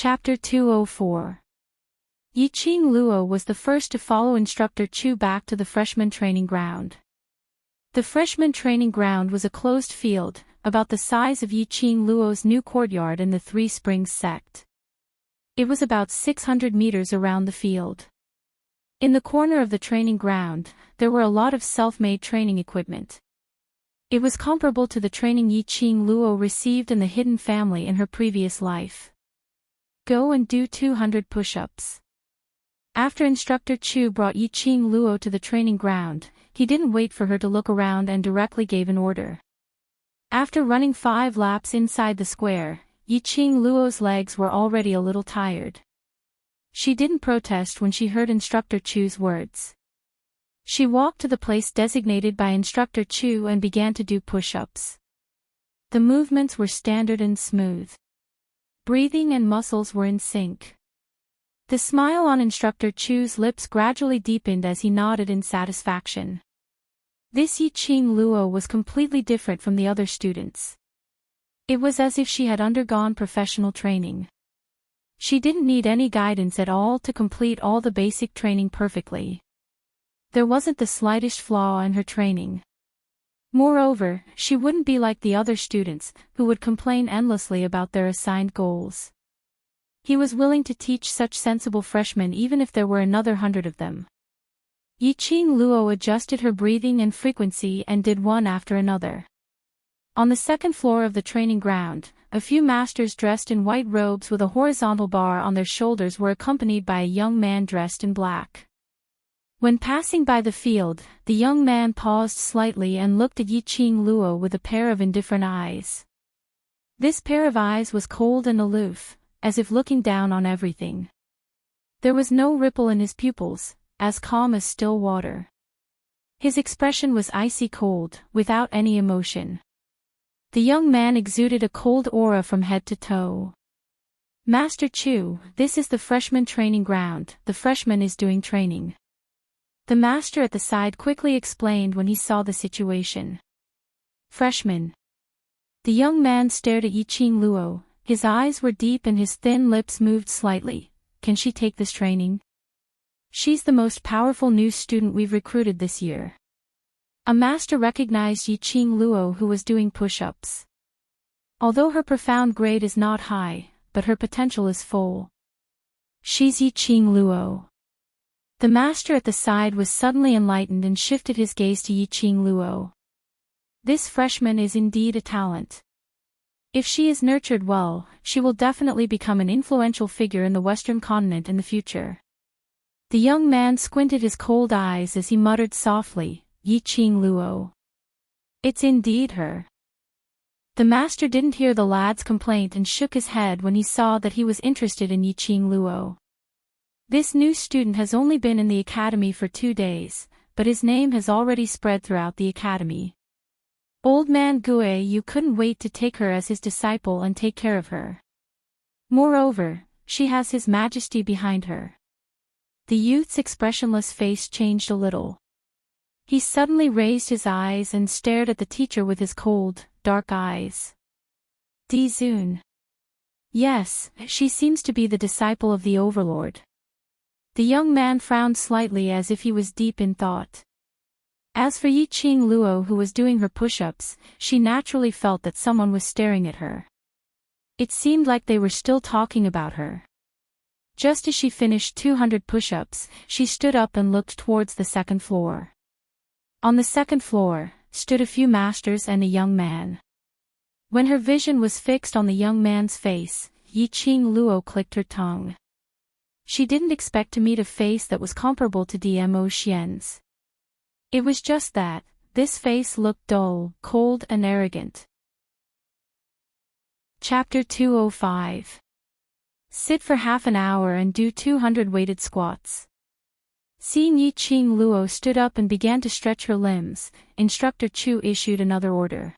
Chapter 204. Yiqing Luo was the first to follow instructor Chu back to the freshman training ground. The freshman training ground was a closed field, about the size of Yiqing Luo's new courtyard in the Three Springs sect. It was about 600 meters around the field. In the corner of the training ground, there were a lot of self-made training equipment. It was comparable to the training Yiqing Luo received in the hidden family in her previous life. Go and do 200 push-ups. After instructor Chu brought Yiqing Luo to the training ground, he didn't wait for her to look around and directly gave an order. After running 5 laps inside the square, Yiqing Luo's legs were already a little tired. She didn't protest when she heard instructor Chu's words. She walked to the place designated by instructor Chu and began to do push-ups. The movements were standard and smooth. Breathing and muscles were in sync. The smile on instructor Chu's lips gradually deepened as he nodded in satisfaction. This Yiqing Luo was completely different from the other students. It was as if she had undergone professional training. She didn't need any guidance at all to complete all the basic training perfectly. There wasn't the slightest flaw in her training. Moreover, she wouldn't be like the other students, who would complain endlessly about their assigned goals. He was willing to teach such sensible freshmen even if there were another 100 of them. Yiqing Luo adjusted her breathing and frequency and did one after another. On the second floor of the training ground, a few masters dressed in white robes with a horizontal bar on their shoulders were accompanied by a young man dressed in black. When passing by the field, the young man paused slightly and looked at Yiqing Luo with a pair of indifferent eyes. This pair of eyes was cold and aloof, as if looking down on everything. There was no ripple in his pupils, as calm as still water. His expression was icy cold, without any emotion. The young man exuded a cold aura from head to toe. Master Chu, this is the freshman training ground, the freshman is doing training. The master at the side quickly explained when he saw the situation. Freshman. The young man stared at Yiqing Luo, his eyes were deep and his thin lips moved slightly. Can she take this training? She's the most powerful new student we've recruited this year. A master recognized Yiqing Luo who was doing push-ups. Although her profound grade is not high, but her potential is full. She's Yiqing Luo. The master at the side was suddenly enlightened and shifted his gaze to Yiqing Luo. This freshman is indeed a talent. If she is nurtured well, she will definitely become an influential figure in the Western continent in the future. The young man squinted his cold eyes as he muttered softly, Yiqing Luo. It's indeed her. The master didn't hear the lad's complaint and shook his head when he saw that he was interested in Yiqing Luo. This new student has only been in the academy for 2 days, but his name has already spread throughout the academy. Old man Gue Yu couldn't wait to take her as his disciple and take care of her. Moreover, she has His Majesty behind her. The youth's expressionless face changed a little. He suddenly raised his eyes and stared at the teacher with his cold, dark eyes. Di Zun. Yes, she seems to be the disciple of the Overlord. The young man frowned slightly as if he was deep in thought. As for Yiqing Luo who was doing her push-ups, she naturally felt that someone was staring at her. It seemed like they were still talking about her. Just as she finished 200 push-ups, she stood up and looked towards the second floor. On the second floor, stood a few masters and a young man. When her vision was fixed on the young man's face, Yiqing Luo clicked her tongue. She didn't expect to meet a face that was comparable to Dmo Xian's. It was just that, this face looked dull, cold and arrogant. Chapter 205. Sit for half an hour and do 200 weighted squats. Seeing Yiqing Luo stood up and began to stretch her limbs, instructor Chu issued another order.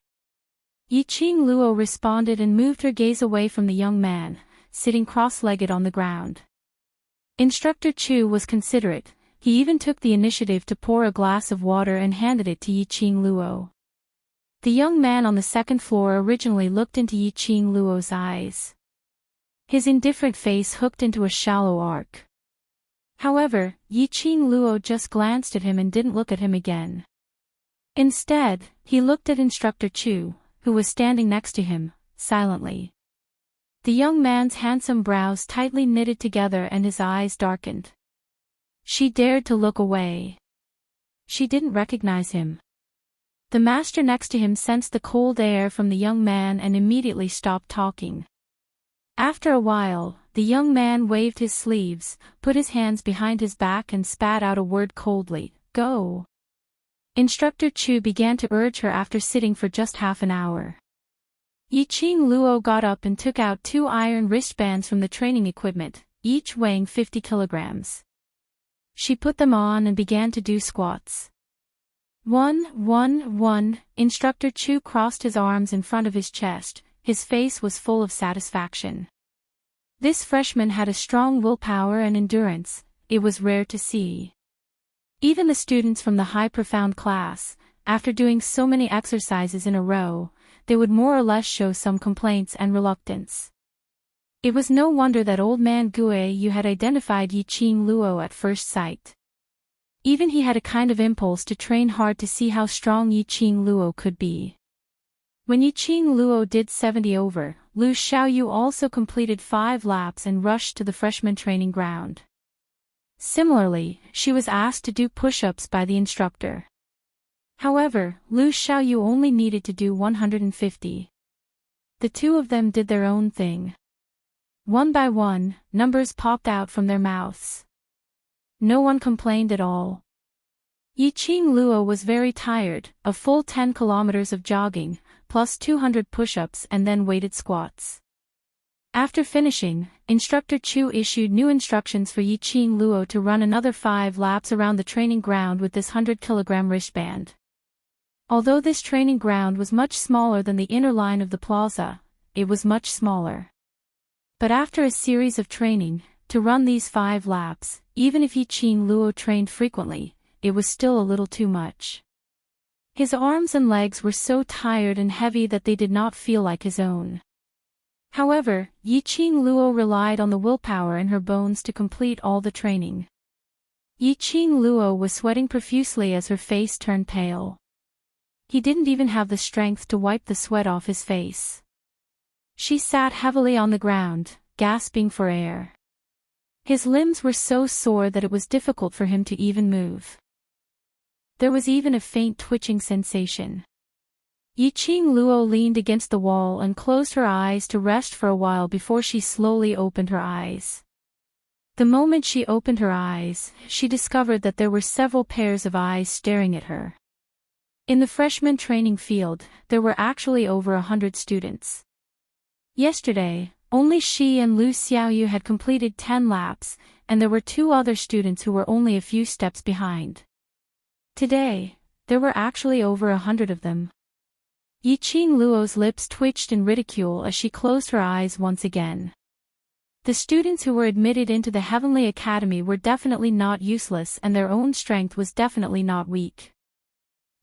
Yiqing Luo responded and moved her gaze away from the young man, sitting cross-legged on the ground. Instructor Chu was considerate, he even took the initiative to pour a glass of water and handed it to Yiqing Luo. The young man on the second floor originally looked into Yiqing Luo's eyes. his indifferent face hooked into a shallow arc. However, Yiqing Luo just glanced at him and didn't look at him again. Instead, he looked at Instructor Chu, who was standing next to him, silently. The young man's handsome brows tightly knitted together and his eyes darkened. She dared to look away. She didn't recognize him. The master next to him sensed the cold air from the young man and immediately stopped talking. After a while, the young man waved his sleeves, put his hands behind his back and spat out a word coldly, "Go." Instructor Chu began to urge her after sitting for just half an hour. Yiqing Luo got up and took out 2 iron wristbands from the training equipment, each weighing 50 kilograms. She put them on and began to do squats. 1, 1, 1, Instructor Chu crossed his arms in front of his chest, his face was full of satisfaction. This freshman had a strong willpower and endurance, it was rare to see. Even the students from the high profound class, after doing so many exercises in a row, they would more or less show some complaints and reluctance. It was no wonder that old man Yu had identified Yiqing Luo at first sight. Even he had a kind of impulse to train hard to see how strong Yiqing Luo could be. When Yiqing Luo did 70 over, Lu Xiaoyu also completed 5 laps and rushed to the freshman training ground. Similarly, she was asked to do push-ups by the instructor. However, Lu Xiaoyu only needed to do 150. The two of them did their own thing. One by one, numbers popped out from their mouths. No one complained at all. Yiqing Luo was very tired, a full 10 kilometers of jogging, plus 200 push-ups and then weighted squats. After finishing, Instructor Chu issued new instructions for Yiqing Luo to run another 5 laps around the training ground with this 100-kilogram wristband. Although this training ground was much smaller than the inner line of the plaza, it was much smaller. But after a series of training, to run these 5 laps, even if Yiqing Luo trained frequently, it was still a little too much. His arms and legs were so tired and heavy that they did not feel like his own. However, Yiqing Luo relied on the willpower in her bones to complete all the training. Yiqing Luo was sweating profusely as her face turned pale. He didn't even have the strength to wipe the sweat off his face. She sat heavily on the ground, gasping for air. His limbs were so sore that it was difficult for him to even move. There was even a faint twitching sensation. Yiqing Luo leaned against the wall and closed her eyes to rest for a while before she slowly opened her eyes. The moment she opened her eyes, she discovered that there were several pairs of eyes staring at her. In the freshman training field, there were actually over 100 students. Yesterday, only she and Lu Xiaoyu had completed 10 laps, and there were 2 other students who were only a few steps behind. Today, there were actually over 100 of them. Yiqing Luo's lips twitched in ridicule as she closed her eyes once again. The students who were admitted into the Heavenly Academy were definitely not useless and their own strength was definitely not weak.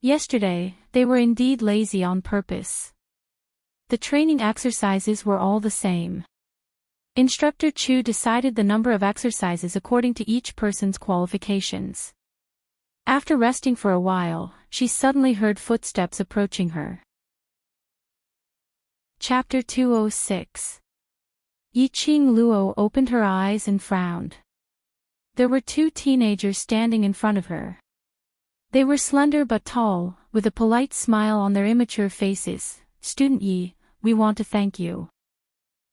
Yesterday, they were indeed lazy on purpose. The training exercises were all the same. Instructor Chu decided the number of exercises according to each person's qualifications. After resting for a while, she suddenly heard footsteps approaching her. Chapter 206. Yiqing Luo opened her eyes and frowned. There were 2 teenagers standing in front of her. They were slender but tall, with a polite smile on their immature faces. "Student Yi, we want to thank you."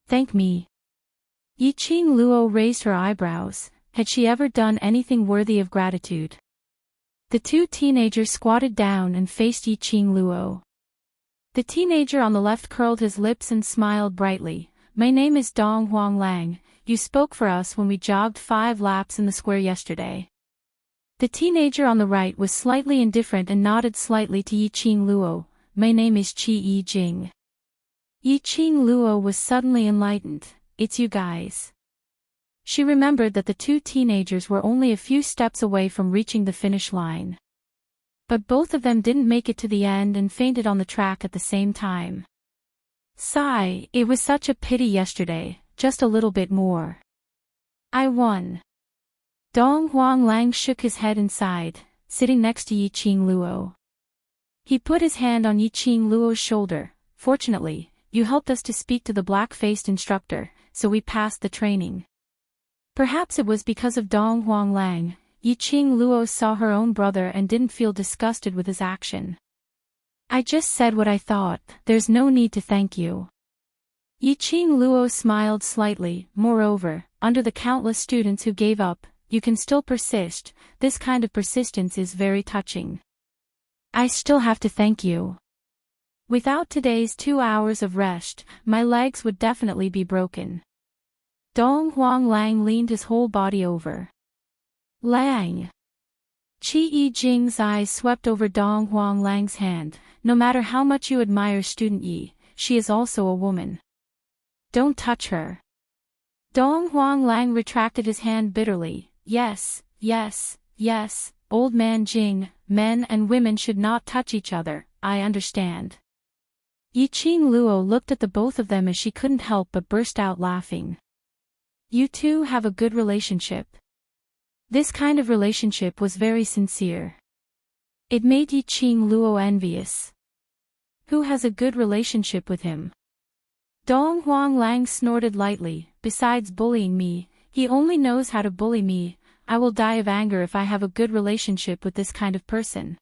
"Thank me?" Yiqing Luo raised her eyebrows. Had she ever done anything worthy of gratitude? The 2 teenagers squatted down and faced Yiqing Luo. The teenager on the left curled his lips and smiled brightly. "My name is Dong Huang Lang, you spoke for us when we jogged 5 laps in the square yesterday." The teenager on the right was slightly indifferent and nodded slightly to Yiqing Luo. "My name is Qi Yi Jing." Yiqing Luo was suddenly enlightened. "It's you guys." She remembered that the 2 teenagers were only a few steps away from reaching the finish line. But both of them didn't make it to the end and fainted on the track at the same time. Sigh, it was such a pity yesterday, just a little bit more. I won. Dong Huang Lang shook his head and sighed, sitting next to Yiqing Luo. He put his hand on Yiqing Luo's shoulder. Fortunately, you helped us to speak to the black-faced instructor, so we passed the training. Perhaps it was because of Dong Huang Lang. Yiqing Luo saw her own brother and didn't feel disgusted with his action. I just said what I thought, there's no need to thank you. Yiqing Luo smiled slightly. Moreover, under the countless students who gave up, you can still persist. This kind of persistence is very touching. I still have to thank you. Without today's 2 hours of rest, my legs would definitely be broken. Dong Huang Lang leaned his whole body over. Lang. Qi Yijing's eyes swept over Dong Huang Lang's hand. No matter how much you admire student Yi, she is also a woman. Don't touch her. Dong Huang Lang retracted his hand bitterly. Yes, yes, yes, old man Jing, men and women should not touch each other, I understand. Yiqing Luo looked at the both of them as she couldn't help but burst out laughing. You two have a good relationship. This kind of relationship was very sincere. It made Yiqing Luo envious. Who has a good relationship with him? Dong Huang Lang snorted lightly. Besides bullying me, he only knows how to bully me. I will die of anger if I have a good relationship with this kind of person.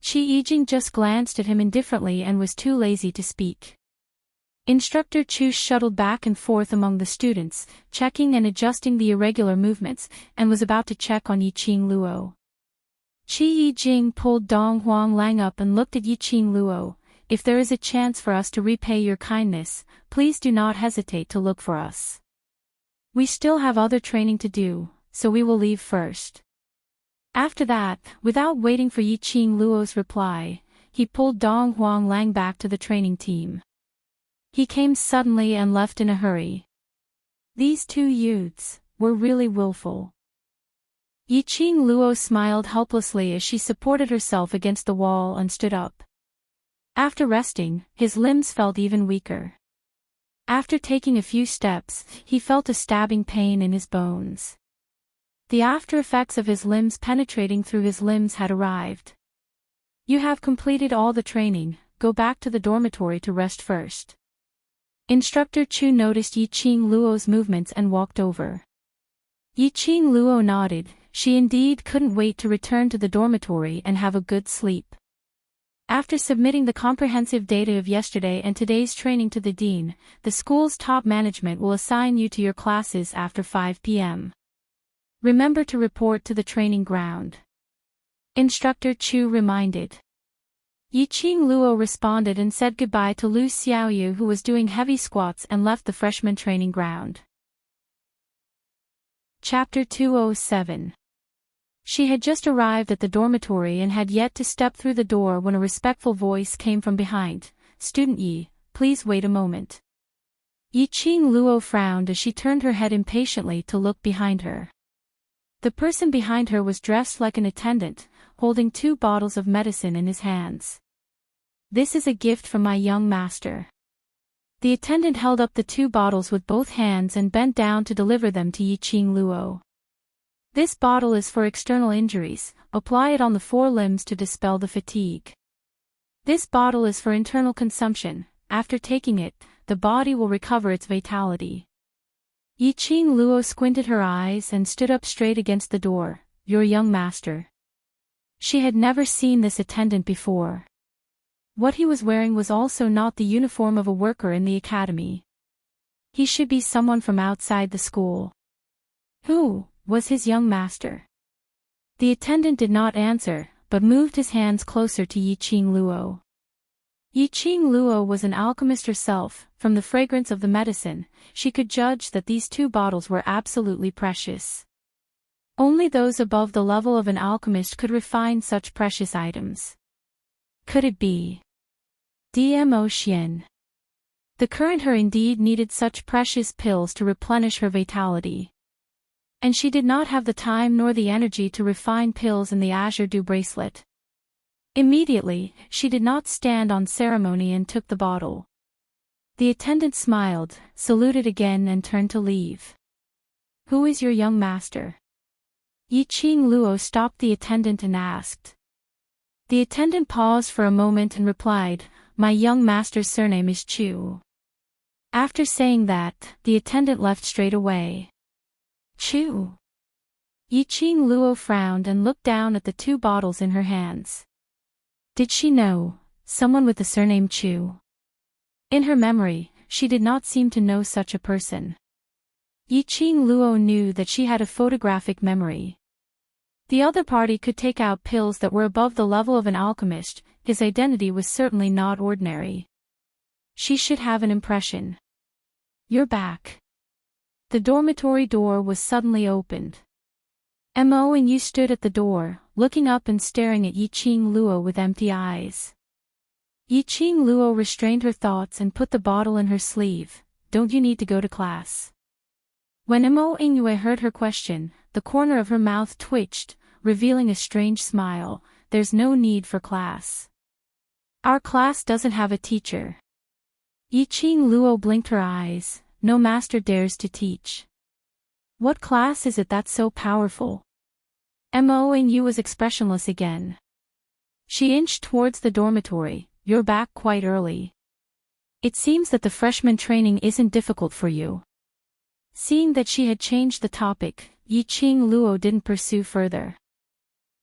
Qi Yijing just glanced at him indifferently and was too lazy to speak. Instructor Chu shuttled back and forth among the students, checking and adjusting the irregular movements, and was about to check on Yiqing Luo. Qi Yijing pulled Dong Huang Lang up and looked at Yiqing Luo. If there is a chance for us to repay your kindness, please do not hesitate to look for us. We still have other training to do, so we will leave first. After that, without waiting for Yiqing Luo's reply, he pulled Dong Huang Lang back to the training team. He came suddenly and left in a hurry. These two youths were really willful. Yiqing Luo smiled helplessly as she supported herself against the wall and stood up. After resting, his limbs felt even weaker. After taking a few steps, he felt a stabbing pain in his bones. The after effects of his limbs penetrating through his limbs had arrived. You have completed all the training, go back to the dormitory to rest first. Instructor Chu noticed Yiqing Luo's movements and walked over. Yiqing Luo nodded. She indeed couldn't wait to return to the dormitory and have a good sleep. After submitting the comprehensive data of yesterday and today's training to the dean, the school's top management will assign you to your classes after 5 p.m. Remember to report to the training ground. Instructor Chu reminded. Yiqing Luo responded and said goodbye to Lu Xiaoyu, who was doing heavy squats, and left the freshman training ground. Chapter 207. She had just arrived at the dormitory and had yet to step through the door when a respectful voice came from behind. Student Yi, please wait a moment. Yiqing Luo frowned as she turned her head impatiently to look behind her. The person behind her was dressed like an attendant, holding 2 bottles of medicine in his hands. This is a gift from my young master. The attendant held up the 2 bottles with both hands and bent down to deliver them to Yiqing Luo. This bottle is for external injuries, apply it on the 4 limbs to dispel the fatigue. This bottle is for internal consumption, after taking it, the body will recover its vitality. Yiqing Luo squinted her eyes and stood up straight against the door. Your young master. She had never seen this attendant before. What he was wearing was also not the uniform of a worker in the academy. He should be someone from outside the school. Who was his young master? The attendant did not answer, but moved his hands closer to Yiqing Luo. Yiqing Luo was an alchemist herself. From the fragrance of the medicine, she could judge that these 2 bottles were absolutely precious. Only those above the level of an alchemist could refine such precious items. Could it be Dmo Xian? The current her indeed needed such precious pills to replenish her vitality. And she did not have the time nor the energy to refine pills in the azure dew bracelet. Immediately, she did not stand on ceremony and took the bottle. The attendant smiled, saluted again and turned to leave. "Who is your young master?" Yi Qing Luo stopped the attendant and asked. The attendant paused for a moment and replied, "My young master's surname is Chu." After saying that, the attendant left straight away. Chu. Yi Qing Luo frowned and looked down at the 2 bottles in her hands. Did she know someone with the surname Chu? In her memory, she did not seem to know such a person. Yi Qing Luo knew that she had a photographic memory. The other party could take out pills that were above the level of an alchemist. His identity was certainly not ordinary. She should have an impression. "You're back." The dormitory door was suddenly opened. Mo and Yu stood at the door, looking up and staring at Yi Qing Luo with empty eyes. Yi Qing Luo restrained her thoughts and put the bottle in her sleeve. "Don't you need to go to class?" When Mo Ingyue heard her question, the corner of her mouth twitched, revealing a strange smile. "There's no need for class. Our class doesn't have a teacher." Yi Qing Luo blinked her eyes. "No master dares to teach. What class is it that's so powerful?" Mo Ingyue was expressionless again. She inched towards the dormitory. "You're back quite early. It seems that the freshman training isn't difficult for you." Seeing that she had changed the topic, Yi Qing Luo didn't pursue further.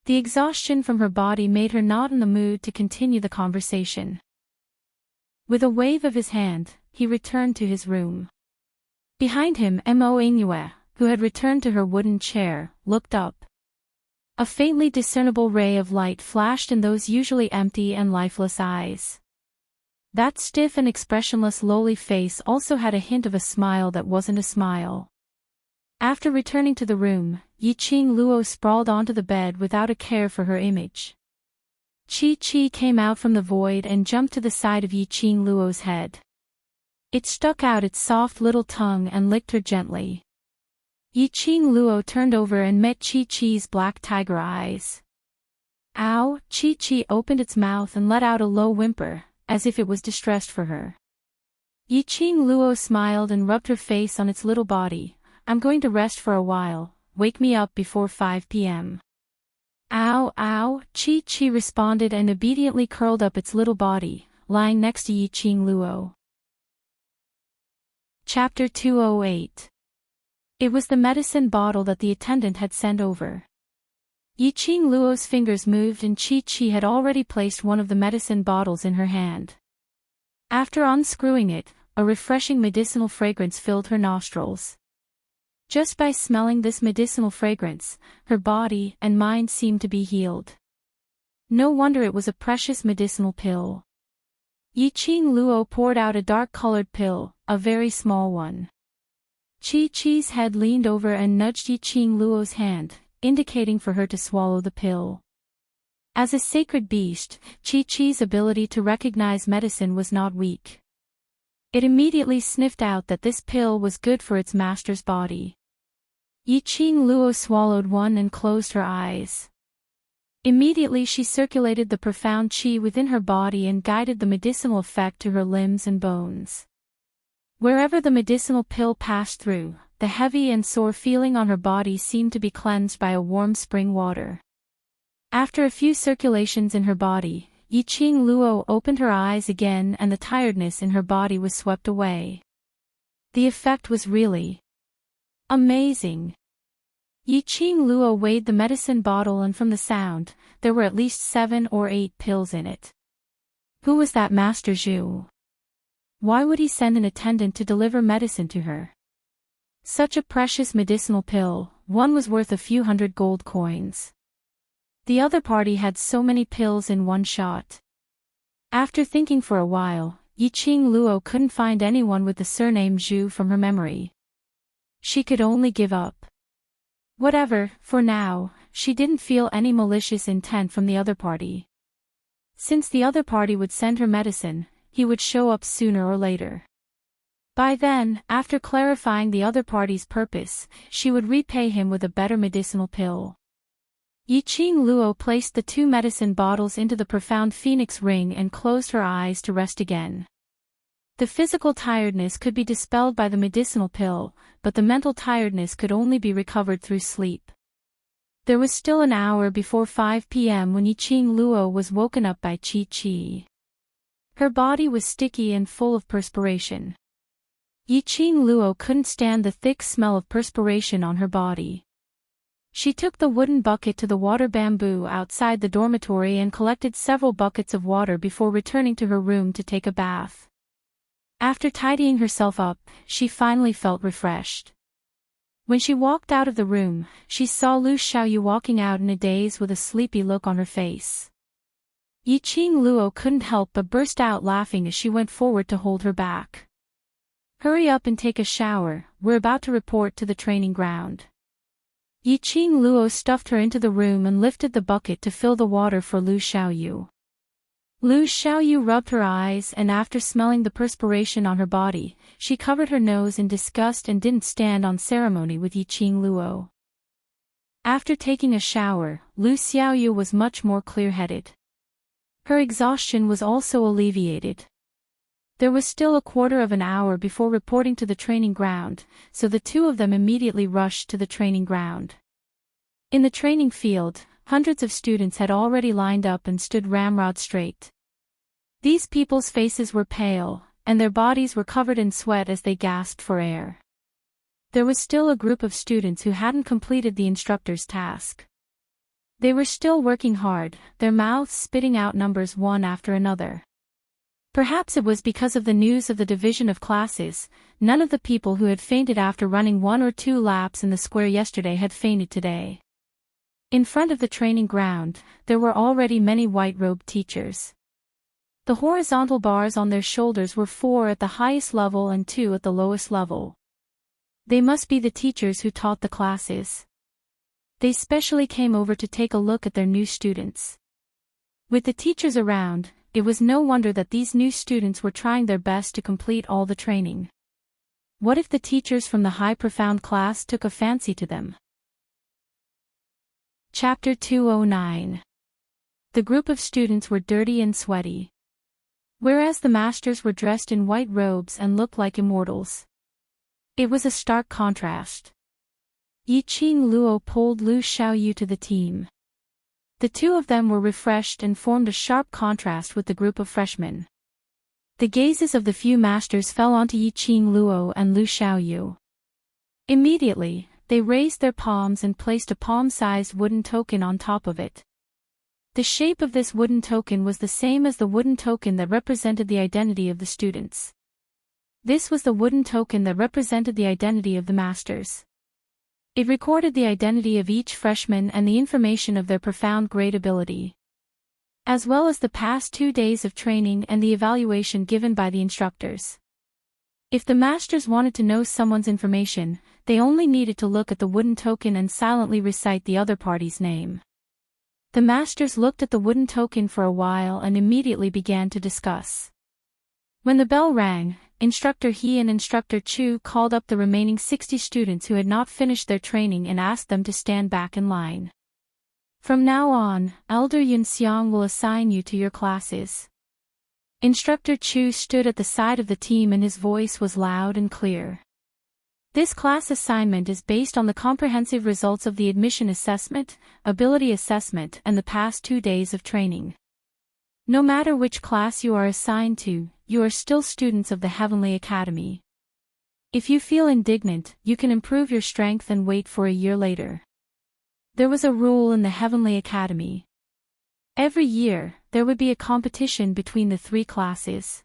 The exhaustion from her body made her not in the mood to continue the conversation. With a wave of his hand, he returned to his room. Behind him, Mo Ingyue, who had returned to her wooden chair, looked up. A faintly discernible ray of light flashed in those usually empty and lifeless eyes. That stiff and expressionless lowly face also had a hint of a smile that wasn't a smile. After returning to the room, Yi Qing Luo sprawled onto the bed without a care for her image. Chi came out from the void and jumped to the side of Yi Qing Luo's head. It stuck out its soft little tongue and licked her gently. Yi Qing Luo turned over and met Chi-Chi's black tiger eyes. "Ow!" Chi-Chi opened its mouth and let out a low whimper, as if it was distressed for her. Yi Qing Luo smiled and rubbed her face on its little body. "I'm going to rest for a while, wake me up before 5 p.m. "Ow, ow," Chi-Chi responded and obediently curled up its little body, lying next to Yi Qing Luo. Chapter 208. It was the medicine bottle that the attendant had sent over. Yi Qing Luo's fingers moved and Chi-Chi had already placed one of the medicine bottles in her hand. After unscrewing it, a refreshing medicinal fragrance filled her nostrils. Just by smelling this medicinal fragrance, her body and mind seemed to be healed. No wonder it was a precious medicinal pill. Yi Qing Luo poured out a dark-colored pill, a very small one. Chi-Chi's head leaned over and nudged Yi Qing Luo's hand, indicating for her to swallow the pill. As a sacred beast, Chi-Chi's ability to recognize medicine was not weak. It immediately sniffed out that this pill was good for its master's body. Yi Qing Luo swallowed one and closed her eyes. Immediately she circulated the profound qi within her body and guided the medicinal effect to her limbs and bones. Wherever the medicinal pill passed through, the heavy and sore feeling on her body seemed to be cleansed by a warm spring water. After a few circulations in her body, Yi Qing Luo opened her eyes again and the tiredness in her body was swept away. The effect was really amazing. Yi Qing Luo weighed the medicine bottle and from the sound, there were at least 7 or 8 pills in it. Who was that Master Zhu? Why would he send an attendant to deliver medicine to her? Such a precious medicinal pill, one was worth a few hundred gold coins. The other party had so many pills in one shot. After thinking for a while, Yi Qing Luo couldn't find anyone with the surname Zhu from her memory. She could only give up. Whatever, for now, she didn't feel any malicious intent from the other party. Since the other party would send her medicine, he would show up sooner or later. By then, after clarifying the other party's purpose, she would repay him with a better medicinal pill. Yi Qing Luo placed the 2 medicine bottles into the profound phoenix ring and closed her eyes to rest again. The physical tiredness could be dispelled by the medicinal pill, but the mental tiredness could only be recovered through sleep. There was still an hour before 5 p.m. when Yiqing Luo was woken up by Qi. Her body was sticky and full of perspiration. Yiqing Luo couldn't stand the thick smell of perspiration on her body. She took the wooden bucket to the water bamboo outside the dormitory and collected several buckets of water before returning to her room to take a bath. After tidying herself up, she finally felt refreshed. When she walked out of the room, she saw Lu Xiaoyu walking out in a daze with a sleepy look on her face. Yiqing Luo couldn't help but burst out laughing as she went forward to hold her back. "Hurry up and take a shower, we're about to report to the training ground." Yiqing Luo stuffed her into the room and lifted the bucket to fill the water for Lu Xiaoyu. Lu Xiaoyu rubbed her eyes and after smelling the perspiration on her body, she covered her nose in disgust and didn't stand on ceremony with Yiqing Luo. After taking a shower, Lu Xiaoyu was much more clear-headed. Her exhaustion was also alleviated. There was still a quarter of an hour before reporting to the training ground, so the two of them immediately rushed to the training ground. In the training field, hundreds of students had already lined up and stood ramrod straight. These people's faces were pale, and their bodies were covered in sweat as they gasped for air. There was still a group of students who hadn't completed the instructor's task. They were still working hard, their mouths spitting out numbers one after another. Perhaps it was because of the news of the division of classes, none of the people who had fainted after running 1 or 2 laps in the square yesterday had fainted today. In front of the training ground, there were already many white-robed teachers. The horizontal bars on their shoulders were 4 at the highest level and 2 at the lowest level. They must be the teachers who taught the classes. They specially came over to take a look at their new students. With the teachers around, it was no wonder that these new students were trying their best to complete all the training. What if the teachers from the high profound class took a fancy to them? Chapter 209. The group of students were dirty and sweaty. Whereas the masters were dressed in white robes and looked like immortals. It was a stark contrast. Yiqing Luo pulled Lu Xiaoyu to the team. The two of them were refreshed and formed a sharp contrast with the group of freshmen. The gazes of the few masters fell onto Yiqing Luo and Lu Xiaoyu. Immediately, they raised their palms and placed a palm-sized wooden token on top of it. The shape of this wooden token was the same as the wooden token that represented the identity of the students. This was the wooden token that represented the identity of the masters. It recorded the identity of each freshman and the information of their profound great ability, as well as the past 2 days of training and the evaluation given by the instructors. If the masters wanted to know someone's information, they only needed to look at the wooden token and silently recite the other party's name. The masters looked at the wooden token for a while and immediately began to discuss. When the bell rang, Instructor He and Instructor Chu called up the remaining 60 students who had not finished their training and asked them to stand back in line. From now on, Elder Yunxiang will assign you to your classes. Instructor Chu stood at the side of the team and his voice was loud and clear. This class assignment is based on the comprehensive results of the admission assessment, ability assessment, and the past 2 days of training. No matter which class you are assigned to, you are still students of the Heavenly Academy. If you feel indignant, you can improve your strength and wait for a year later. There was a rule in the Heavenly Academy. Every year, there would be a competition between the 3 classes.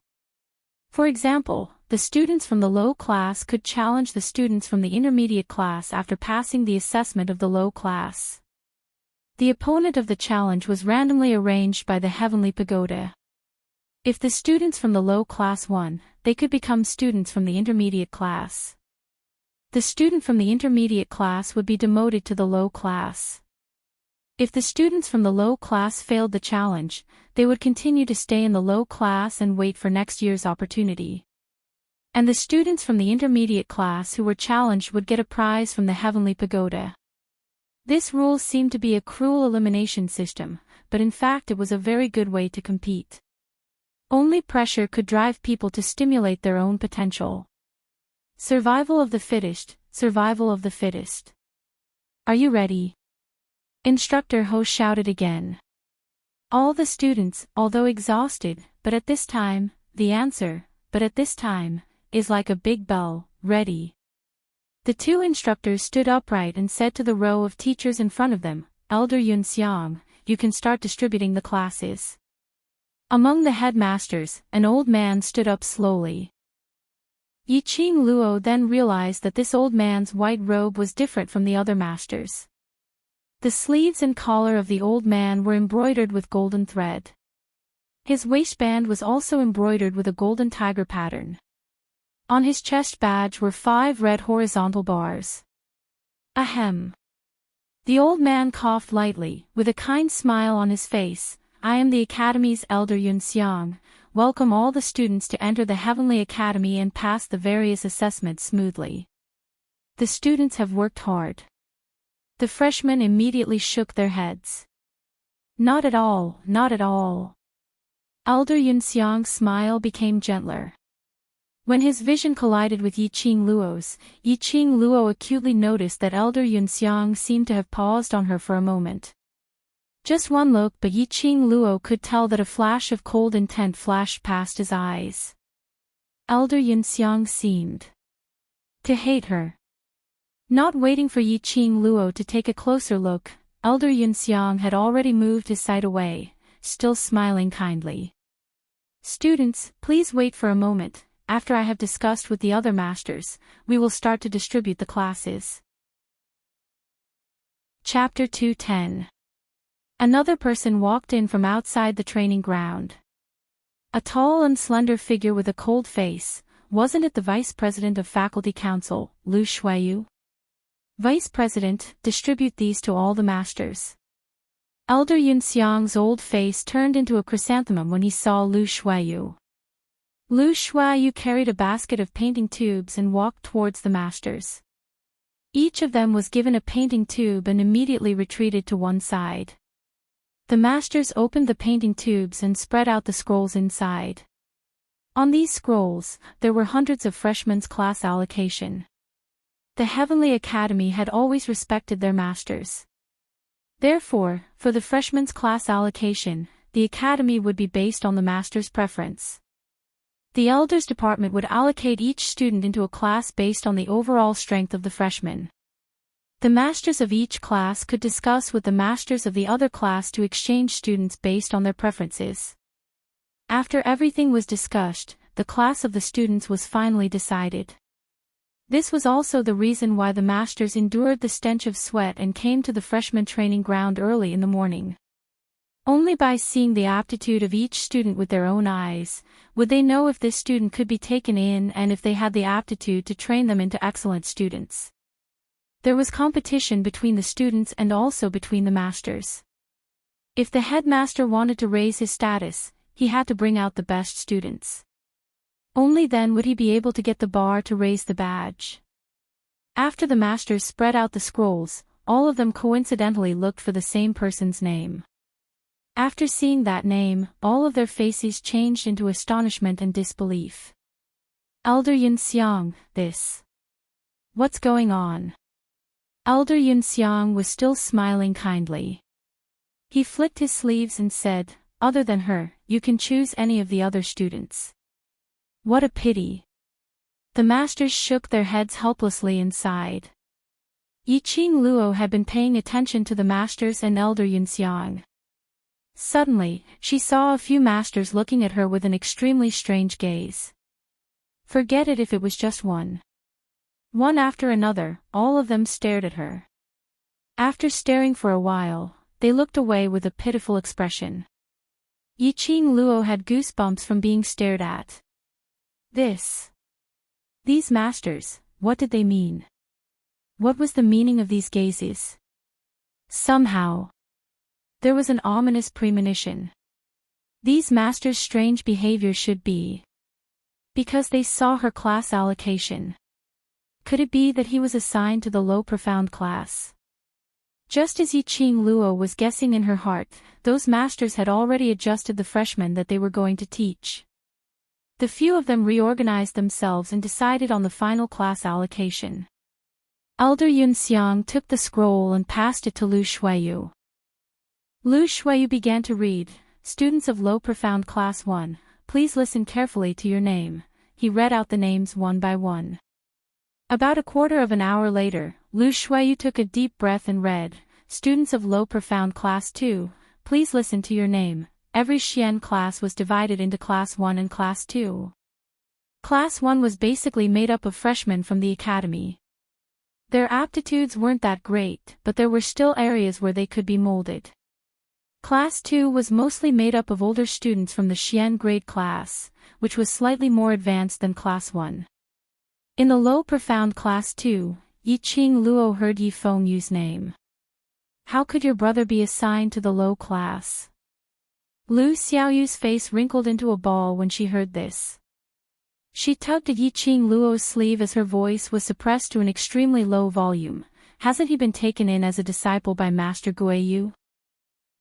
For example, the students from the low class could challenge the students from the intermediate class after passing the assessment of the low class. The opponent of the challenge was randomly arranged by the Heavenly Pagoda. If the students from the low class won, they could become students from the intermediate class. The student from the intermediate class would be demoted to the low class. If the students from the low class failed the challenge, they would continue to stay in the low class and wait for next year's opportunity. And the students from the intermediate class who were challenged would get a prize from the Heavenly Pagoda. This rule seemed to be a cruel elimination system, but in fact it was a very good way to compete. Only pressure could drive people to stimulate their own potential. Survival of the fittest, survival of the fittest. Are you ready? Instructor Ho shouted again. All the students, although exhausted, but at this time, is like a big bell, ready. The two instructors stood upright and said to the row of teachers in front of them, Elder Yun Xiang, you can start distributing the classes. Among the headmasters, an old man stood up slowly. Yiqing Luo then realized that this old man's white robe was different from the other masters. The sleeves and collar of the old man were embroidered with golden thread. His waistband was also embroidered with a golden tiger pattern. On his chest badge were 5 red horizontal bars. Ahem. The old man coughed lightly, with a kind smile on his face. I am the Academy's Elder Yun Xiang. Welcome all the students to enter the Heavenly Academy and pass the various assessments smoothly. The students have worked hard. The freshmen immediately shook their heads. Not at all, not at all. Elder Yun Xiang's smile became gentler. When his vision collided with Yiqing Luo's, Yiqing Luo acutely noticed that Elder Yun Xiang seemed to have paused on her for a moment. Just one look, but Yiqing Luo could tell that a flash of cold intent flashed past his eyes. Elder Yun Xiang seemed to hate her. Not waiting for Yiqing Luo to take a closer look, Elder Yun Xiang had already moved his sight away, still smiling kindly. Students, please wait for a moment. After I have discussed with the other masters, we will start to distribute the classes. Chapter 210. Another person walked in from outside the training ground. A tall and slender figure with a cold face. Wasn't it the Vice President of Faculty Council, Lu Shuiyu? Vice President, distribute these to all the masters. Elder Yun Xiang's old face turned into a chrysanthemum when he saw Lu Shuiyu. Lu Shuiyu carried a basket of painting tubes and walked towards the masters. Each of them was given a painting tube and immediately retreated to one side. The masters opened the painting tubes and spread out the scrolls inside. On these scrolls, there were hundreds of freshmen's class allocation. The Heavenly Academy had always respected their masters. Therefore, for the freshmen's class allocation, the academy would be based on the master's preference. The elders department would allocate each student into a class based on the overall strength of the freshmen. The masters of each class could discuss with the masters of the other class to exchange students based on their preferences. After everything was discussed, the class of the students was finally decided. This was also the reason why the masters endured the stench of sweat and came to the freshman training ground early in the morning. Only by seeing the aptitude of each student with their own eyes, would they know if this student could be taken in and if they had the aptitude to train them into excellent students. There was competition between the students and also between the masters. If the headmaster wanted to raise his status, he had to bring out the best students. Only then would he be able to get the bar to raise the badge. After the masters spread out the scrolls, all of them coincidentally looked for the same person's name. After seeing that name, all of their faces changed into astonishment and disbelief. Elder Yun Xiang, this. What's going on? Elder Yun Xiang was still smiling kindly. He flicked his sleeves and said, other than her, you can choose any of the other students. What a pity. The masters shook their heads helplessly and sighed. Yiqing Luo had been paying attention to the masters and Elder Yun Xiang. Suddenly, she saw a few masters looking at her with an extremely strange gaze. Forget it if it was just one. One after another, all of them stared at her. After staring for a while, they looked away with a pitiful expression. Yiqing Luo had goosebumps from being stared at. These masters, what did they mean? What was the meaning of these gazes? Somehow, there was an ominous premonition. These masters' strange behavior should be because they saw her class allocation. Could it be that he was assigned to the low profound class? Just as Yiqing Luo was guessing in her heart, those masters had already adjusted the freshmen that they were going to teach. The few of them reorganized themselves and decided on the final class allocation. Elder Yunxiang took the scroll and passed it to Lu Shuiyu. Lu Shuiyu began to read, "Students of Low Profound Class 1, please listen carefully to your name." He read out the names one by one. About a quarter of an hour later, Lu Shuiyu took a deep breath and read, "Students of Low Profound Class 2, please listen to your name." Every Xian class was divided into Class 1 and Class 2. Class 1 was basically made up of freshmen from the academy. Their aptitudes weren't that great, but there were still areas where they could be molded. Class 2 was mostly made up of older students from the Xian grade class, which was slightly more advanced than Class 1. In the Low Profound Class 2, Yiqing Luo heard Yi Fengyu's name. "How could your brother be assigned to the low class?" Lu Xiaoyu's face wrinkled into a ball when she heard this. She tugged at Yiqing Luo's sleeve as her voice was suppressed to an extremely low volume. "Hasn't he been taken in as a disciple by Master Guiyu?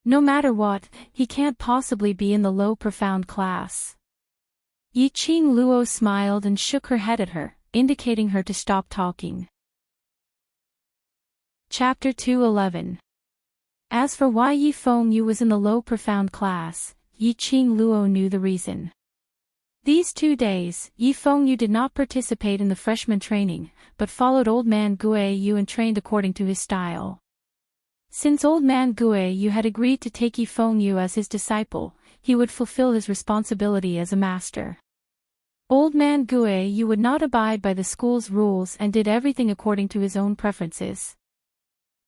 No matter what, he can't possibly be in the Low Profound class." Yiqing Luo smiled and shook her head at her, indicating her to stop talking. Chapter 211. As for why Yi Fengyu was in the Low Profound class, Yiqing Luo knew the reason. These 2 days, Yi Fengyu did not participate in the freshman training, but followed Old Man Guiyu and trained according to his style. Since Old Man Guiyu had agreed to take Yi Fengyu as his disciple, he would fulfill his responsibility as a master. Old Man Guiyu would not abide by the school's rules and did everything according to his own preferences.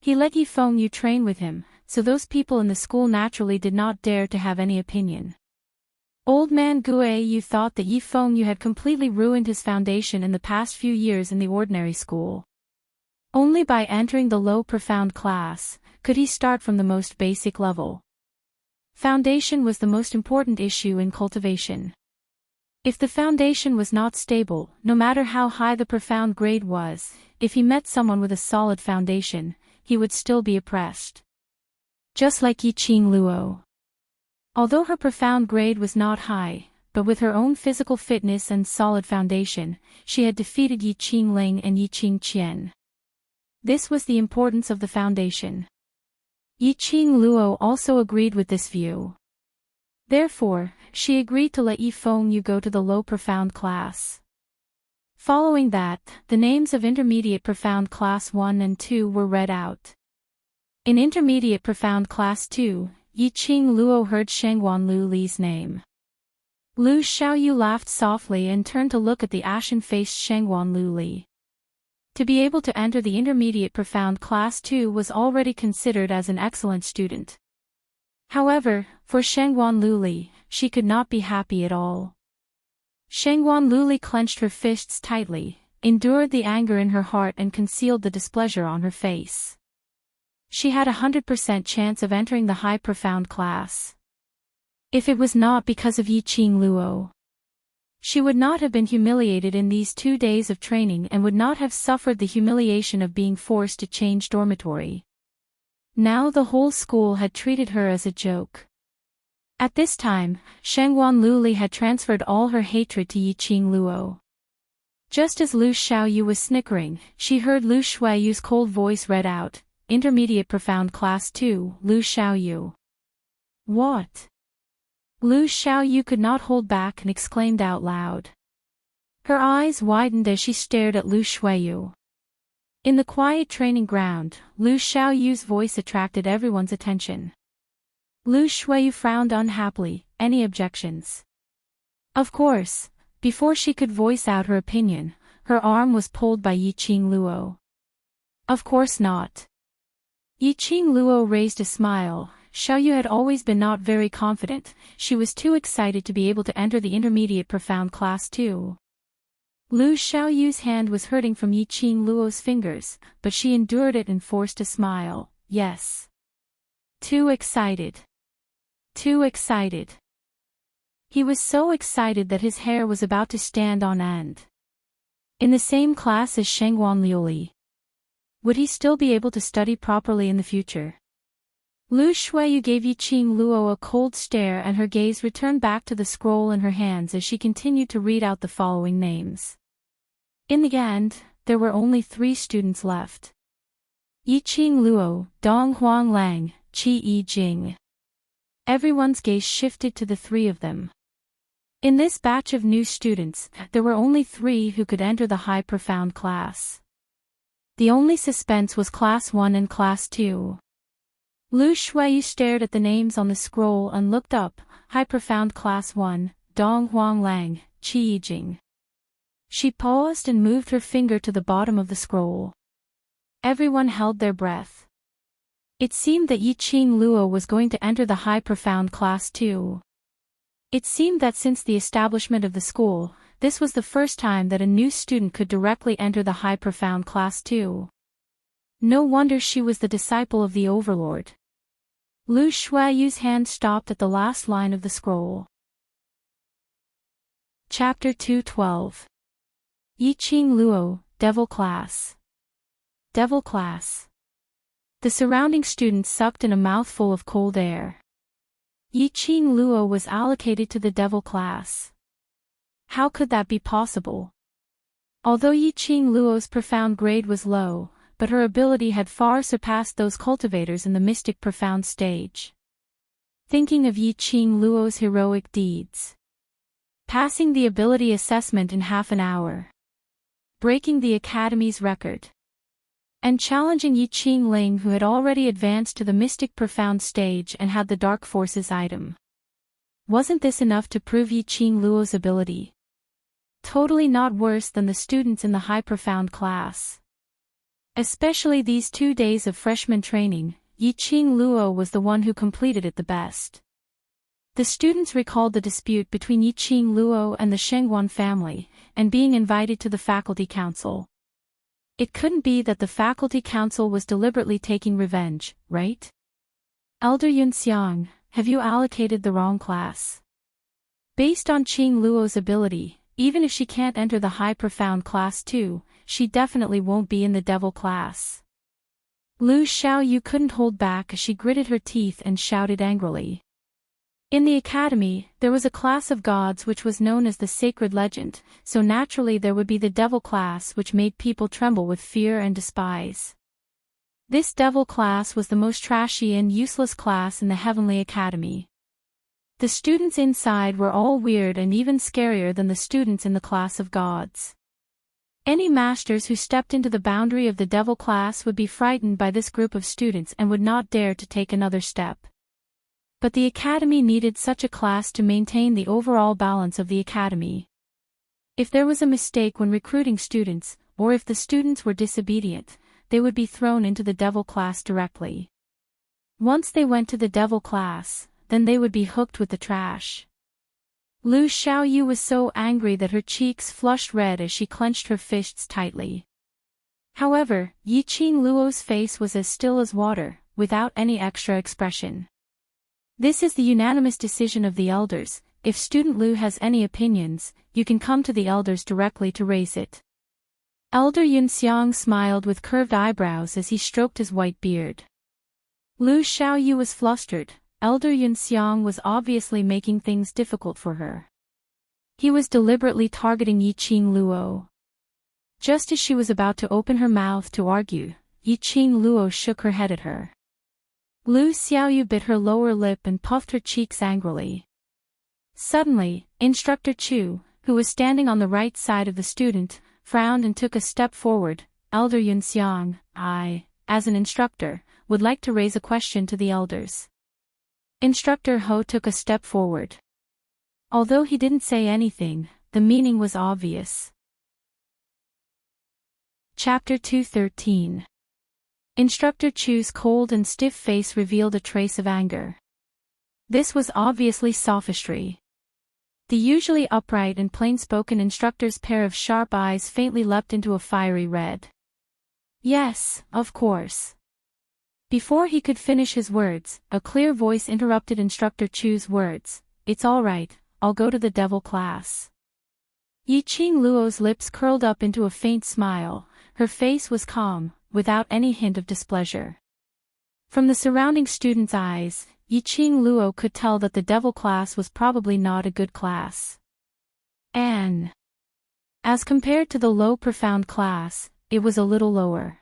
He let Yi Fengyu train with him, so those people in the school naturally did not dare to have any opinion. Old Man Guiyu thought that Yi Fengyu had completely ruined his foundation in the past few years in the ordinary school. Only by entering the Low Profound class could he start from the most basic level. Foundation was the most important issue in cultivation. If the foundation was not stable, no matter how high the profound grade was, if he met someone with a solid foundation, he would still be oppressed. Just like Yiqing Luo. Although her profound grade was not high, but with her own physical fitness and solid foundation, she had defeated Yiqing Ling and Yiqing Qian. This was the importance of the foundation. Yiqing Luo also agreed with this view. Therefore, she agreed to let Yi Fengyu go to the Low Profound class. Following that, the names of Intermediate Profound Class 1 and 2 were read out. In Intermediate Profound Class 2, Yiqing Luo heard Shengguan Lu Li's name. Lu Xiaoyu laughed softly and turned to look at the ashen-faced Shengguan Lu Li. To be able to enter the Intermediate Profound Class 2 was already considered as an excellent student. However, for Shengguan Lu Li, she could not be happy at all. Shengguan Lu Li clenched her fists tightly, endured the anger in her heart and concealed the displeasure on her face. She had 100% chance of entering the High Profound class. If it was not because of Yiqing Luo, she would not have been humiliated in these 2 days of training and would not have suffered the humiliation of being forced to change dormitory. Now the whole school had treated her as a joke. At this time, Shengguan Lu Li had transferred all her hatred to Yiqing Luo. Just as Lu Xiaoyu was snickering, she heard Lu Shuiyu's cold voice read out, Intermediate Profound Class 2, Lu Xiaoyu. What? Lu Xiaoyu could not hold back and exclaimed out loud. Her eyes widened as she stared at Lu Shuiyu. In the quiet training ground, Lu Xiaoyu's voice attracted everyone's attention. Lu Shuiyu frowned unhappily. Any objections? Of course, before she could voice out her opinion, her arm was pulled by Yiqing Luo. Of course not. Yiqing Luo raised a smile. Xiaoyu had always been not very confident. She was too excited to be able to enter the Intermediate Profound Class 2. Lu Xiaoyu's hand was hurting from Yiqing Luo's fingers, but she endured it and forced a smile. Yes. Too excited. Too excited. He was so excited that his hair was about to stand on end. In the same class as Shengguan Liuli. Would he still be able to study properly in the future? Lu Shuiyu gave Yiqing Luo a cold stare, and her gaze returned back to the scroll in her hands as she continued to read out the following names. In the end, there were only 3 students left. Yiqing Luo, Dong Huang Lang, Qi Yi Jing. Everyone's gaze shifted to the 3 of them. In this batch of new students, there were only 3 who could enter the high profound class. The only suspense was Class 1 and Class 2. Lu Shuiyu stared at the names on the scroll and looked up. High profound Class 1, Dong Huang Lang, Qi Yijing. She paused and moved her finger to the bottom of the scroll. Everyone held their breath. It seemed that Yiqing Luo was going to enter the high profound Class 2. It seemed that since the establishment of the school, this was the first time that a new student could directly enter the high profound Class 2. No wonder she was the disciple of the Overlord. Lu Shuiyu's hand stopped at the last line of the scroll. Chapter 212. Yiqing Luo, Devil Class. Devil Class. The surrounding students sucked in a mouthful of cold air. Yiqing Luo was allocated to the Devil Class. How could that be possible? Although Yiqing Luo's profound grade was low, but her ability had far surpassed those cultivators in the mystic profound stage. Thinking of Yiqing Luo's heroic deeds. Passing the ability assessment in half an hour. Breaking the Academy's record. And challenging Yiqing Ling, who had already advanced to the mystic profound stage and had the dark forces item. Wasn't this enough to prove Yiqing Luo's ability? Totally not worse than the students in the high profound class. Especially these 2 days of freshman training, Yiqing Luo was the one who completed it the best. The students recalled the dispute between Yiqing Luo and the Shengguan family, and being invited to the faculty council. It couldn't be that the faculty council was deliberately taking revenge, right? Elder Yunxiang, have you allocated the wrong class? Based on Qing Luo's ability, even if she can't enter the high profound class 2, she definitely won't be in the devil class. Lu Xiaoyu couldn't hold back as she gritted her teeth and shouted angrily. In the academy, there was a class of gods which was known as the Sacred Legend, so naturally there would be the devil class which made people tremble with fear and despise. This devil class was the most trashy and useless class in the Heavenly Academy. The students inside were all weird and even scarier than the students in the class of gods. Any masters who stepped into the boundary of the devil class would be frightened by this group of students and would not dare to take another step. But the academy needed such a class to maintain the overall balance of the academy. If there was a mistake when recruiting students, or if the students were disobedient, they would be thrown into the devil class directly. Once they went to the devil class, then they would be hooked with the trash. Lu Xiaoyu was so angry that her cheeks flushed red as she clenched her fists tightly. However, Yiqing Luo's face was as still as water, without any extra expression. This is the unanimous decision of the elders. If student Lu has any opinions, you can come to the elders directly to raise it. Elder Yunxiang smiled with curved eyebrows as he stroked his white beard. Lu Xiaoyu was flustered. Elder Yunxiang was obviously making things difficult for her. He was deliberately targeting Yiqing Luo. Just as she was about to open her mouth to argue, Yiqing Luo shook her head at her. Lu Xiaoyu bit her lower lip and puffed her cheeks angrily. Suddenly, Instructor Chu, who was standing on the right side of the student, frowned and took a step forward. Elder Yunxiang, I, as an instructor, would like to raise a question to the elders. Instructor Ho took a step forward. Although he didn't say anything, the meaning was obvious. Chapter 213. Instructor Chu's cold and stiff face revealed a trace of anger. This was obviously sophistry. The usually upright and plain-spoken instructor's pair of sharp eyes faintly leapt into a fiery red. Yes, of course. Before he could finish his words, a clear voice interrupted Instructor Chu's words. It's all right, I'll go to the devil class. Yiqing Luo's lips curled up into a faint smile. Her face was calm. without any hint of displeasure. From the surrounding students' eyes, Yiqing Luo could tell that the devil class was probably not a good class. And as compared to the low profound class, it was a little lower.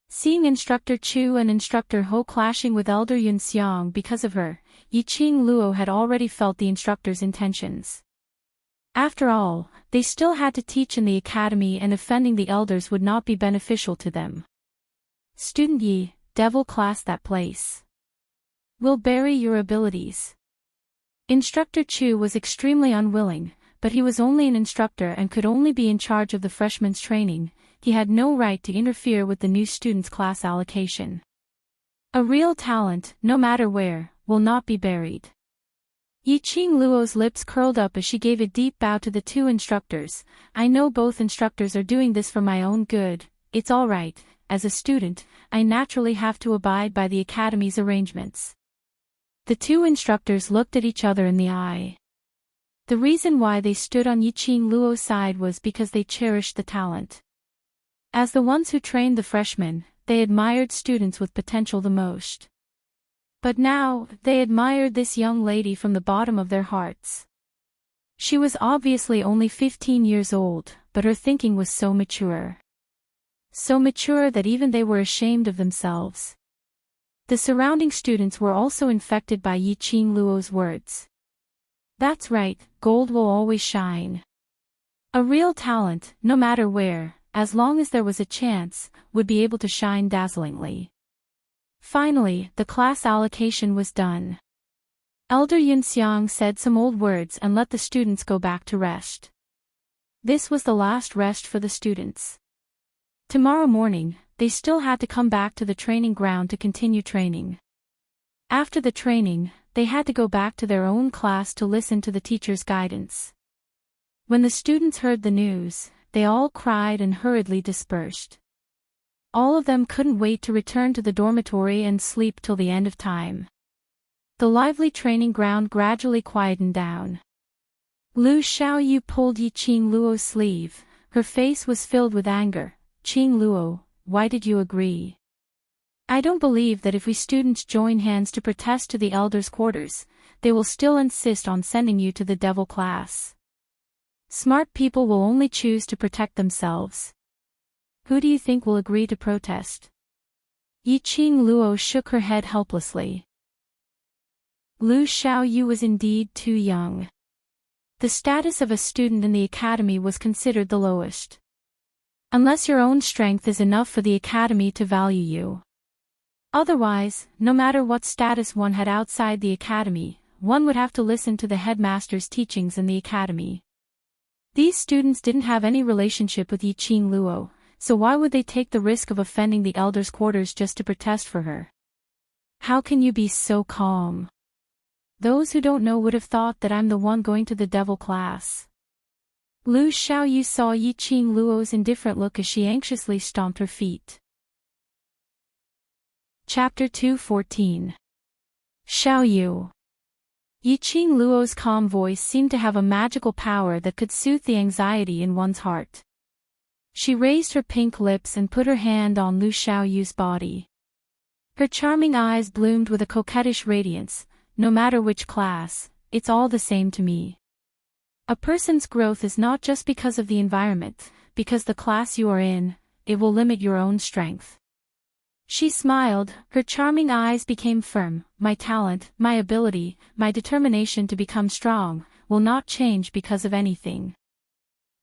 Seeing Instructor Chu and Instructor Ho clashing with Elder Yunxiang because of her, Yiqing Luo had already felt the instructor's intentions. After all, they still had to teach in the academy, and offending the elders would not be beneficial to them. Student Yi, devil class that place will bury your abilities. Instructor Chu was extremely unwilling, but he was only an instructor and could only be in charge of the freshmen's training. He had no right to interfere with the new students' class allocation. A real talent, no matter where, will not be buried. Yiqing Luo's lips curled up as she gave a deep bow to the two instructors. I know both instructors are doing this for my own good. It's all right. As a student, I naturally have to abide by the academy's arrangements. The two instructors looked at each other in the eye. The reason why they stood on Yiqing Luo's side was because they cherished the talent. As the ones who trained the freshmen, they admired students with potential the most. But now, they admired this young lady from the bottom of their hearts. She was obviously only 15 years old, but her thinking was so mature. So mature that even they were ashamed of themselves. The surrounding students were also infected by Yiqing Luo's words. That's right, gold will always shine. A real talent, no matter where, as long as there was a chance, would be able to shine dazzlingly. Finally, the class allocation was done. Elder Yunxiang said some old words and let the students go back to rest. This was the last rest for the students. Tomorrow morning, they still had to come back to the training ground to continue training. After the training, they had to go back to their own class to listen to the teacher's guidance. When the students heard the news, they all cried and hurriedly dispersed. All of them couldn't wait to return to the dormitory and sleep till the end of time. The lively training ground gradually quietened down. Lu Xiaoyu pulled Yiqing Luo's sleeve. Her face was filled with anger. Qing Luo, why did you agree? I don't believe that if we students join hands to protest to the elders' quarters, they will still insist on sending you to the devil class. Smart people will only choose to protect themselves. Who do you think will agree to protest? Yiqing Luo shook her head helplessly. Lu Xiaoyu was indeed too young. The status of a student in the academy was considered the lowest. Unless your own strength is enough for the academy to value you. Otherwise, no matter what status one had outside the academy, one would have to listen to the headmaster's teachings in the academy. These students didn't have any relationship with Yiqing Luo, so why would they take the risk of offending the elders' quarters just to protest for her? How can you be so calm? Those who don't know would have thought that I'm the one going to the devil class. Lu Xiaoyu saw Yiqing Luo's indifferent look as she anxiously stomped her feet. Chapter 2:14. Xiaoyu. Yiqing Luo's calm voice seemed to have a magical power that could soothe the anxiety in one's heart. She raised her pink lips and put her hand on Lu Xiaoyu's body. Her charming eyes bloomed with a coquettish radiance. No matter which class, it's all the same to me. A person's growth is not just because of the environment, because the class you are in, it will limit your own strength. She smiled, her charming eyes became firm. My talent, my ability, my determination to become strong, will not change because of anything.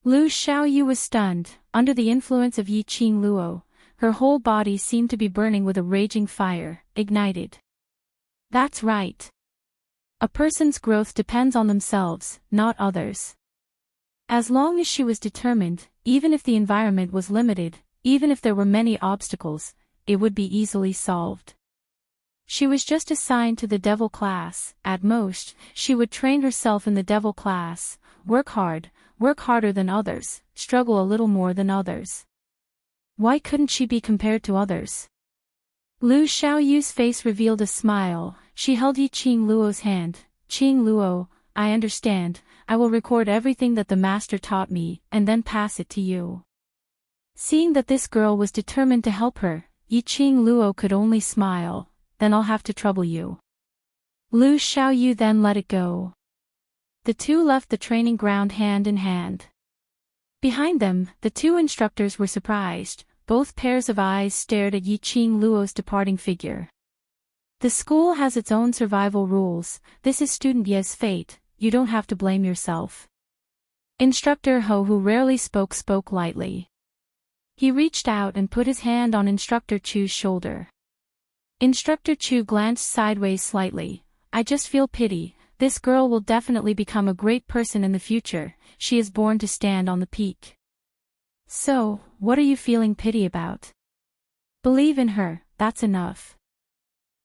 Lu Xiaoyu was stunned. Under the influence of Yiqing Luo, her whole body seemed to be burning with a raging fire, ignited. That's right. A person's growth depends on themselves, not others. As long as she was determined, even if the environment was limited, even if there were many obstacles, it would be easily solved. She was just assigned to the devil class. At most, she would train herself in the devil class, work hard, work harder than others, struggle a little more than others. Why couldn't she be compared to others? Lu Xiaoyu's face revealed a smile. She held Yiqing Luo's hand. Qing Luo, I understand. I will record everything that the master taught me, and then pass it to you. Seeing that this girl was determined to help her, Yiqing Luo could only smile. Then I'll have to trouble you. Lu Xiaoyu then let it go. The two left the training ground hand in hand. Behind them, the two instructors were surprised. Both pairs of eyes stared at Yiqing Luo's departing figure. The school has its own survival rules. This is student Ye's fate. You don't have to blame yourself. Instructor Ho, who rarely spoke lightly. He reached out and put his hand on Instructor Chu's shoulder. Instructor Chu glanced sideways slightly. I just feel pity. This girl will definitely become a great person in the future. She is born to stand on the peak. So, what are you feeling pity about? Believe in her, that's enough.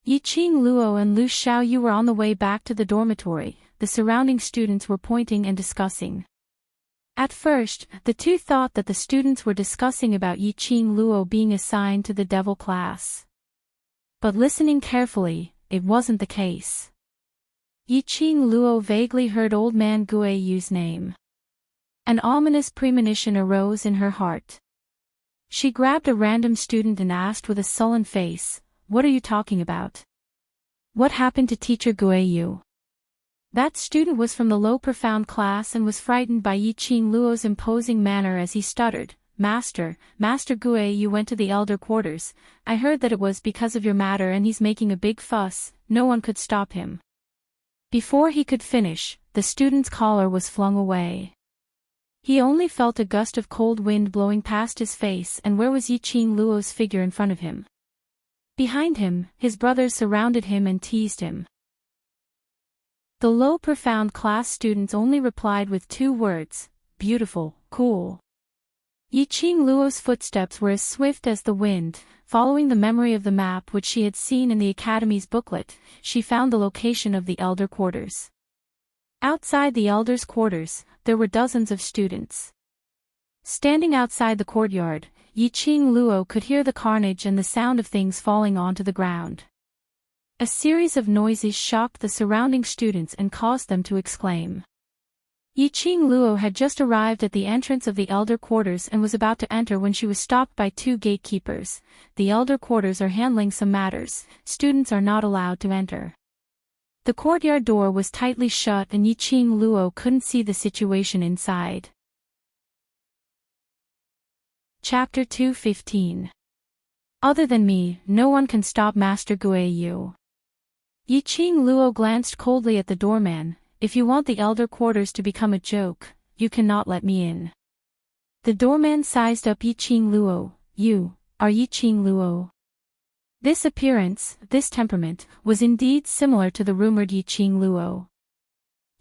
Yiqing Luo and Lu Xiaoyu were on the way back to the dormitory. The surrounding students were pointing and discussing. At first, the two thought that the students were discussing about Yiqing Luo being assigned to the devil class. But listening carefully, it wasn't the case. Yiqing Luo vaguely heard old man Guiyu's name. An ominous premonition arose in her heart. She grabbed a random student and asked with a sullen face, "What are you talking about? What happened to teacher Guiyu?" That student was from the low profound class and was frightened by Yiqing Luo's imposing manner as he stuttered, Master Guiyu went to the elder quarters. I heard that it was because of your matter and he's making a big fuss. No one could stop him." Before he could finish, the student's collar was flung away. He only felt a gust of cold wind blowing past his face, and where was Yiqing Luo's figure in front of him? Behind him, his brothers surrounded him and teased him. The low profound class students only replied with two words, beautiful, cool. Yiqing Luo's footsteps were as swift as the wind. Following the memory of the map which she had seen in the academy's booklet, she found the location of the elder quarters. Outside the elders' quarters, there were dozens of students. Standing outside the courtyard, Yiqing Luo could hear the carnage and the sound of things falling onto the ground. A series of noises shocked the surrounding students and caused them to exclaim. Yiqing Luo had just arrived at the entrance of the elder quarters and was about to enter when she was stopped by two gatekeepers. The elder quarters are handling some matters. Students are not allowed to enter. The courtyard door was tightly shut and Yiqing Luo couldn't see the situation inside. Chapter 2:15. Other than me, no one can stop Master Guiyu. Yiqing Luo glanced coldly at the doorman. If you want the elder quarters to become a joke, you cannot let me in. The doorman sized up Yiqing Luo. You are Yiqing Luo. This appearance, this temperament, was indeed similar to the rumored Yiqing Luo.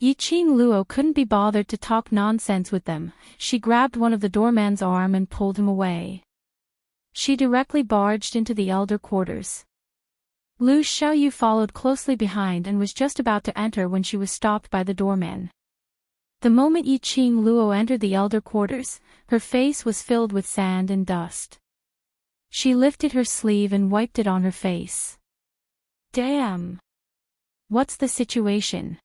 Yiqing Luo couldn't be bothered to talk nonsense with them. She grabbed one of the doorman's arm and pulled him away. She directly barged into the elder quarters. Lu Xiaoyu followed closely behind and was just about to enter when she was stopped by the doorman. The moment Yiqing Luo entered the elder quarters, her face was filled with sand and dust. She lifted her sleeve and wiped it on her face. Damn! What's the situation?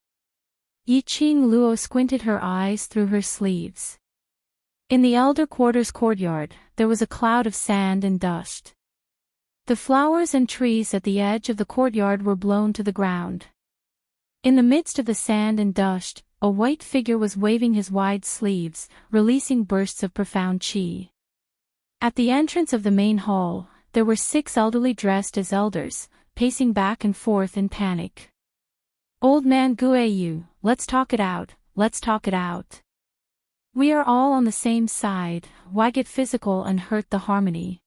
Yiqing Luo squinted her eyes through her sleeves. In the elder quarters courtyard, there was a cloud of sand and dust. The flowers and trees at the edge of the courtyard were blown to the ground. In the midst of the sand and dust, a white figure was waving his wide sleeves, releasing bursts of profound qi. At the entrance of the main hall, there were 6 elderly dressed as elders, pacing back and forth in panic. Old man Guiyu, let's talk it out, let's talk it out. We are all on the same side, why get physical and hurt the harmony?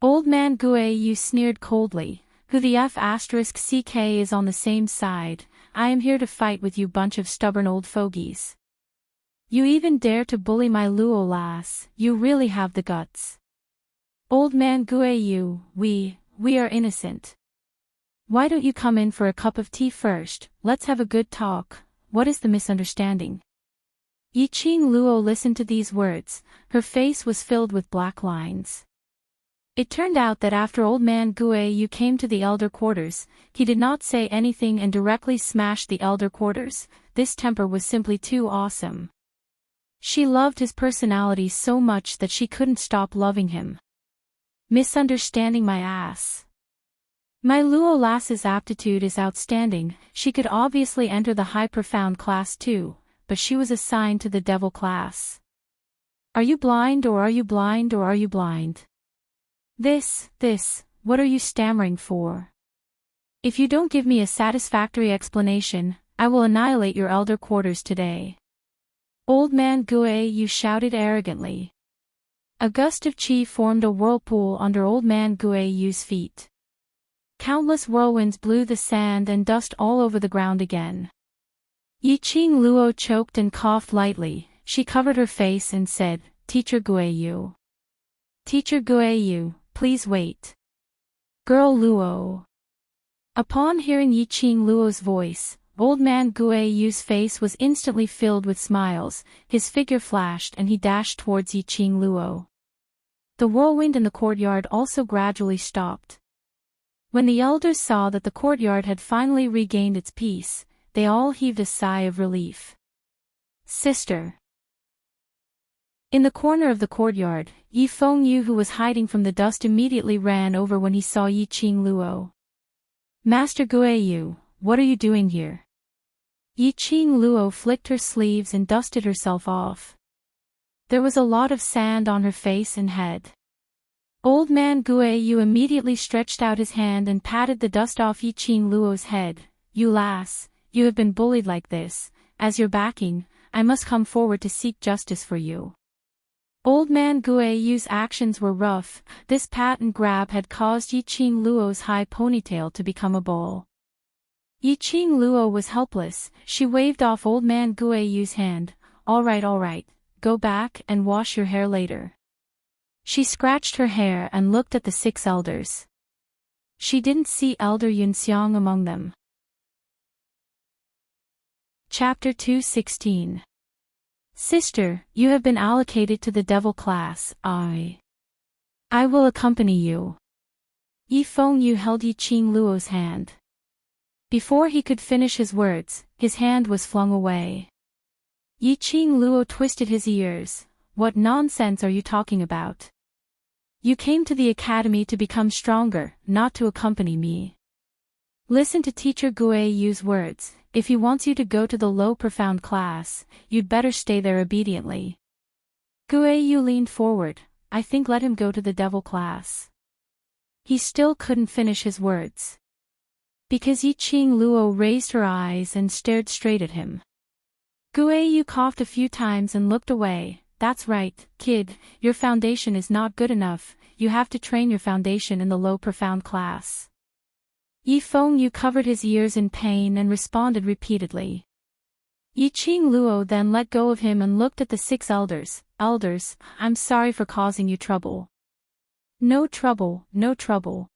Old man Guiyu sneered coldly, who the f*ck is on the same side. I am here to fight with you bunch of stubborn old fogies. You even dare to bully my Luo lass, you really have the guts. Old man Guiyu, we are innocent. Why don't you come in for a cup of tea first, let's have a good talk, what is the misunderstanding? Yiqing Luo listened to these words, her face was filled with black lines. It turned out that after old man Guiyu came to the elder quarters, he did not say anything and directly smashed the elder quarters. This temper was simply too awesome. She loved his personality so much that she couldn't stop loving him. Misunderstanding my ass. My Luo lass's aptitude is outstanding, she could obviously enter the high profound class too, but she was assigned to the devil class. Are you blind or are you blind or are you blind? This, what are you stammering for? If you don't give me a satisfactory explanation, I will annihilate your elder quarters today. Old man Guiyu shouted arrogantly. A gust of chi formed a whirlpool under old man Guiyu's feet. Countless whirlwinds blew the sand and dust all over the ground again. Yiqing Luo choked and coughed lightly. She covered her face and said, Teacher Guiyu. Teacher Guiyu, please wait. Girl Luo. Upon hearing Yiqing Luo's voice, old man Guiyu's face was instantly filled with smiles, his figure flashed and he dashed towards Yiqing Luo. The whirlwind in the courtyard also gradually stopped. When the elders saw that the courtyard had finally regained its peace, they all heaved a sigh of relief. Sister. In the corner of the courtyard, Yi Fengyu, who was hiding from the dust, immediately ran over when he saw Yiqing Luo. Master Guiyu, what are you doing here? Yiqing Luo flicked her sleeves and dusted herself off. There was a lot of sand on her face and head. Old man Guiyu immediately stretched out his hand and patted the dust off Yiqing Luo's head. You lass, you have been bullied like this. As your backing, I must come forward to seek justice for you. Old man Guiyu's actions were rough. This pat and grab had caused Yiqing Luo's high ponytail to become a ball. Yiqing Luo was helpless. She waved off old man Guiyu's hand. All right, go back and wash your hair later. She scratched her hair and looked at the 6 elders. She didn't see Elder Yunxiang among them. Chapter 2:16. Sister, you have been allocated to the devil class. I will accompany you. Yi Fengyu held Yiqing Luo's hand. Before he could finish his words, his hand was flung away. Yiqing Luo twisted his ears. What nonsense are you talking about? You came to the academy to become stronger, not to accompany me. Listen to Teacher Guiyu's words. If he wants you to go to the low profound class, you'd better stay there obediently. Guiyu leaned forward. I think let him go to the devil class. He still couldn't finish his words. Because Yiqing Luo raised her eyes and stared straight at him. Guiyu coughed a few times and looked away. That's right, kid, your foundation is not good enough, you have to train your foundation in the low profound class. Yi Fengyu covered his ears in pain and responded repeatedly. Yiqing Luo then let go of him and looked at the 6 elders. Elders, I'm sorry for causing you trouble. No trouble, no trouble.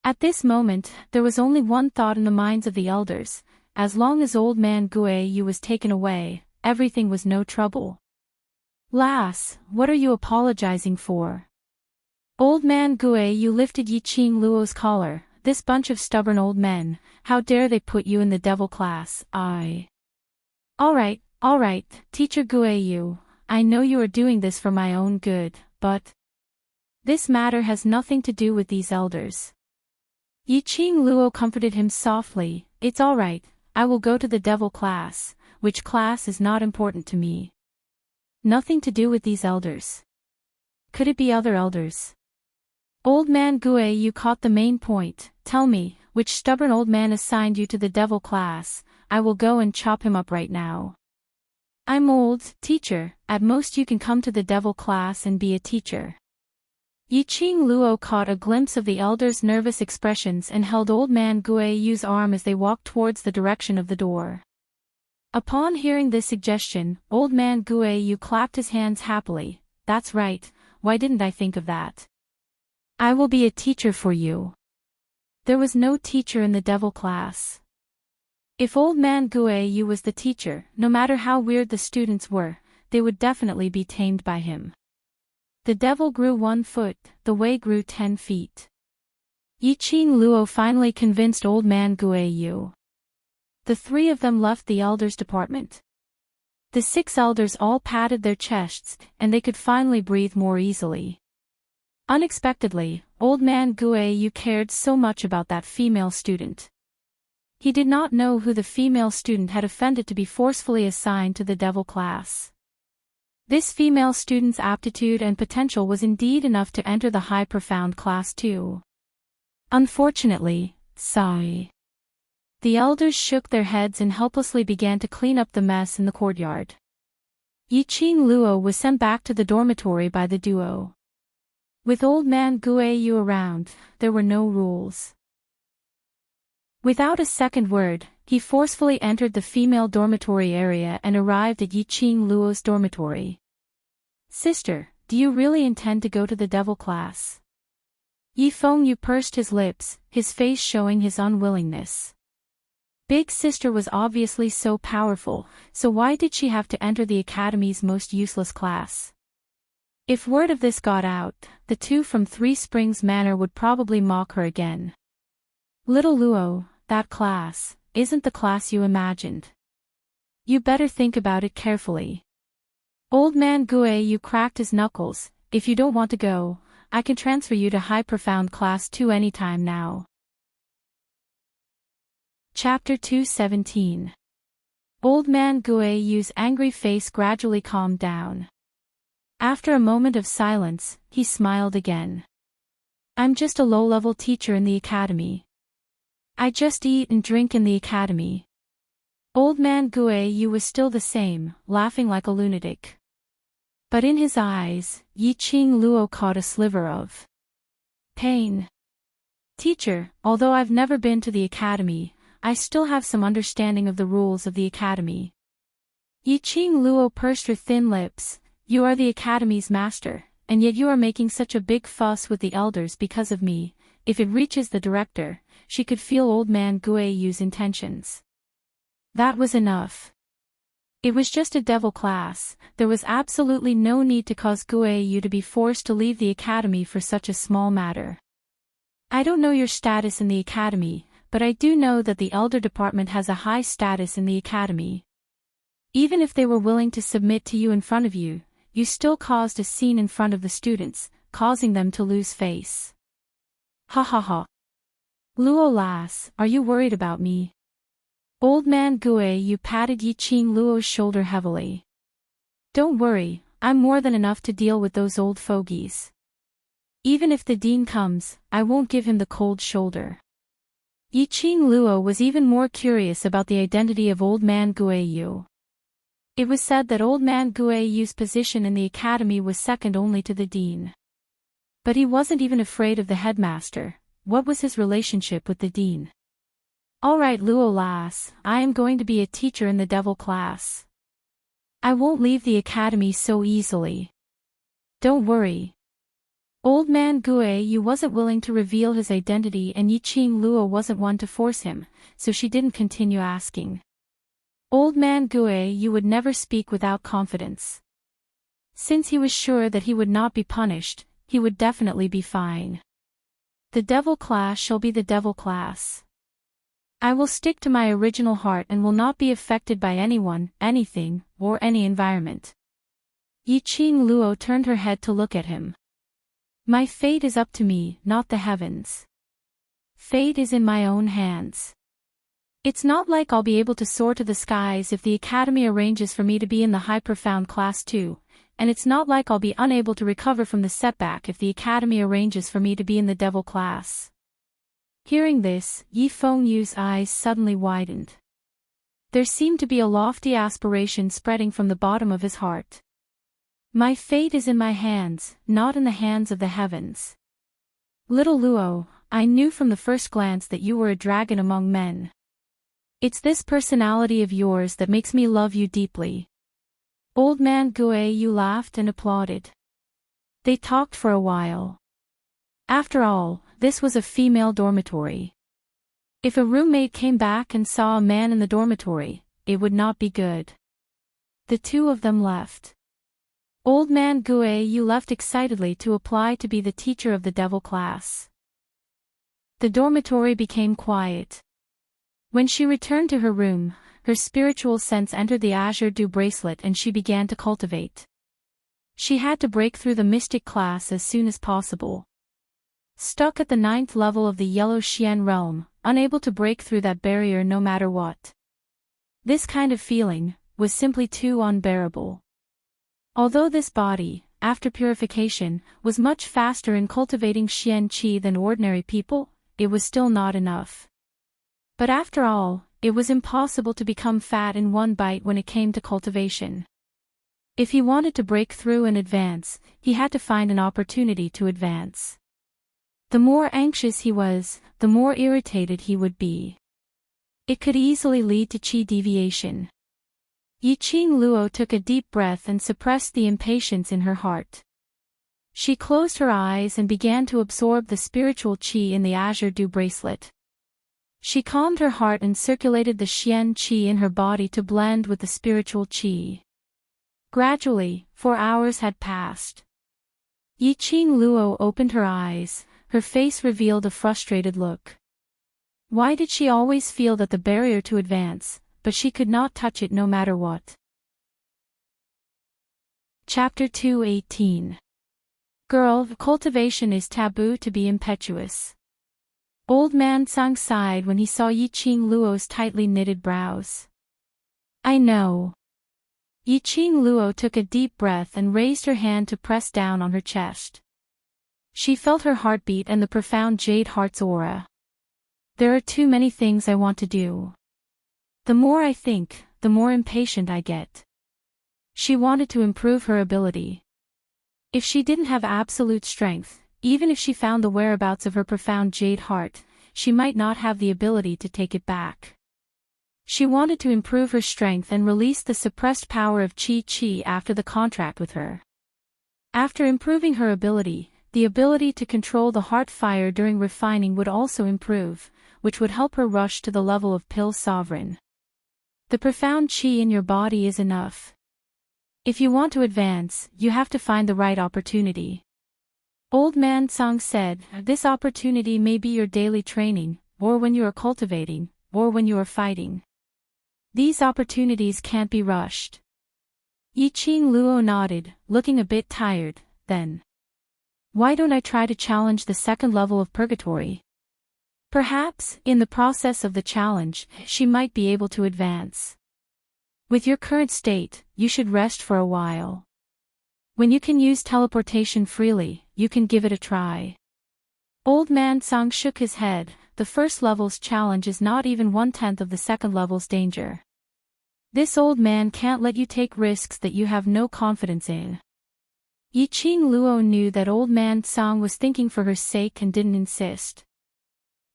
At this moment, there was only one thought in the minds of the elders. As long as old man Guiyu was taken away, everything was no trouble. Lass, what are you apologizing for? Old man Guiyu lifted Yiqing Luo's collar. This bunch of stubborn old men, how dare they put you in the devil class? All right, Teacher Guiyu, I know you are doing this for my own good, but this matter has nothing to do with these elders. Yiqing Luo comforted him softly. It's all right, I will go to the devil class, which class is not important to me. Nothing to do with these elders. Could it be other elders? Old man Guiyu caught the main point. Tell me, which stubborn old man assigned you to the devil class? I will go and chop him up right now. I'm old, teacher, at most you can come to the devil class and be a teacher. Yiqing Luo caught a glimpse of the elders' nervous expressions and held old man Guiyu's arm as they walked towards the direction of the door. Upon hearing this suggestion, old man Guiyu clapped his hands happily. That's right, why didn't I think of that? I will be a teacher for you. There was no teacher in the devil class. If old man Guiyu was the teacher, no matter how weird the students were, they would definitely be tamed by him. The devil grew 1 foot, the way grew 10 feet. Yiqing Luo finally convinced old man Guiyu. The 3 of them left the elders' department. The 6 elders all patted their chests, and they could finally breathe more easily. Unexpectedly, old man Guayu cared so much about that female student. He did not know who the female student had offended to be forcefully assigned to the devil class. This female student's aptitude and potential was indeed enough to enter the high profound class too. Unfortunately, sigh. The elders shook their heads and helplessly began to clean up the mess in the courtyard. Yiqing Luo was sent back to the dormitory by the duo. With old man Guayu around, there were no rules. Without a second word, he forcefully entered the female dormitory area and arrived at Yiqing Luo's dormitory. "Sister, do you really intend to go to the devil class?" Yi Fengyu pursed his lips, his face showing his unwillingness. Big sister was obviously so powerful, so why did she have to enter the academy's most useless class? If word of this got out, the 2 from Three Springs Manor would probably mock her again. "Little Luo, that class isn't the class you imagined. You better think about it carefully." Old man Guayu cracked his knuckles. "If you don't want to go, I can transfer you to high profound class 2 anytime now." Chapter 217. Old man Guayu's angry face gradually calmed down. After a moment of silence, he smiled again. "I'm just a low-level teacher in the academy. I just eat and drink in the academy." Old man Guayu was still the same, laughing like a lunatic. But in his eyes, Yiqing Luo caught a sliver of pain. "Teacher, although I've never been to the academy, I still have some understanding of the rules of the academy." Yiqing Luo pursed her thin lips. "You are the academy's master, and yet you are making such a big fuss with the elders because of me. If it reaches the director," she could feel old man Guayu's intentions. That was enough. It was just a devil class. There was absolutely no need to cause Guayu to be forced to leave the academy for such a small matter. "I don't know your status in the academy, but I do know that the elder department has a high status in the academy. Even if they were willing to submit to you in front of you, you still caused a scene in front of the students, causing them to lose face." "Ha ha ha. Luo lass, are you worried about me?" Old man Guayu patted Yiqing Luo's shoulder heavily. "Don't worry, I'm more than enough to deal with those old fogies. Even if the dean comes, I won't give him the cold shoulder." Yiqing Luo was even more curious about the identity of old man Guayu. It was said that old man Guayu's position in the academy was second only to the dean. But he wasn't even afraid of the headmaster. What was his relationship with the dean? "All right, Luo lass, I am going to be a teacher in the devil class. I won't leave the academy so easily. Don't worry." Old man Guayu wasn't willing to reveal his identity and Yiqing Luo wasn't one to force him, so she didn't continue asking. Old man Guayu would never speak without confidence. Since he was sure that he would not be punished, he would definitely be fine. "The devil class shall be the devil class. I will stick to my original heart and will not be affected by anyone, anything, or any environment." Yiqing Luo turned her head to look at him. "My fate is up to me, not the heavens. Fate is in my own hands. It's not like I'll be able to soar to the skies if the academy arranges for me to be in the high profound class too, and it's not like I'll be unable to recover from the setback if the academy arranges for me to be in the devil class." Hearing this, Yi Fengyu's eyes suddenly widened. There seemed to be a lofty aspiration spreading from the bottom of his heart. "My fate is in my hands, not in the hands of the heavens. Little Luo, I knew from the first glance that you were a dragon among men. It's this personality of yours that makes me love you deeply." Old man Guayu laughed and applauded. They talked for a while. After all, this was a female dormitory. If a roommate came back and saw a man in the dormitory, it would not be good. The 2 of them left. Old man Guayu left excitedly to apply to be the teacher of the devil class. The dormitory became quiet. When she returned to her room, her spiritual sense entered the azure dew bracelet and she began to cultivate. She had to break through the mystic class as soon as possible. Stuck at the 9th level of the yellow Xian realm, unable to break through that barrier no matter what. This kind of feeling was simply too unbearable. Although this body, after purification, was much faster in cultivating Xian Qi than ordinary people, it was still not enough. But after all, it was impossible to become fat in one bite when it came to cultivation. If he wanted to break through and advance, he had to find an opportunity to advance. The more anxious he was, the more irritated he would be. It could easily lead to qi deviation. Yiqing Luo took a deep breath and suppressed the impatience in her heart. She closed her eyes and began to absorb the spiritual qi in the azure dew bracelet. She calmed her heart and circulated the Xian qi in her body to blend with the spiritual qi. Gradually, 4 hours had passed. Yiqing Luo opened her eyes, her face revealed a frustrated look. Why did she always feel that the barrier to advance, but she could not touch it no matter what? Chapter 2:18. Girl, cultivation is taboo to be impetuous. Old man Tsang sighed when he saw Yiqing Luo's tightly knitted brows. I know. Yiqing Luo took a deep breath and raised her hand to press down on her chest. She felt her heartbeat and the profound jade heart's aura. There are too many things I want to do. The more I think, the more impatient I get. She wanted to improve her ability. If she didn't have absolute strength, even if she found the whereabouts of her profound jade heart, she might not have the ability to take it back. She wanted to improve her strength and release the suppressed power of qi after the contract with her. After improving her ability, the ability to control the heart fire during refining would also improve, which would help her rush to the level of pill sovereign. The profound qi in your body is enough. If you want to advance, you have to find the right opportunity. Old man Tsang said, this opportunity may be your daily training, or when you are cultivating, or when you are fighting. These opportunities can't be rushed. Yiqing Luo nodded, looking a bit tired, then. Why don't I try to challenge the 2nd level of purgatory? Perhaps, in the process of the challenge, she might be able to advance. With your current state, you should rest for a while. When you can use teleportation freely, you can give it a try. Old man Tsang shook his head. The 1st level's challenge is not even 1/10 of the 2nd level's danger. This old man can't let you take risks that you have no confidence in. Yiqing Luo knew that old man Tsang was thinking for her sake and didn't insist.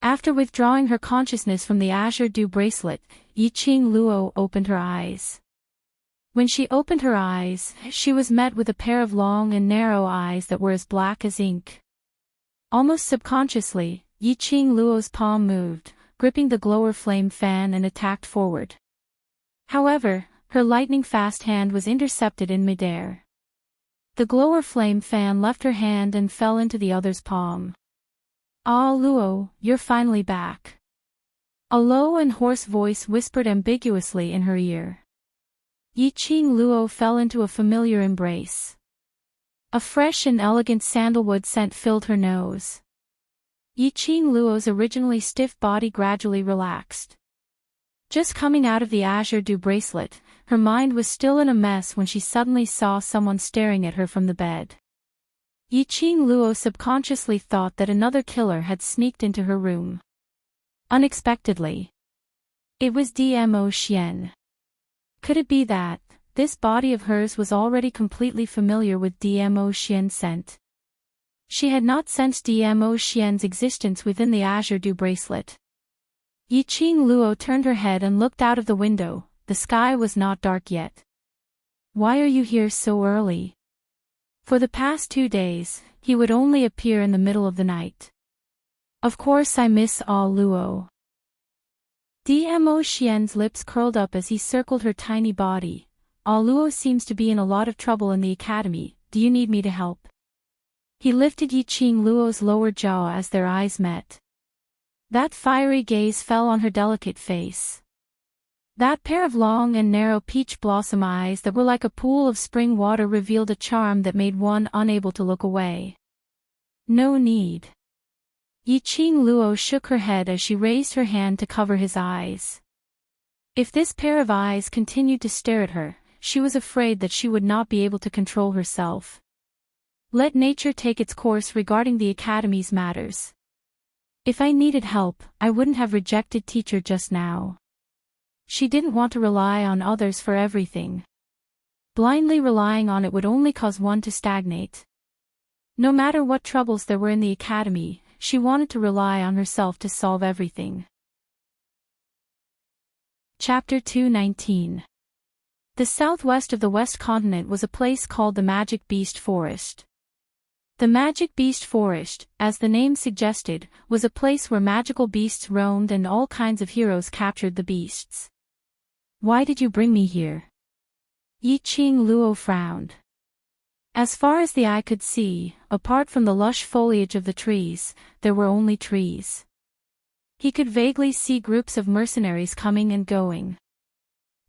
After withdrawing her consciousness from the azure dew bracelet, Yiqing Luo opened her eyes. When she opened her eyes, she was met with a pair of long and narrow eyes that were as black as ink. Almost subconsciously, Yiqing Luo's palm moved, gripping the glower flame fan and attacked forward. However, her lightning-fast hand was intercepted in midair. The glower flame fan left her hand and fell into the other's palm. Ah Luo, you're finally back. A low and hoarse voice whispered ambiguously in her ear. Yiqing Luo fell into a familiar embrace. A fresh and elegant sandalwood scent filled her nose. Yiqing Luo's originally stiff body gradually relaxed. Just coming out of the azure dew bracelet, her mind was still in a mess when she suddenly saw someone staring at her from the bed. Yiqing Luo subconsciously thought that another killer had sneaked into her room. Unexpectedly. It was Dmo Xian. Could it be that this body of hers was already completely familiar with Dmo Xian's scent? She had not sensed Dmo Xian's existence within the azure dew bracelet. Yiqing Luo turned her head and looked out of the window. The sky was not dark yet. Why are you here so early? For the past 2 days, he would only appear in the middle of the night. Of course I miss all Luo. Dmo Xian's lips curled up as he circled her tiny body. All Luo seems to be in a lot of trouble in the academy. Do you need me to help? He lifted Yiqing Luo's lower jaw as their eyes met. That fiery gaze fell on her delicate face. That pair of long and narrow peach blossom eyes that were like a pool of spring water revealed a charm that made one unable to look away. No need. Yiqing Luo shook her head as she raised her hand to cover his eyes. If this pair of eyes continued to stare at her, she was afraid that she would not be able to control herself. Let nature take its course regarding the academy's matters. If I needed help, I wouldn't have rejected teacher just now. She didn't want to rely on others for everything. Blindly relying on it would only cause one to stagnate. No matter what troubles there were in the academy, she wanted to rely on herself to solve everything. Chapter 219. The southwest of the West Continent was a place called the Magic Beast Forest. The Magic Beast Forest, as the name suggested, was a place where magical beasts roamed and all kinds of heroes captured the beasts. Why did you bring me here? Yiqing Luo frowned. As far as the eye could see, apart from the lush foliage of the trees, there were only trees. He could vaguely see groups of mercenaries coming and going.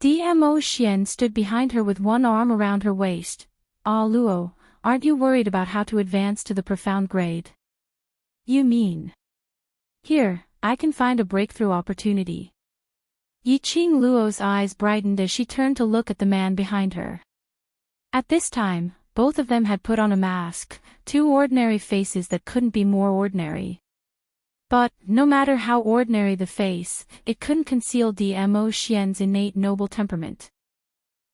Dmo Xian stood behind her with one arm around her waist. Ah Luo, aren't you worried about how to advance to the profound grade? You mean? Here, I can find a breakthrough opportunity. Yiqing Luo's eyes brightened as she turned to look at the man behind her. At this time, both of them had put on a mask, two ordinary faces that couldn't be more ordinary. But, no matter how ordinary the face, it couldn't conceal Dmo Xian's innate noble temperament.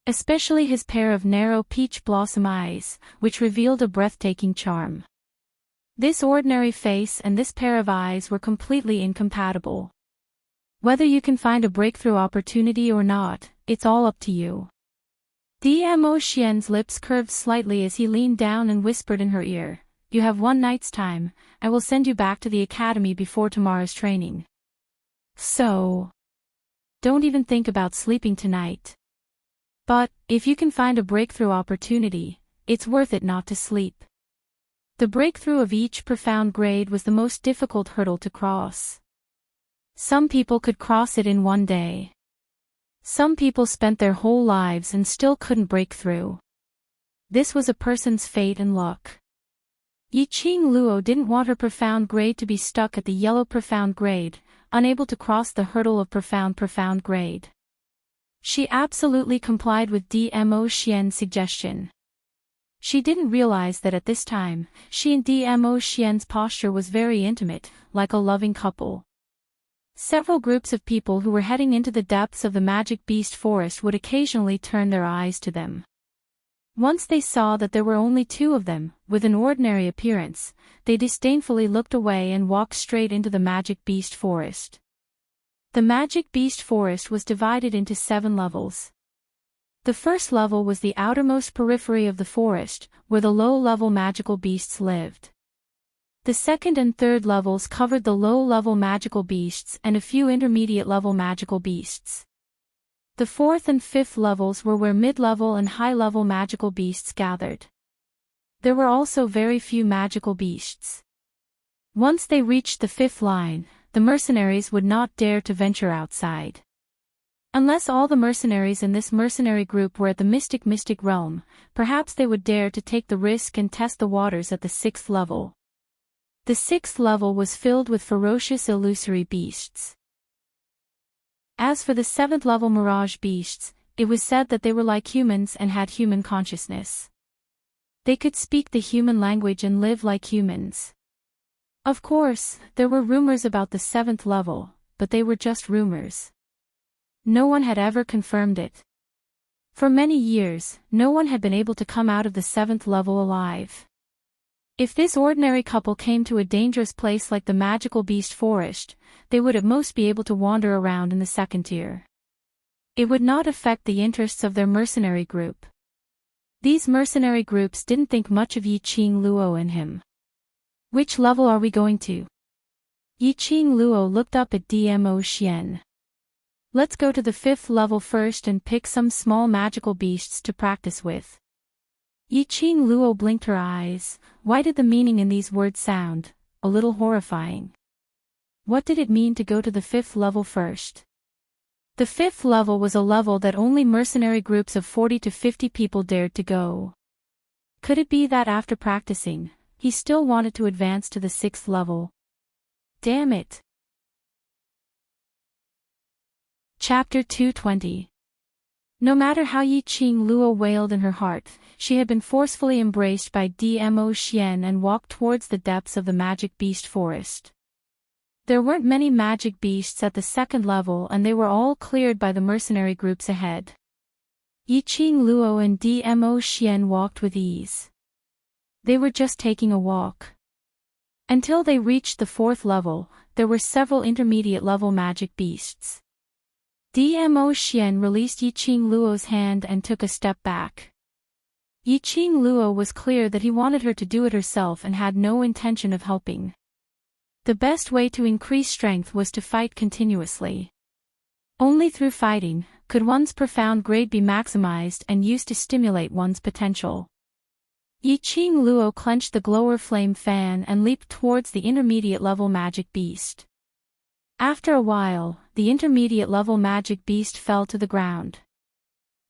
Especially his pair of narrow peach blossom eyes, which revealed a breathtaking charm. This ordinary face and this pair of eyes were completely incompatible. Whether you can find a breakthrough opportunity or not, it's all up to you. Dmo Xian's lips curved slightly as he leaned down and whispered in her ear, "You have one night's time, I will send you back to the academy before tomorrow's training. So, don't even think about sleeping tonight. But, if you can find a breakthrough opportunity, it's worth it not to sleep." The breakthrough of each profound grade was the most difficult hurdle to cross. Some people could cross it in one day. Some people spent their whole lives and still couldn't break through. This was a person's fate and luck. Yiqing Luo didn't want her profound grade to be stuck at the yellow profound grade, unable to cross the hurdle of profound grade. She absolutely complied with Dmo Xian's suggestion. She didn't realize that at this time, she and Dmo Xian's posture was very intimate, like a loving couple. Several groups of people who were heading into the depths of the Magic Beast Forest would occasionally turn their eyes to them. Once they saw that there were only two of them, with an ordinary appearance, they disdainfully looked away and walked straight into the Magic Beast Forest. The Magic Beast Forest was divided into 7 levels. The first level was the outermost periphery of the forest, where the low-level magical beasts lived. The second and third levels covered the low-level magical beasts and a few intermediate-level magical beasts. The fourth and fifth levels were where mid-level and high-level magical beasts gathered. There were also very few magical beasts. Once they reached the 5th line, the mercenaries would not dare to venture outside. Unless all the mercenaries in this mercenary group were at the mystic realm, perhaps they would dare to take the risk and test the waters at the 6th level. The 6th level was filled with ferocious illusory beasts. As for the 7th level mirage beasts, it was said that they were like humans and had human consciousness. They could speak the human language and live like humans. Of course, there were rumors about the 7th level, but they were just rumors. No one had ever confirmed it. For many years, no one had been able to come out of the 7th level alive. If this ordinary couple came to a dangerous place like the Magical Beast Forest, they would at most be able to wander around in the 2nd tier. It would not affect the interests of their mercenary group. These mercenary groups didn't think much of Yiqing Luo and him. Which level are we going to? Yiqing Luo looked up at Dmo Xian. Let's go to the 5th level first and pick some small magical beasts to practice with. Yiqing Luo blinked her eyes. Why did the meaning in these words sound a little horrifying? What did it mean to go to the 5th level first? The fifth level was a level that only mercenary groups of 40 to 50 people dared to go. Could it be that after practicing, he still wanted to advance to the sixth level? Damn it. Chapter 220. No matter how Yi Qing Luo wailed in her heart, she had been forcefully embraced by Dmo Xian and walked towards the depths of the magic beast forest. There weren't many magic beasts at the second level and they were all cleared by the mercenary groups ahead. Yi Qing Luo and Dmo Xian walked with ease. They were just taking a walk. Until they reached the fourth level, there were several intermediate-level magic beasts. Dmo Xian released Yi Qing Luo's hand and took a step back. Yi Qing Luo was clear that he wanted her to do it herself and had no intention of helping. The best way to increase strength was to fight continuously. Only through fighting could one's profound grade be maximized and used to stimulate one's potential. Yi Qing Luo clenched the glower flame fan and leaped towards the intermediate-level magic beast. After a while, the intermediate-level magic beast fell to the ground.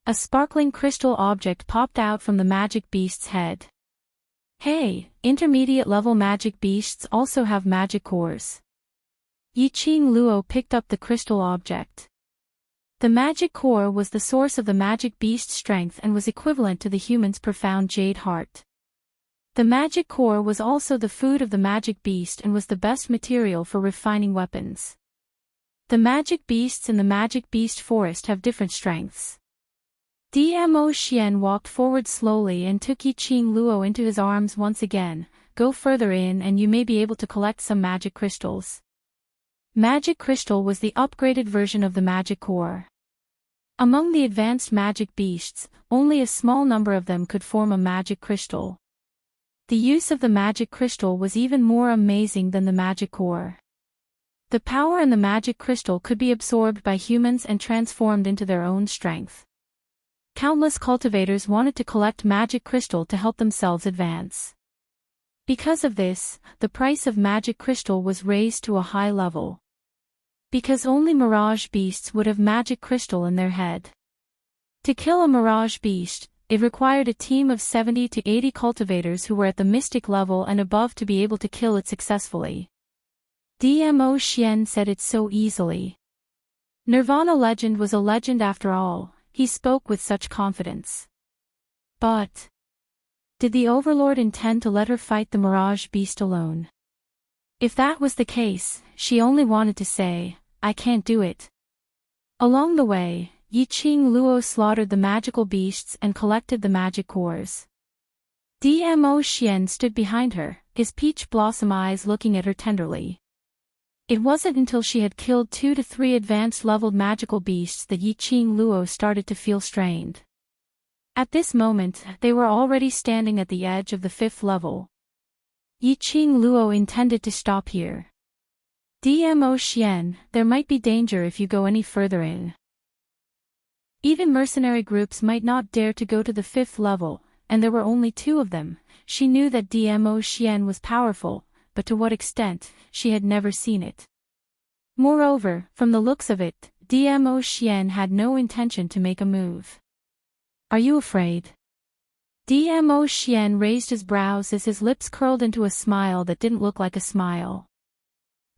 A sparkling crystal object popped out from the magic beast's head. Hey, intermediate-level magic beasts also have magic cores. Yi Qing Luo picked up the crystal object. The magic core was the source of the magic beast's strength and was equivalent to the human's profound jade heart. The magic core was also the food of the magic beast and was the best material for refining weapons. The magic beasts in the magic beast forest have different strengths. Dmo Xian walked forward slowly and took Yi Qing Luo into his arms once again. Go further in and you may be able to collect some magic crystals. Magic crystal was the upgraded version of the magic core. Among the advanced magic beasts, only a small number of them could form a magic crystal. The use of the magic crystal was even more amazing than the magic core. The power in the magic crystal could be absorbed by humans and transformed into their own strength. Countless cultivators wanted to collect magic crystal to help themselves advance. Because of this, the price of magic crystal was raised to a high level. Because only mirage beasts would have magic crystal in their head. To kill a mirage beast, it required a team of 70 to 80 cultivators who were at the mystic level and above to be able to kill it successfully. Dmo Xian said it so easily. Nirvana legend was a legend after all, he spoke with such confidence. But did the Overlord intend to let her fight the mirage beast alone? If that was the case, she only wanted to say, I can't do it. Along the way, Yi Qing Luo slaughtered the magical beasts and collected the magic cores. Dmo Xian stood behind her, his peach blossom eyes looking at her tenderly. It wasn't until she had killed 2 to 3 advanced-leveled magical beasts that Yi Qing Luo started to feel strained. At this moment, they were already standing at the edge of the 5th level. Yi Qing Luo intended to stop here. Dmo Xian, there might be danger if you go any further in. Even mercenary groups might not dare to go to the 5th level, and there were only 2 of them. She knew that Dmo Xian was powerful, but to what extent, she had never seen it. Moreover, from the looks of it, Dmo Xian had no intention to make a move. Are you afraid? Dmo Xian raised his brows as his lips curled into a smile that didn't look like a smile.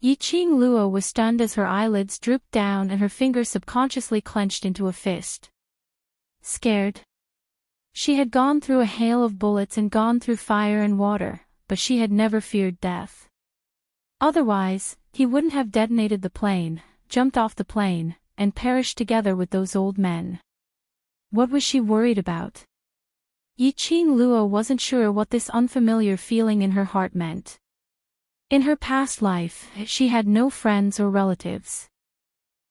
Yi Qing Luo was stunned as her eyelids drooped down and her fingers subconsciously clenched into a fist. Scared? She had gone through a hail of bullets and gone through fire and water, but she had never feared death. Otherwise, he wouldn't have detonated the plane, jumped off the plane, and perished together with those old men. What was she worried about? Yi Qing Luo wasn't sure what this unfamiliar feeling in her heart meant. In her past life, she had no friends or relatives.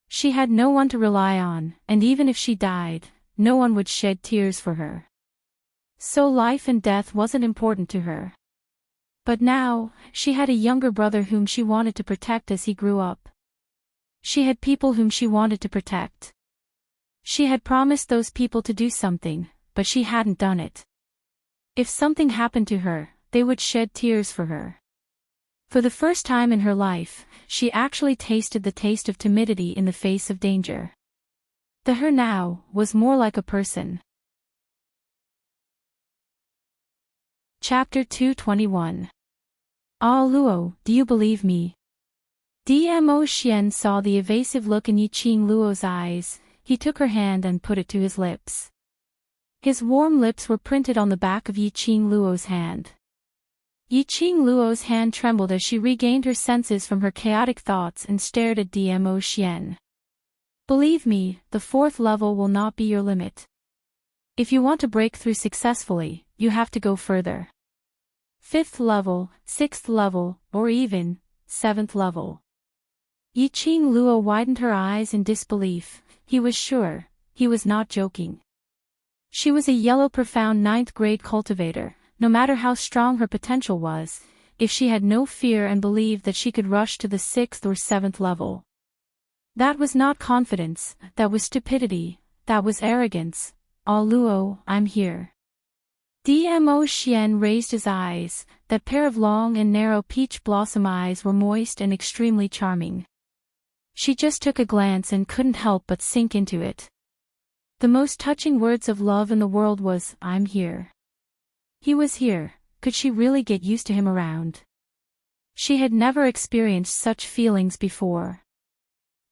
She had no one to rely on, and even if she died, no one would shed tears for her. So life and death wasn't important to her. But now, she had a younger brother whom she wanted to protect as he grew up. She had people whom she wanted to protect. She had promised those people to do something, but she hadn't done it. If something happened to her, they would shed tears for her. For the first time in her life, she actually tasted the taste of timidity in the face of danger. The her now was more like a person. Chapter 221. Ah Luo, do you believe me? Dmo Xian saw the evasive look in Yiqing Luo's eyes. He took her hand and put it to his lips. His warm lips were printed on the back of Yiqing Luo's hand. Yiqing Luo's hand trembled as she regained her senses from her chaotic thoughts and stared at Dmo Xian. Believe me, the 4th level will not be your limit. If you want to break through successfully, you have to go further. 5th level, 6th level, or even 7th level. Yiqing Luo widened her eyes in disbelief. He was sure, he was not joking. She was a yellow profound 9th grade cultivator. No matter how strong her potential was, if she had no fear and believed that she could rush to the 6th or 7th level. That was not confidence, that was stupidity, that was arrogance. Ah Luo, I'm here. Dmo Xian raised his eyes. That pair of long and narrow peach blossom eyes were moist and extremely charming. She just took a glance and couldn't help but sink into it. The most touching words of love in the world was, I'm here. He was here. Could she really get used to him around? She had never experienced such feelings before.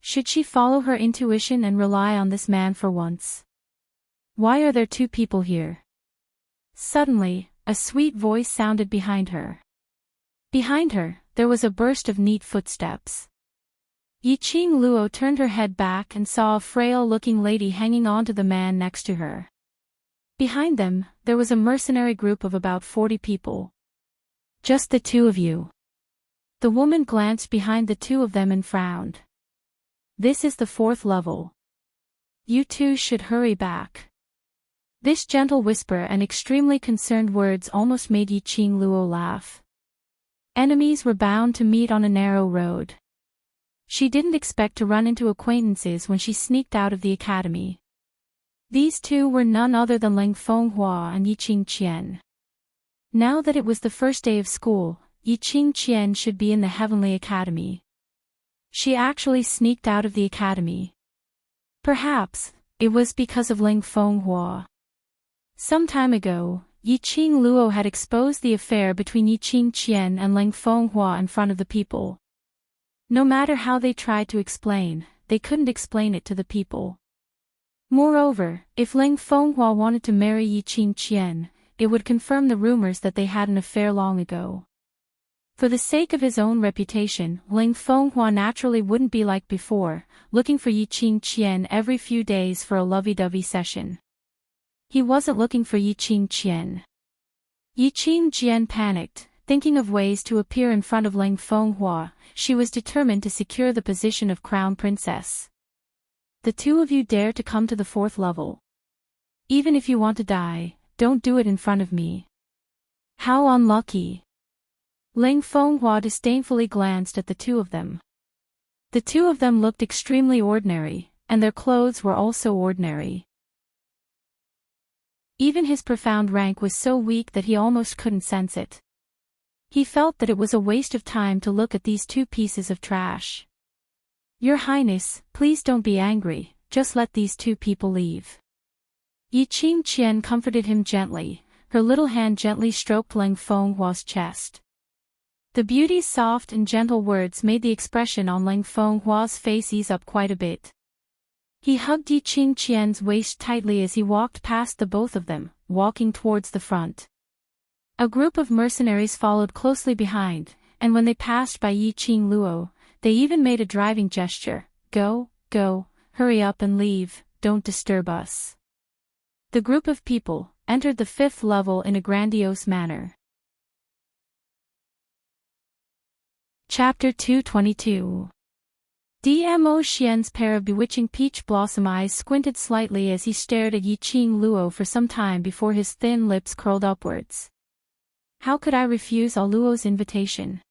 Should she follow her intuition and rely on this man for once? Why are there 2 people here? Suddenly, a sweet voice sounded behind her. Behind her, there was a burst of neat footsteps. Yiqing Luo turned her head back and saw a frail-looking lady hanging on to the man next to her. Behind them, there was a mercenary group of about 40 people. Just the 2 of you. The woman glanced behind the 2 of them and frowned. This is the 4th level. You 2 should hurry back. This gentle whisper and extremely concerned words almost made Yiqing Luo laugh. Enemies were bound to meet on a narrow road. She didn't expect to run into acquaintances when she sneaked out of the academy. These 2 were none other than Ling Fenghua and Yiqing Qian. Now that it was the first day of school, Yiqing Qian should be in the Heavenly Academy. She actually sneaked out of the academy. Perhaps, it was because of Ling Fenghua. Some time ago, Yiqing Luo had exposed the affair between Yiqing Qian and Ling Fenghua in front of the people. No matter how they tried to explain, they couldn't explain it to the people. Moreover, if Ling Fenghua wanted to marry Yiqing Qian, it would confirm the rumors that they had an affair long ago. For the sake of his own reputation, Ling Fenghua naturally wouldn't be like before, looking for Yiqing Qian every few days for a lovey-dovey session. He wasn't looking for Yiqing Qian. Yiqing Qian panicked, thinking of ways to appear in front of Ling Fenghua. She was determined to secure the position of crown princess. The 2 of you dare to come to the 4th level. Even if you want to die, don't do it in front of me. How unlucky. Ling Fenghua disdainfully glanced at the 2 of them. The 2 of them looked extremely ordinary, and their clothes were also ordinary. Even his profound rank was so weak that he almost couldn't sense it. He felt that it was a waste of time to look at these 2 pieces of trash. Your Highness, please don't be angry, just let these 2 people leave. Yiqing Qian comforted him gently. Her little hand gently stroked Ling Fenghua's chest. The beauty's soft and gentle words made the expression on Ling Fenghua's face ease up quite a bit. He hugged Yiqing Qian's waist tightly as he walked past the both of them, walking towards the front. A group of mercenaries followed closely behind, and when they passed by Yiqing Luo, they even made a driving gesture. Go, go, hurry up and leave, don't disturb us. The group of people entered the 5th level in a grandiose manner. Chapter 222. Dmo Xian's pair of bewitching peach blossom eyes squinted slightly as he stared at Yiqing Luo for some time before his thin lips curled upwards. How could I refuse Ah Luo's invitation?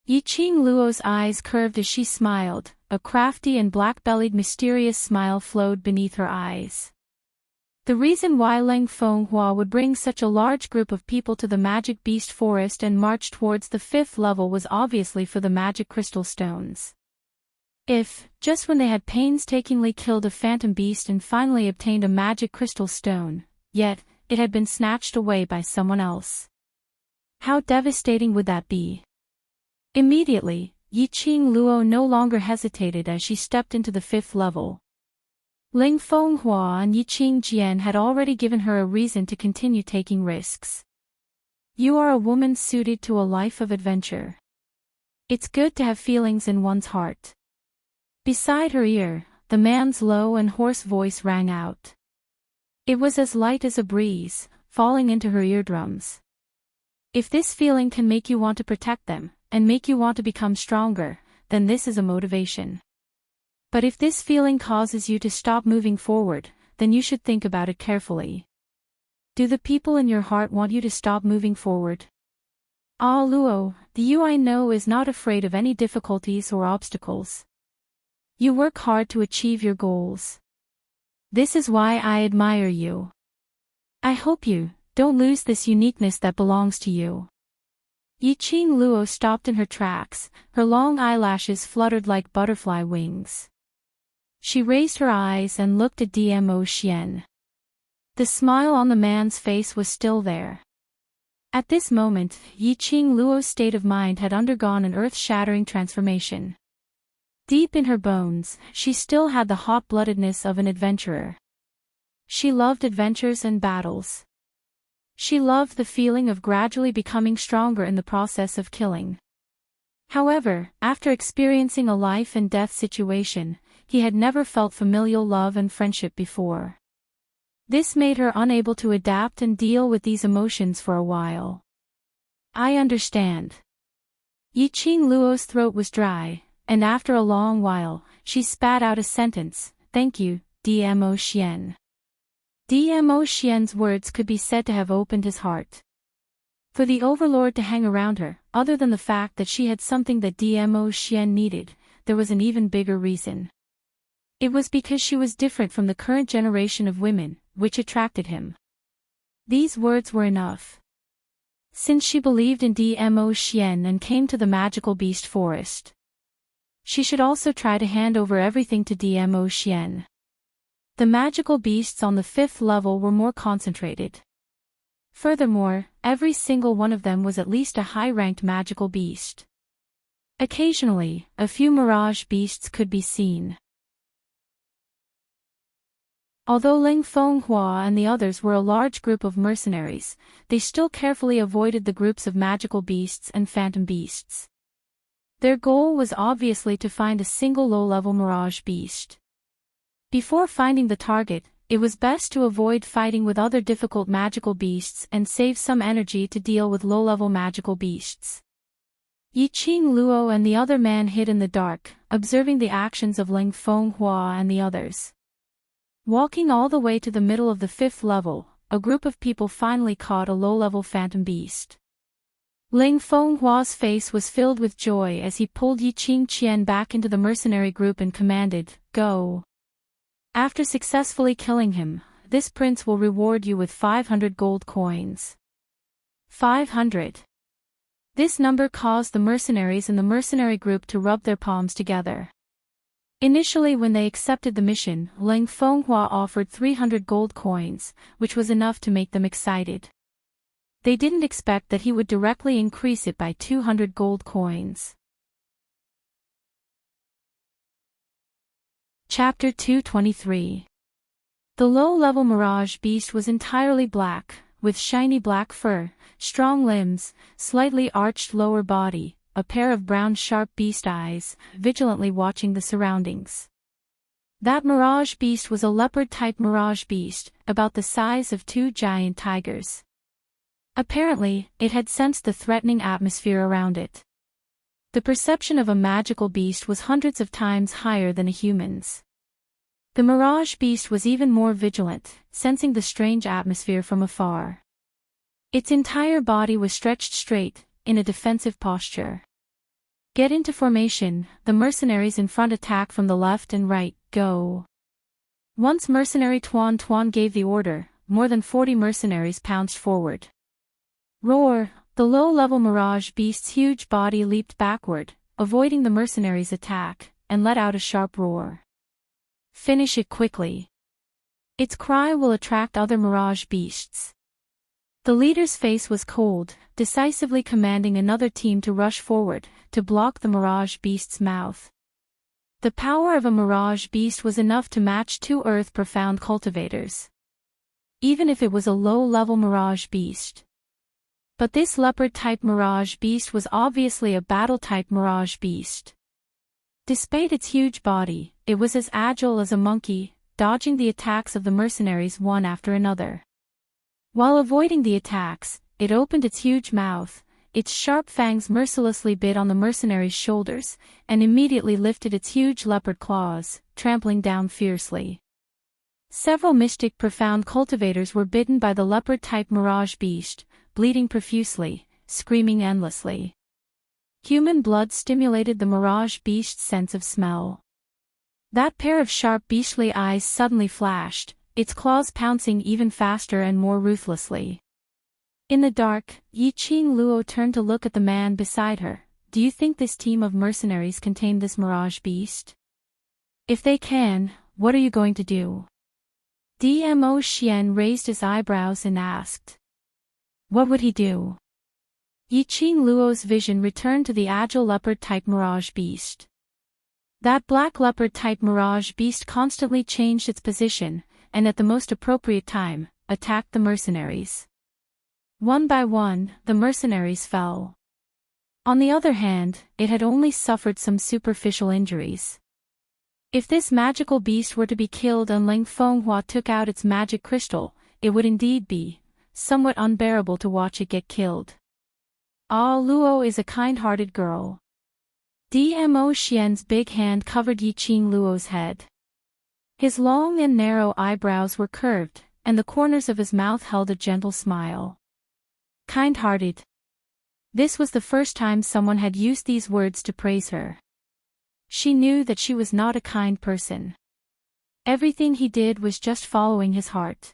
Yiqing Luo's eyes curved as she smiled. A crafty and black-bellied mysterious smile flowed beneath her eyes. The reason why Ling Fenghua would bring such a large group of people to the magic beast forest and march towards the 5th level was obviously for the magic crystal stones. If, just when they had painstakingly killed a phantom beast and finally obtained a magic crystal stone, yet, it had been snatched away by someone else. How devastating would that be? Immediately, Yiqing Luo no longer hesitated as she stepped into the 5th level. Ling Fenghua and Yiqing Jian had already given her a reason to continue taking risks. You are a woman suited to a life of adventure. It's good to have feelings in one's heart. Beside her ear, the man's low and hoarse voice rang out. It was as light as a breeze, falling into her eardrums. If this feeling can make you want to protect them, and make you want to become stronger, then this is a motivation. But if this feeling causes you to stop moving forward, then you should think about it carefully. Do the people in your heart want you to stop moving forward? Ah Luo, the you I know is not afraid of any difficulties or obstacles. You work hard to achieve your goals. This is why I admire you. I hope you don't lose this uniqueness that belongs to you. Yiqing Luo stopped in her tracks, her long eyelashes fluttered like butterfly wings. She raised her eyes and looked at Dmo Xian. The smile on the man's face was still there. At this moment, Yiqing Luo's state of mind had undergone an earth-shattering transformation. Deep in her bones, she still had the hot-bloodedness of an adventurer. She loved adventures and battles. She loved the feeling of gradually becoming stronger in the process of killing. However, after experiencing a life-and-death situation, he had never felt familial love and friendship before. This made her unable to adapt and deal with these emotions for a while. I understand. Yiqing Luo's throat was dry, and after a long while, she spat out a sentence, "Thank you, Dmo Xian." Dmo Xian's words could be said to have opened his heart. For the overlord to hang around her, other than the fact that she had something that Dmo Xian needed, there was an even bigger reason. It was because she was different from the current generation of women, which attracted him. These words were enough. Since she believed in Dmo Xian and came to the magical beast forest, she should also try to hand over everything to Dmo Xian. The magical beasts on the 5th level were more concentrated. Furthermore, every single one of them was at least a high-ranked magical beast. Occasionally, a few mirage beasts could be seen. Although Ling Fenghua and the others were a large group of mercenaries, they still carefully avoided the groups of magical beasts and phantom beasts. Their goal was obviously to find a single low-level mirage beast. Before finding the target, it was best to avoid fighting with other difficult magical beasts and save some energy to deal with low-level magical beasts. Yiqing Luo and the other man hid in the dark, observing the actions of Ling Fenghua and the others. Walking all the way to the middle of the 5th level, a group of people finally caught a low-level phantom beast. Ling Fenghua's face was filled with joy as he pulled Yiqing Qian back into the mercenary group and commanded, "Go." After successfully killing him, this prince will reward you with 500 gold coins. 500. This number caused the mercenaries in the mercenary group to rub their palms together. Initially when they accepted the mission, Ling Fenghua offered 300 gold coins, which was enough to make them excited. They didn't expect that he would directly increase it by 200 gold coins. Chapter 223. The low-level mirage beast was entirely black, with shiny black fur, strong limbs, slightly arched lower body, a pair of brown sharp beast eyes, vigilantly watching the surroundings. That mirage beast was a leopard-type mirage beast, about the size of 2 giant tigers. Apparently, it had sensed the threatening atmosphere around it. The perception of a magical beast was hundreds of times higher than a human's. The mirage beast was even more vigilant, sensing the strange atmosphere from afar. Its entire body was stretched straight, in a defensive posture. Get into formation, the mercenaries in front attack from the left and right, go. Once mercenary Tuan Tuan gave the order, more than 40 mercenaries pounced forward. Roar! The low-level mirage beast's huge body leaped backward, avoiding the mercenaries' attack, and let out a sharp roar. Finish it quickly. Its cry will attract other mirage beasts. The leader's face was cold, decisively commanding another team to rush forward, to block the mirage beast's mouth. The power of a mirage beast was enough to match 2 earth-profound cultivators. Even if it was a low-level mirage beast. But this leopard-type mirage beast was obviously a battle-type mirage beast. Despite its huge body, it was as agile as a monkey, dodging the attacks of the mercenaries one after another. While avoiding the attacks, it opened its huge mouth, its sharp fangs mercilessly bit on the mercenaries' shoulders, and immediately lifted its huge leopard claws, trampling down fiercely. Several mystic profound cultivators were bitten by the leopard-type mirage beast, bleeding profusely, screaming endlessly. Human blood stimulated the mirage beast's sense of smell. That pair of sharp beastly eyes suddenly flashed, its claws pouncing even faster and more ruthlessly. In the dark, Yiqing Luo turned to look at the man beside her. Do you think this team of mercenaries contained this mirage beast? If they can, what are you going to do? Dmo Xian raised his eyebrows and asked. What would he do? Yiqing Luo's vision returned to the agile leopard-type mirage beast. That black leopard-type mirage beast constantly changed its position, and at the most appropriate time, attacked the mercenaries. One by one, the mercenaries fell. On the other hand, it had only suffered some superficial injuries. If this magical beast were to be killed and Ling Fenghua took out its magic crystal, it would indeed be somewhat unbearable to watch it get killed. Ah, Luo is a kind-hearted girl. Dmo Xian's big hand covered Yiqing Luo's head. His long and narrow eyebrows were curved, and the corners of his mouth held a gentle smile. Kind-hearted. This was the first time someone had used these words to praise her. She knew that she was not a kind person. Everything he did was just following his heart.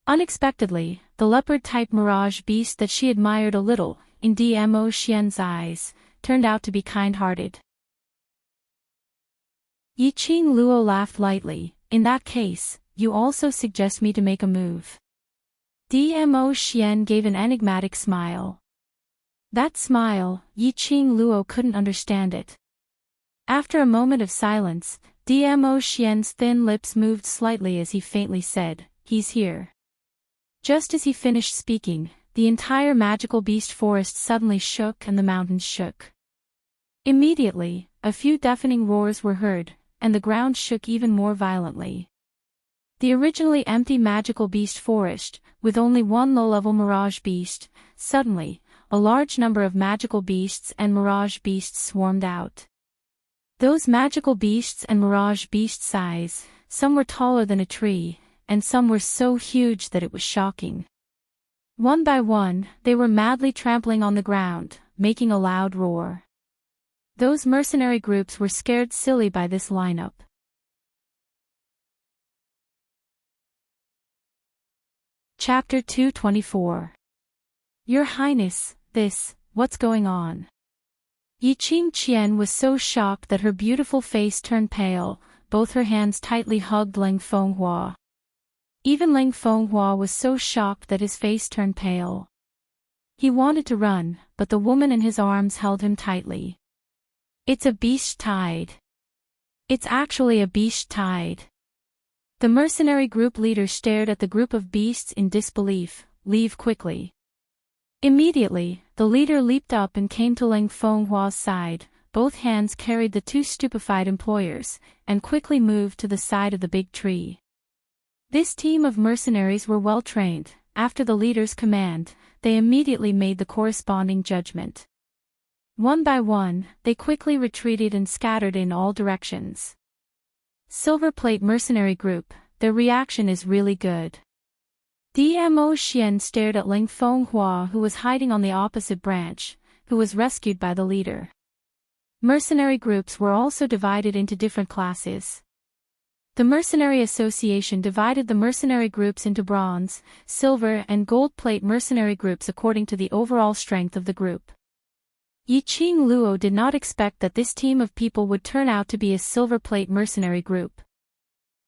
Unexpectedly, the leopard-type mirage beast that she admired a little, in Dmo Xian's eyes, turned out to be kind-hearted. Yiqing Luo laughed lightly. In that case, you also suggest me to make a move. Dmo Xian gave an enigmatic smile. That smile, Yiqing Luo couldn't understand it. After a moment of silence, Dmo Xian's thin lips moved slightly as he faintly said, "He's here." Just as he finished speaking, the entire magical beast forest suddenly shook and the mountains shook. Immediately, a few deafening roars were heard, and the ground shook even more violently. The originally empty magical beast forest, with only one low-level mirage beast, suddenly, a large number of magical beasts and mirage beasts swarmed out. Those magical beasts and mirage beast size, some were taller than a tree, and some were so huge that it was shocking. One by one, they were madly trampling on the ground, making a loud roar. Those mercenary groups were scared silly by this lineup. Chapter 224. Your Highness, what's going on? Yiqing Qian was so shocked that her beautiful face turned pale, both her hands tightly hugged Ling Fenghua. Even Ling Fenghua was so shocked that his face turned pale. He wanted to run, but the woman in his arms held him tightly. It's a beast tide. It's actually a beast tide. The mercenary group leader stared at the group of beasts in disbelief. Leave quickly. Immediately, the leader leaped up and came to Ling Fenghua's side. Both hands carried the 2 stupefied employers, and quickly moved to the side of the big tree. This team of mercenaries were well trained. After the leader's command, they immediately made the corresponding judgment. One by one, they quickly retreated and scattered in all directions. Silver Plate Mercenary Group, their reaction is really good. Dmo Xian stared at Ling Fenghua, who was hiding on the opposite branch, who was rescued by the leader. Mercenary groups were also divided into different classes. The Mercenary Association divided the mercenary groups into bronze, silver and gold plate mercenary groups according to the overall strength of the group. Yiqing Luo did not expect that this team of people would turn out to be a silver plate mercenary group.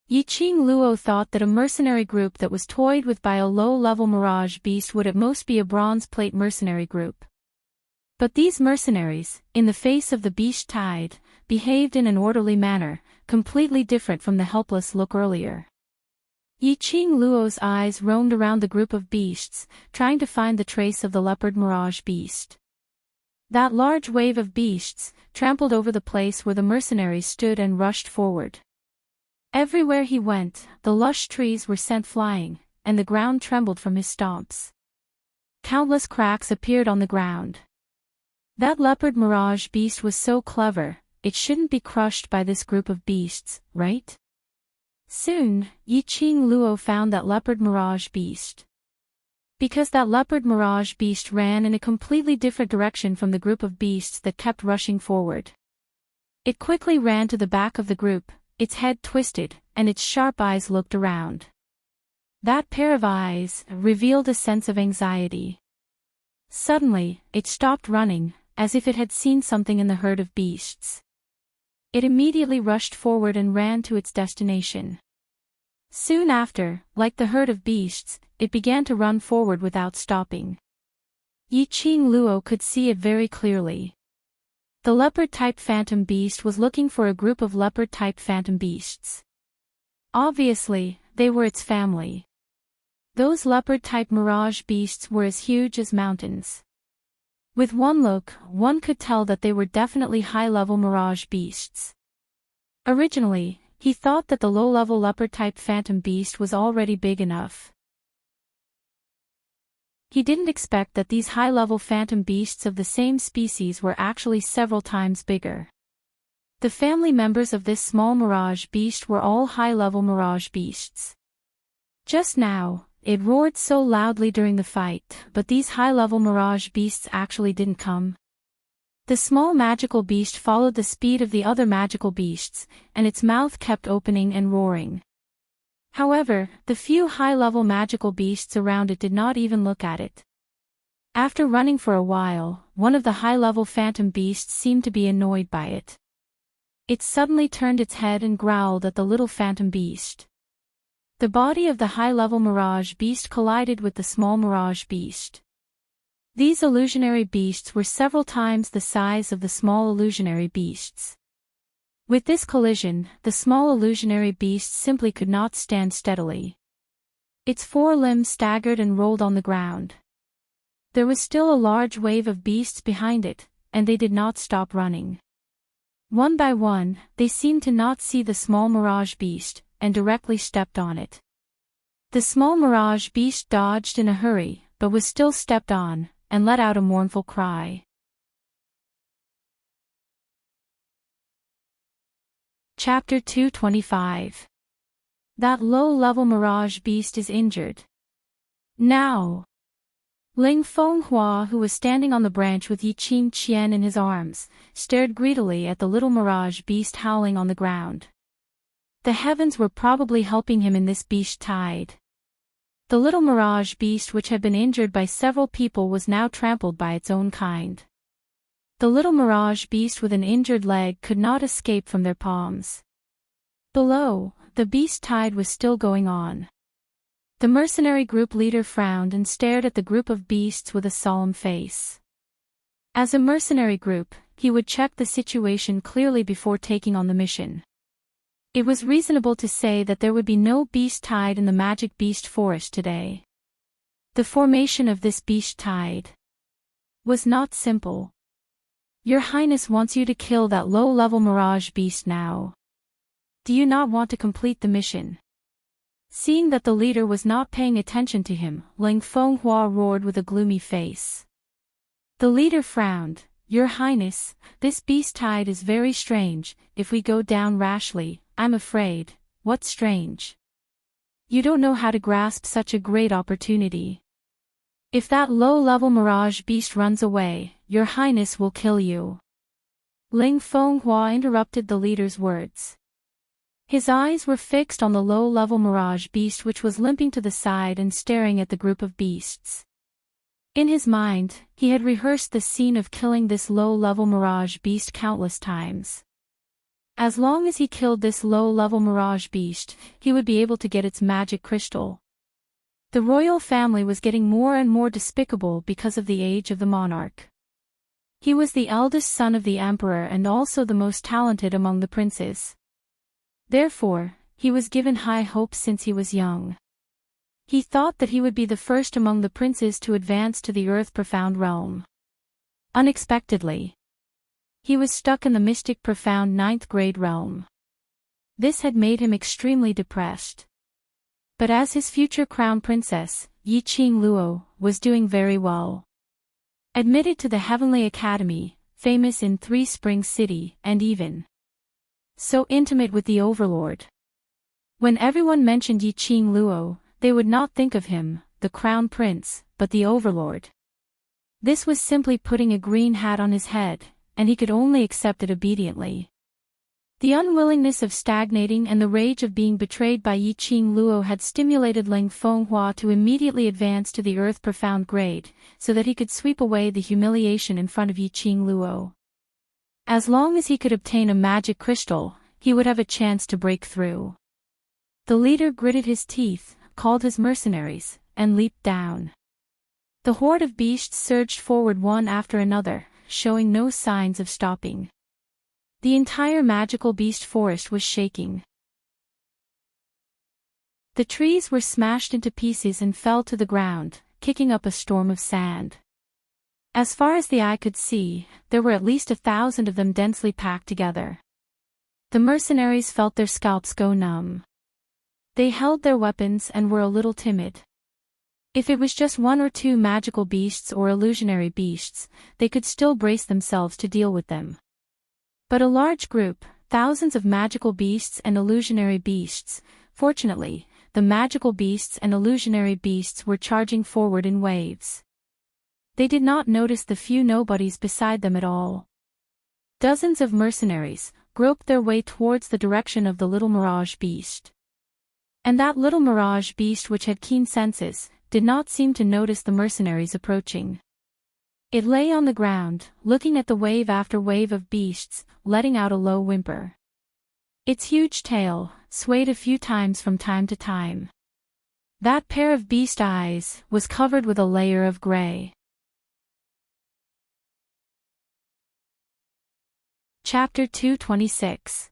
Yiqing Luo thought that a mercenary group that was toyed with by a low-level mirage beast would at most be a bronze plate mercenary group. But these mercenaries, in the face of the beast tide, behaved in an orderly manner, completely different from the helpless look earlier. Yiqing Luo's eyes roamed around the group of beasts, trying to find the trace of the leopard mirage beast. That large wave of beasts trampled over the place where the mercenaries stood and rushed forward. Everywhere he went, the lush trees were sent flying, and the ground trembled from his stomps. Countless cracks appeared on the ground. That leopard mirage beast was so clever, it shouldn't be crushed by this group of beasts, right? Soon, Yiqing Luo found that leopard mirage beast. Because that leopard mirage beast ran in a completely different direction from the group of beasts that kept rushing forward. It quickly ran to the back of the group, its head twisted, and its sharp eyes looked around. That pair of eyes revealed a sense of anxiety. Suddenly, it stopped running, as if it had seen something in the herd of beasts. It immediately rushed forward and ran to its destination. Soon after, like the herd of beasts, it began to run forward without stopping. Yiqing Luo could see it very clearly. The leopard-type phantom beast was looking for a group of leopard-type phantom beasts. Obviously, they were its family. Those leopard-type mirage beasts were as huge as mountains. With one look, one could tell that they were definitely high-level mirage beasts. Originally, he thought that the low-level leopard-type phantom beast was already big enough. He didn't expect that these high-level phantom beasts of the same species were actually several times bigger. The family members of this small mirage beast were all high-level mirage beasts. Just now, it roared so loudly during the fight, but these high-level mirage beasts actually didn't come. The small magical beast followed the speed of the other magical beasts, and its mouth kept opening and roaring. However, the few high-level magical beasts around it did not even look at it. After running for a while, one of the high-level phantom beasts seemed to be annoyed by it. It suddenly turned its head and growled at the little phantom beast. The body of the high-level mirage beast collided with the small mirage beast. These illusionary beasts were several times the size of the small illusionary beasts. With this collision, the small illusionary beast simply could not stand steadily. Its four limbs staggered and rolled on the ground. There was still a large wave of beasts behind it, and they did not stop running. One by one, they seemed to not see the small mirage beast, and directly stepped on it. The small mirage beast dodged in a hurry, but was still stepped on, and let out a mournful cry. Chapter 225. That low-level mirage beast is injured. Now! Ling Fenghua, who was standing on the branch with Yiqing Qian in his arms, stared greedily at the little mirage beast howling on the ground. The heavens were probably helping him in this beast tide. The little mirage beast, which had been injured by several people, was now trampled by its own kind. The little mirage beast with an injured leg could not escape from their palms. Below, the beast tide was still going on. The mercenary group leader frowned and stared at the group of beasts with a solemn face. As a mercenary group, he would check the situation clearly before taking on the mission. It was reasonable to say that there would be no beast tide in the magic beast forest today. The formation of this beast tide was not simple. Your Highness wants you to kill that low-level mirage beast now. Do you not want to complete the mission? Seeing that the leader was not paying attention to him, Ling Fenghua roared with a gloomy face. The leader frowned. Your Highness, this beast tide is very strange. If we go down rashly, I'm afraid. What's strange? You don't know how to grasp such a great opportunity. If that low-level mirage beast runs away, Your Highness will kill you. Ling Fenghua interrupted the leader's words. His eyes were fixed on the low-level mirage beast, which was limping to the side and staring at the group of beasts. In his mind, he had rehearsed the scene of killing this low-level mirage beast countless times. As long as he killed this low-level mirage beast, he would be able to get its magic crystal. The royal family was getting more and more despicable because of the age of the monarch. He was the eldest son of the emperor and also the most talented among the princes. Therefore, he was given high hopes since he was young. He thought that he would be the first among the princes to advance to the earth-profound realm. Unexpectedly, he was stuck in the mystic profound 9th grade realm. This had made him extremely depressed. But as his future crown princess, Yiqing Luo, was doing very well. Admitted to the Heavenly Academy, famous in Three Springs City, and even so intimate with the Overlord. When everyone mentioned Yiqing Luo, they would not think of him, the crown prince, but the Overlord. This was simply putting a green hat on his head, and he could only accept it obediently. The unwillingness of stagnating and the rage of being betrayed by Yiqing Luo had stimulated Ling Fenghua to immediately advance to the earth profound grade, so that he could sweep away the humiliation in front of Yiqing Luo. As long as he could obtain a magic crystal, he would have a chance to break through. The leader gritted his teeth, called his mercenaries, and leaped down. The horde of beasts surged forward one after another, showing no signs of stopping. The entire magical beast forest was shaking. The trees were smashed into pieces and fell to the ground, kicking up a storm of sand. As far as the eye could see, there were at least 1,000 of them densely packed together. The mercenaries felt their scalps go numb. They held their weapons and were a little timid. If it was just 1 or 2 magical beasts or illusionary beasts, they could still brace themselves to deal with them. But a large group, thousands of magical beasts and illusionary beasts, fortunately, the magical beasts and illusionary beasts were charging forward in waves. They did not notice the few nobodies beside them at all. Dozens of mercenaries groped their way towards the direction of the little mirage beast. And that little mirage beast, which had keen senses, did not seem to notice the mercenaries approaching. It lay on the ground, looking at the wave after wave of beasts, letting out a low whimper. Its huge tail swayed a few times from time to time. That pair of beast eyes was covered with a layer of gray. Chapter 226.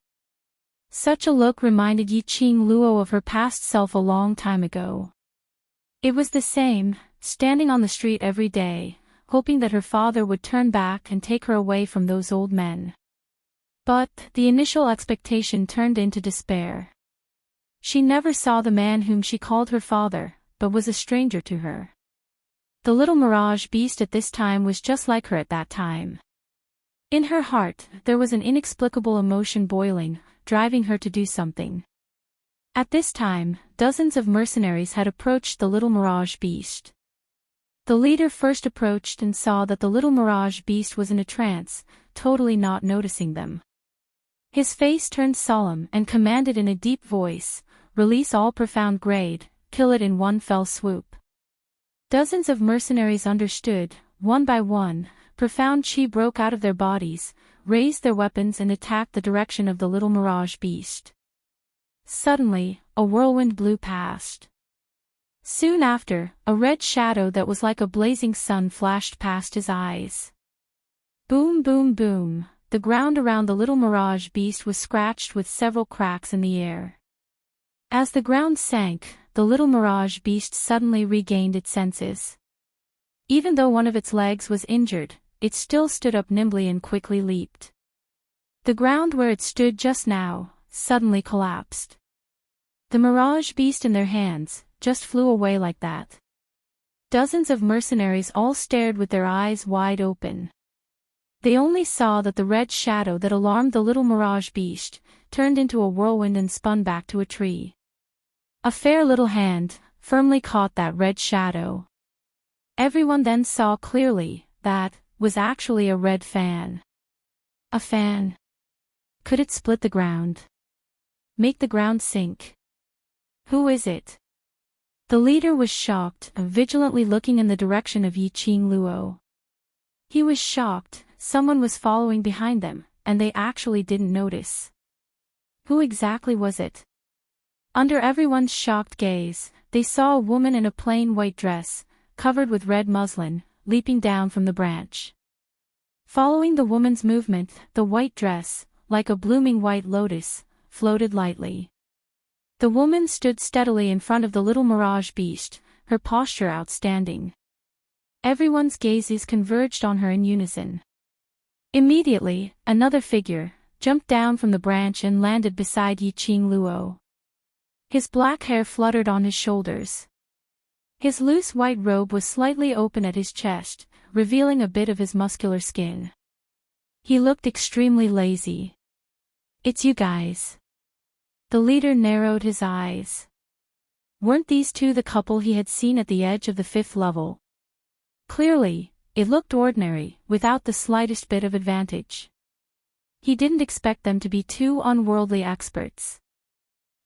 Such a look reminded Yiqing Luo of her past self a long time ago. It was the same, standing on the street every day, hoping that her father would turn back and take her away from those old men. But the initial expectation turned into despair. She never saw the man whom she called her father, but was a stranger to her. The little mirage beast at this time was just like her at that time. In her heart, there was an inexplicable emotion boiling, driving her to do something. At this time, dozens of mercenaries had approached the little mirage beast. The leader first approached and saw that the little mirage beast was in a trance, totally not noticing them. His face turned solemn and commanded in a deep voice, "Release all profound grade, kill it in one fell swoop." Dozens of mercenaries understood, one by one, profound chi broke out of their bodies, raised their weapons and attacked the direction of the little mirage beast. Suddenly, a whirlwind blew past. Soon after, a red shadow that was like a blazing sun flashed past his eyes. Boom, boom, boom, the ground around the little mirage beast was scratched with several cracks in the air. As the ground sank, the little mirage beast suddenly regained its senses. Even though one of its legs was injured, it still stood up nimbly and quickly leaped. The ground where it stood just now suddenly collapsed. The mirage beast in their hands just flew away like that. Dozens of mercenaries all stared with their eyes wide open. They only saw that the red shadow that alarmed the little mirage beast turned into a whirlwind and spun back to a tree. A fair little hand firmly caught that red shadow. Everyone then saw clearly that was actually a red fan. A fan. Could it split the ground? Make the ground sink? Who is it? The leader was shocked, vigilantly looking in the direction of Yiqing Luo. He was shocked, someone was following behind them, and they actually didn't notice. Who exactly was it? Under everyone's shocked gaze, they saw a woman in a plain white dress, covered with red muslin, leaping down from the branch. Following the woman's movement, the white dress, like a blooming white lotus, floated lightly. The woman stood steadily in front of the little mirage beast, her posture outstanding. Everyone's gazes converged on her in unison. Immediately, another figure jumped down from the branch and landed beside Yiqing Luo. His black hair fluttered on his shoulders. His loose white robe was slightly open at his chest, revealing a bit of his muscular skin. He looked extremely lazy. "It's you guys." The leader narrowed his eyes. Weren't these two the couple he had seen at the edge of the 5th level? Clearly, it looked ordinary, without the slightest bit of advantage. He didn't expect them to be two unworldly experts.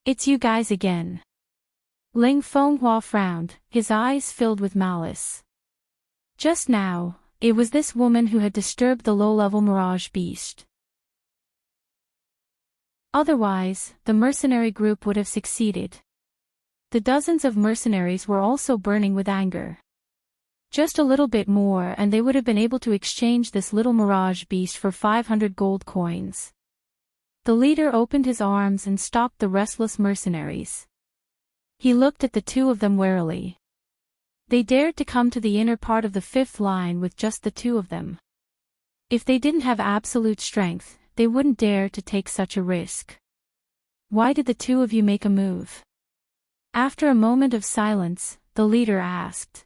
"It's you guys again." Ling Fenghua frowned, his eyes filled with malice. Just now, it was this woman who had disturbed the low-level mirage beast. Otherwise, the mercenary group would have succeeded. The dozens of mercenaries were also burning with anger. Just a little bit more and they would have been able to exchange this little mirage beast for 500 gold coins. The leader opened his arms and stopped the restless mercenaries. He looked at the two of them warily. They dared to come to the inner part of the 5th line with just the two of them. If they didn't have absolute strength, they wouldn't dare to take such a risk. "Why did the two of you make a move?" After a moment of silence, the leader asked.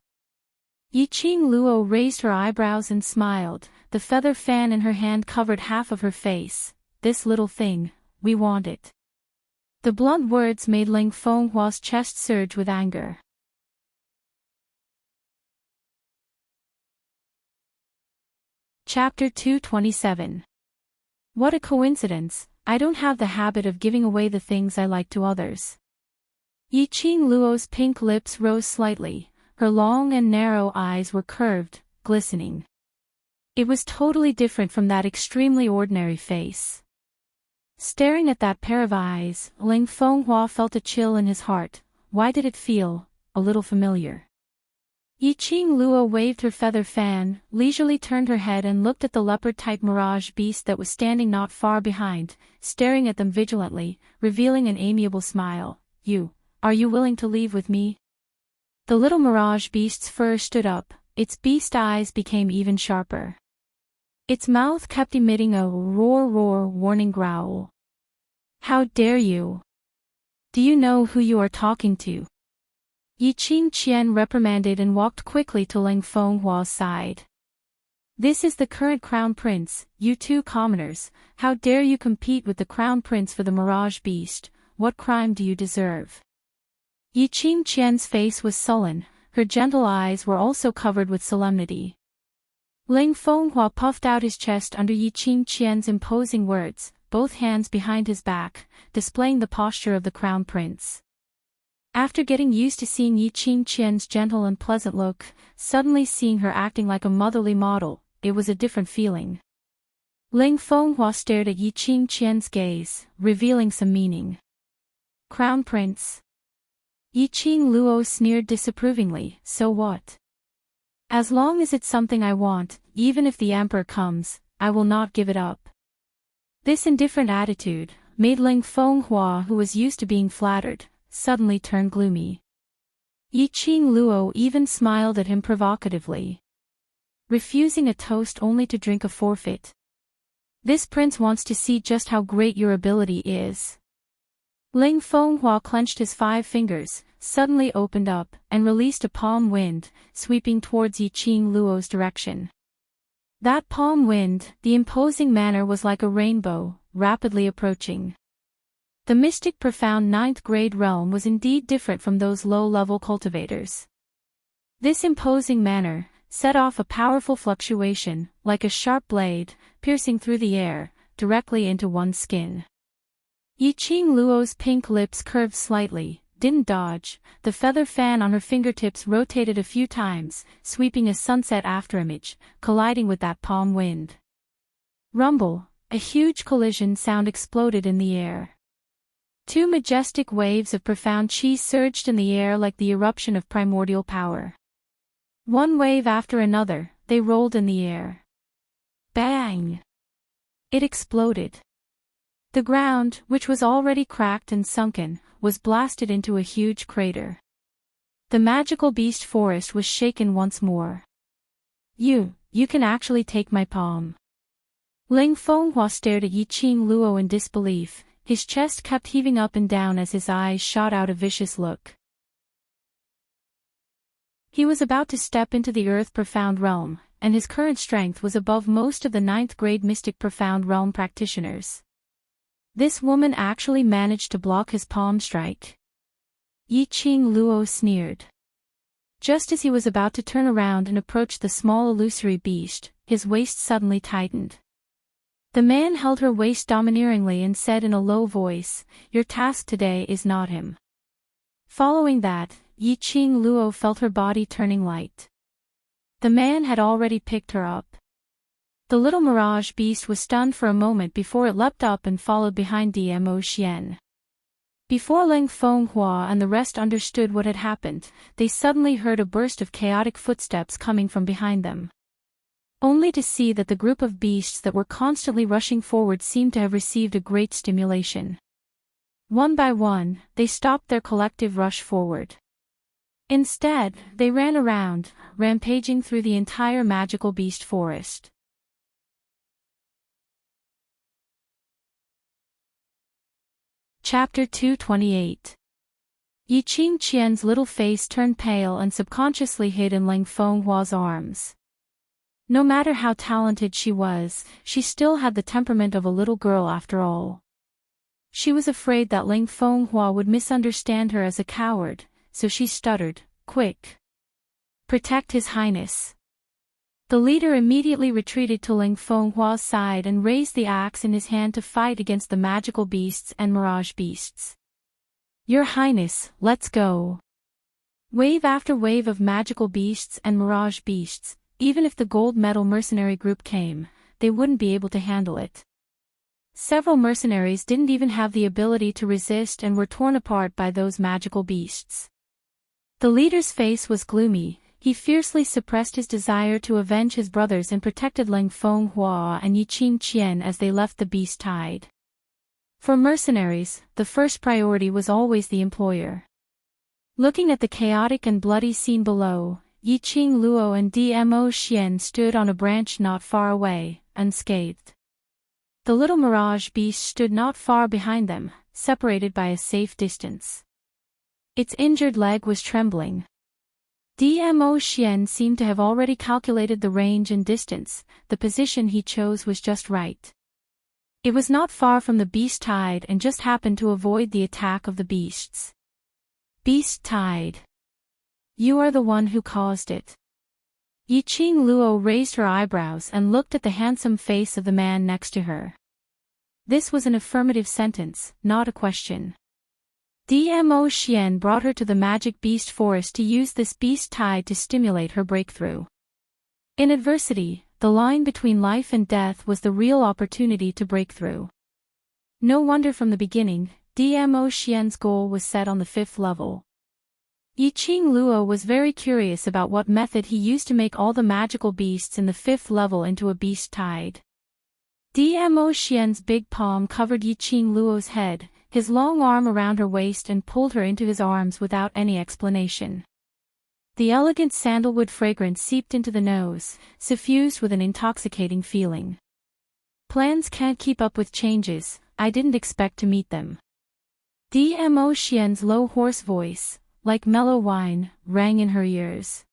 Yiqing Luo raised her eyebrows and smiled, the feather fan in her hand covered half of her face. "This little thing, we want it." The blunt words made Ling Fenghua's chest surge with anger. Chapter 227. What a coincidence, I don't have the habit of giving away the things I like to others. Yiqing Luo's pink lips rose slightly, her long and narrow eyes were curved, glistening. It was totally different from that extremely ordinary face. Staring at that pair of eyes, Ling Fenghua felt a chill in his heart. Why did it feel a little familiar? Yiqing Luo waved her feather fan, leisurely turned her head and looked at the leopard-type mirage beast that was standing not far behind, staring at them vigilantly, revealing an amiable smile. Are you willing to leave with me?" The little mirage beast's fur stood up, its beast eyes became even sharper. Its mouth kept emitting a roar warning growl. "How dare you? Do you know who you are talking to?" Yiqing Qian reprimanded and walked quickly to Ling Fenghua's side. "This is the current crown prince, you two commoners, how dare you compete with the crown prince for the mirage beast, what crime do you deserve?" Yiqing Qian's face was sullen, her gentle eyes were also covered with solemnity. Ling Fenghua puffed out his chest under Yiqing Qian's imposing words, both hands behind his back, displaying the posture of the crown prince. After getting used to seeing Yiqing Qian's gentle and pleasant look, suddenly seeing her acting like a motherly model, it was a different feeling. Ling Fenghua stared at Yiqing Qian's gaze, revealing some meaning. "Crown prince?" Yiqing Luo sneered disapprovingly. "So what? As long as it's something I want, even if the emperor comes, I will not give it up." This indifferent attitude made Ling Fenghua, who was used to being flattered, suddenly turn gloomy. Yiqing Luo even smiled at him provocatively. "Refusing a toast only to drink a forfeit. This prince wants to see just how great your ability is." Ling Fenghua clenched his 5 fingers, suddenly opened up, and released a palm wind, sweeping towards Yiqing Luo's direction. That palm wind, the imposing manner was like a rainbow, rapidly approaching. The mystic profound 9th grade realm was indeed different from those low-level cultivators. This imposing manner set off a powerful fluctuation, like a sharp blade, piercing through the air, directly into one's skin. Yiqing Luo's pink lips curved slightly, didn't dodge. The feather fan on her fingertips rotated a few times, sweeping a sunset afterimage, colliding with that palm wind. Rumble, a huge collision sound exploded in the air. Two majestic waves of profound chi surged in the air like the eruption of primordial power. One wave after another, they rolled in the air. Bang! It exploded. The ground, which was already cracked and sunken, was blasted into a huge crater. The magical beast forest was shaken once more. You can actually take my palm. Ling Fenghua stared at Yiqing Luo in disbelief. His chest kept heaving up and down as his eyes shot out a vicious look. He was about to step into the Earth Profound Realm, and his current strength was above most of the 9th-grade Mystic Profound Realm practitioners. This woman actually managed to block his palm strike. Yiqing Luo sneered. Just as he was about to turn around and approach the small illusory beast, his waist suddenly tightened. The man held her waist domineeringly and said in a low voice, "Your task today is not him." Following that, Yiqing Luo felt her body turning light. The man had already picked her up. The little mirage beast was stunned for a moment before it leapt up and followed behind Dmo Xian. Before Ling Fenghua and the rest understood what had happened, they suddenly heard a burst of chaotic footsteps coming from behind them. Only to see that the group of beasts that were constantly rushing forward seemed to have received a great stimulation. One by one, they stopped their collective rush forward. Instead, they ran around, rampaging through the entire magical beast forest. Chapter 228. Yiqing Qian's little face turned pale and subconsciously hid in Ling Fenghua's arms. No matter how talented she was, she still had the temperament of a little girl after all. She was afraid that Ling Fenghua would misunderstand her as a coward, so she stuttered, "Quick! Protect His Highness." The leader immediately retreated to Ling Fenghua's side and raised the axe in his hand to fight against the magical beasts and mirage beasts. "Your Highness, let's go." Wave after wave of magical beasts and mirage beasts, even if the gold medal mercenary group came, they wouldn't be able to handle it. Several mercenaries didn't even have the ability to resist and were torn apart by those magical beasts. The leader's face was gloomy. He fiercely suppressed his desire to avenge his brothers and protected Ling Fenghua and Yiqing Qian as they left the beast tide. For mercenaries, the first priority was always the employer. Looking at the chaotic and bloody scene below, Yiqing Luo and Dmo Xian stood on a branch not far away, unscathed. The little mirage beast stood not far behind them, separated by a safe distance. Its injured leg was trembling. Dmo Xian seemed to have already calculated the range and distance. The position he chose was just right. It was not far from the beast tide and just happened to avoid the attack of the beasts. "Beast tide. You are the one who caused it." Yiqing Luo raised her eyebrows and looked at the handsome face of the man next to her. This was an affirmative sentence, not a question. Dmo Xian brought her to the magic beast forest to use this beast tide to stimulate her breakthrough. In adversity, the line between life and death was the real opportunity to break through. No wonder from the beginning, Dmo Xian's goal was set on the 5th level. Yiqing Luo was very curious about what method he used to make all the magical beasts in the 5th level into a beast tide. Dmo Xian's big palm covered Yiqing Luo's head, his long arm around her waist, and pulled her into his arms without any explanation. The elegant sandalwood fragrance seeped into the nose, suffused with an intoxicating feeling. "Plans can't keep up with changes, I didn't expect to meet them." Dmo Xian's low hoarse voice, like mellow wine, rang in her ears.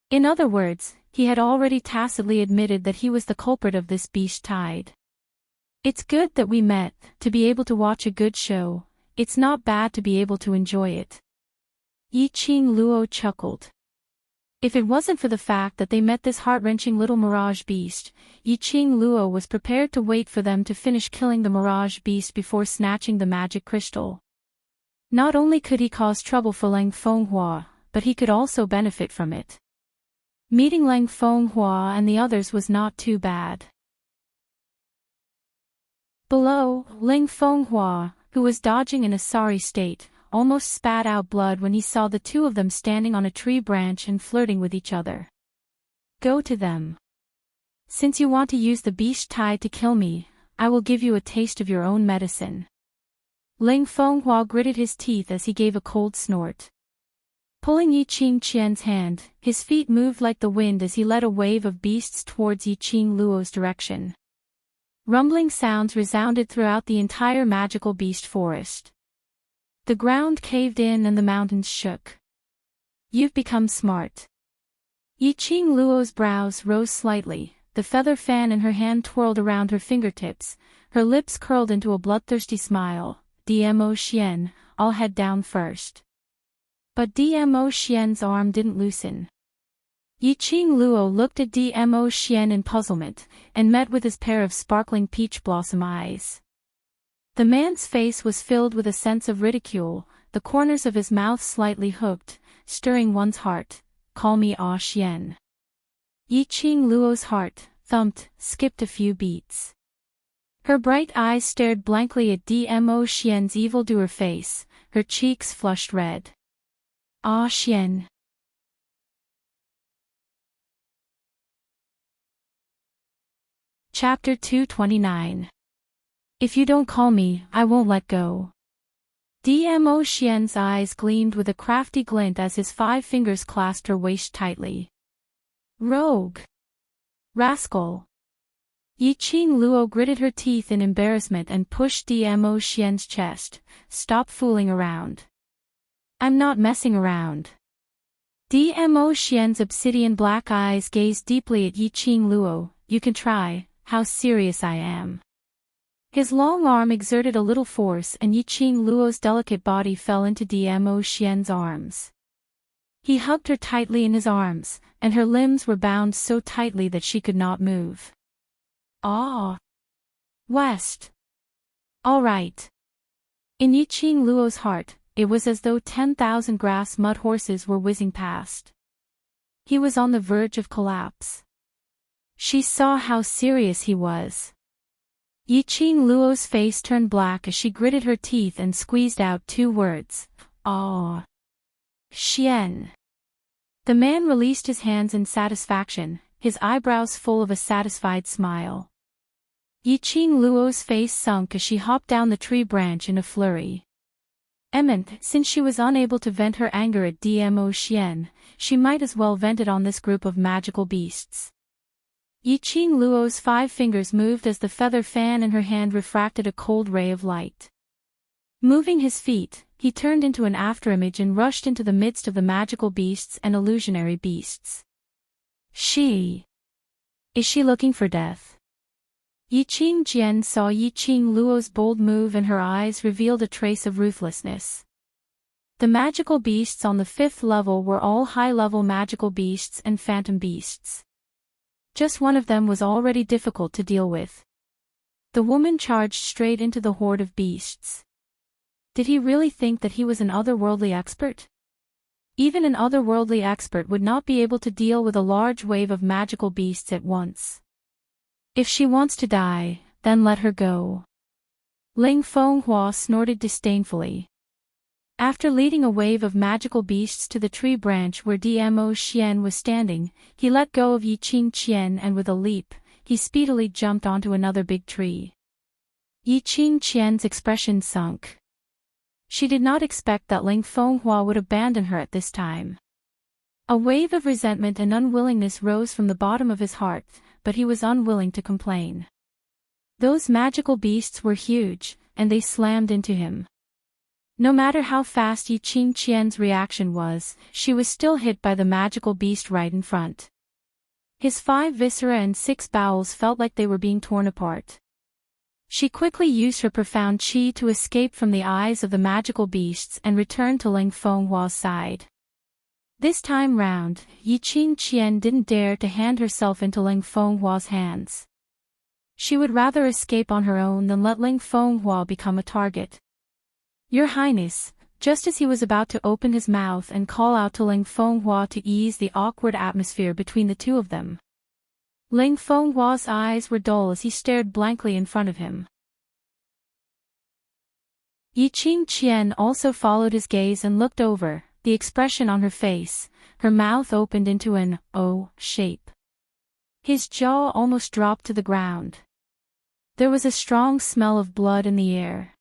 In other words, he had already tacitly admitted that he was the culprit of this beast tide. "It's good that we met, to be able to watch a good show. It's not bad to be able to enjoy it." Yiqing Luo chuckled. If it wasn't for the fact that they met this heart-wrenching little mirage beast, Yiqing Luo was prepared to wait for them to finish killing the mirage beast before snatching the magic crystal. Not only could he cause trouble for Lang Fenghua, but he could also benefit from it. Meeting Lang Fenghua and the others was not too bad. Below, Lang Fenghua, who was dodging in a sorry state, almost spat out blood when he saw the two of them standing on a tree branch and flirting with each other. Go to them. Since you want to use the beast tide to kill me, I will give you a taste of your own medicine. Lang Fenghua gritted his teeth as he gave a cold snort. Pulling Yi Qingqian's hand, his feet moved like the wind as he led a wave of beasts towards Yi Qing Luo's direction. Rumbling sounds resounded throughout the entire magical beast forest. The ground caved in and the mountains shook. You've become smart. Yi Qing Luo's brows rose slightly, the feather fan in her hand twirled around her fingertips, her lips curled into a bloodthirsty smile. Dmo Xian, I'll head down first. But Dmo Xian's arm didn't loosen. Yi Qing Luo looked at Dmo Xian in puzzlement, and met with his pair of sparkling peach blossom eyes. The man's face was filled with a sense of ridicule, the corners of his mouth slightly hooked, stirring one's heart. Call me Ah Xian. Yi Qing Luo's heart thumped, skipped a few beats. Her bright eyes stared blankly at Dmo Xian's evildoer face, her cheeks flushed red. Ah Xian. Chapter 229. If you don't call me, I won't let go. Dmo Xian's eyes gleamed with a crafty glint as his 5 fingers clasped her waist tightly. Rogue! Rascal! Yi Qing Luo gritted her teeth in embarrassment and pushed Dmo Xian's chest. Stop fooling around. I'm not messing around. Dmo Xian's obsidian black eyes gazed deeply at Yi Qing Luo. You can try, how serious I am. His long arm exerted a little force and Yi Qing Luo's delicate body fell into Dmo Xian's arms. He hugged her tightly in his arms, and her limbs were bound so tightly that she could not move. Ah! West! All right. In Yi Qing Luo's heart, it was as though 10,000 grass mud horses were whizzing past. He was on the verge of collapse. She saw how serious he was. Yi Qing Luo's face turned black as she gritted her teeth and squeezed out 2 words. Ah! Xian. The man released his hands in satisfaction, his eyebrows full of a satisfied smile. Yi Qing Luo's face sunk as she hopped down the tree branch in a flurry. Since she was unable to vent her anger at Dmo Xian, she might as well vent it on this group of magical beasts. Yi Qing Luo's 5 fingers moved as the feather fan in her hand refracted a cold ray of light. Moving his feet, he turned into an afterimage and rushed into the midst of the magical beasts and illusionary beasts. Is she looking for death? Yi Qing Jian saw Yi Qing Luo's bold move and her eyes revealed a trace of ruthlessness. The magical beasts on the 5th level were all high-level magical beasts and phantom beasts. Just one of them was already difficult to deal with. The woman charged straight into the horde of beasts. Did he really think that he was an otherworldly expert? Even an otherworldly expert would not be able to deal with a large wave of magical beasts at once. If she wants to die, then let her go. Lang Fenghua snorted disdainfully. After leading a wave of magical beasts to the tree branch where Dmo Xian was standing, he let go of Yi Qingqian and with a leap, he speedily jumped onto another big tree. Yi Qingqian's expression sunk. She did not expect that Lang Fenghua would abandon her at this time. A wave of resentment and unwillingness rose from the bottom of his heart, but he was unwilling to complain. Those magical beasts were huge, and they slammed into him. No matter how fast Yi Qingqian's reaction was, she was still hit by the magical beast right in front. His 5 viscera and 6 bowels felt like they were being torn apart. She quickly used her profound qi to escape from the eyes of the magical beasts and return to Lang Fenghua's side. This time round, Yi Qingqian didn't dare to hand herself into Lang Fenghua's hands. She would rather escape on her own than let Lang Fenghua become a target. Your Highness, just as he was about to open his mouth and call out to Ling Fenghua to ease the awkward atmosphere between the two of them. Ling Fenghua's eyes were dull as he stared blankly in front of him. Yiqing Qian also followed his gaze and looked over, the expression on her face, her mouth opened into an O shape. His jaw almost dropped to the ground. There was a strong smell of blood in the air.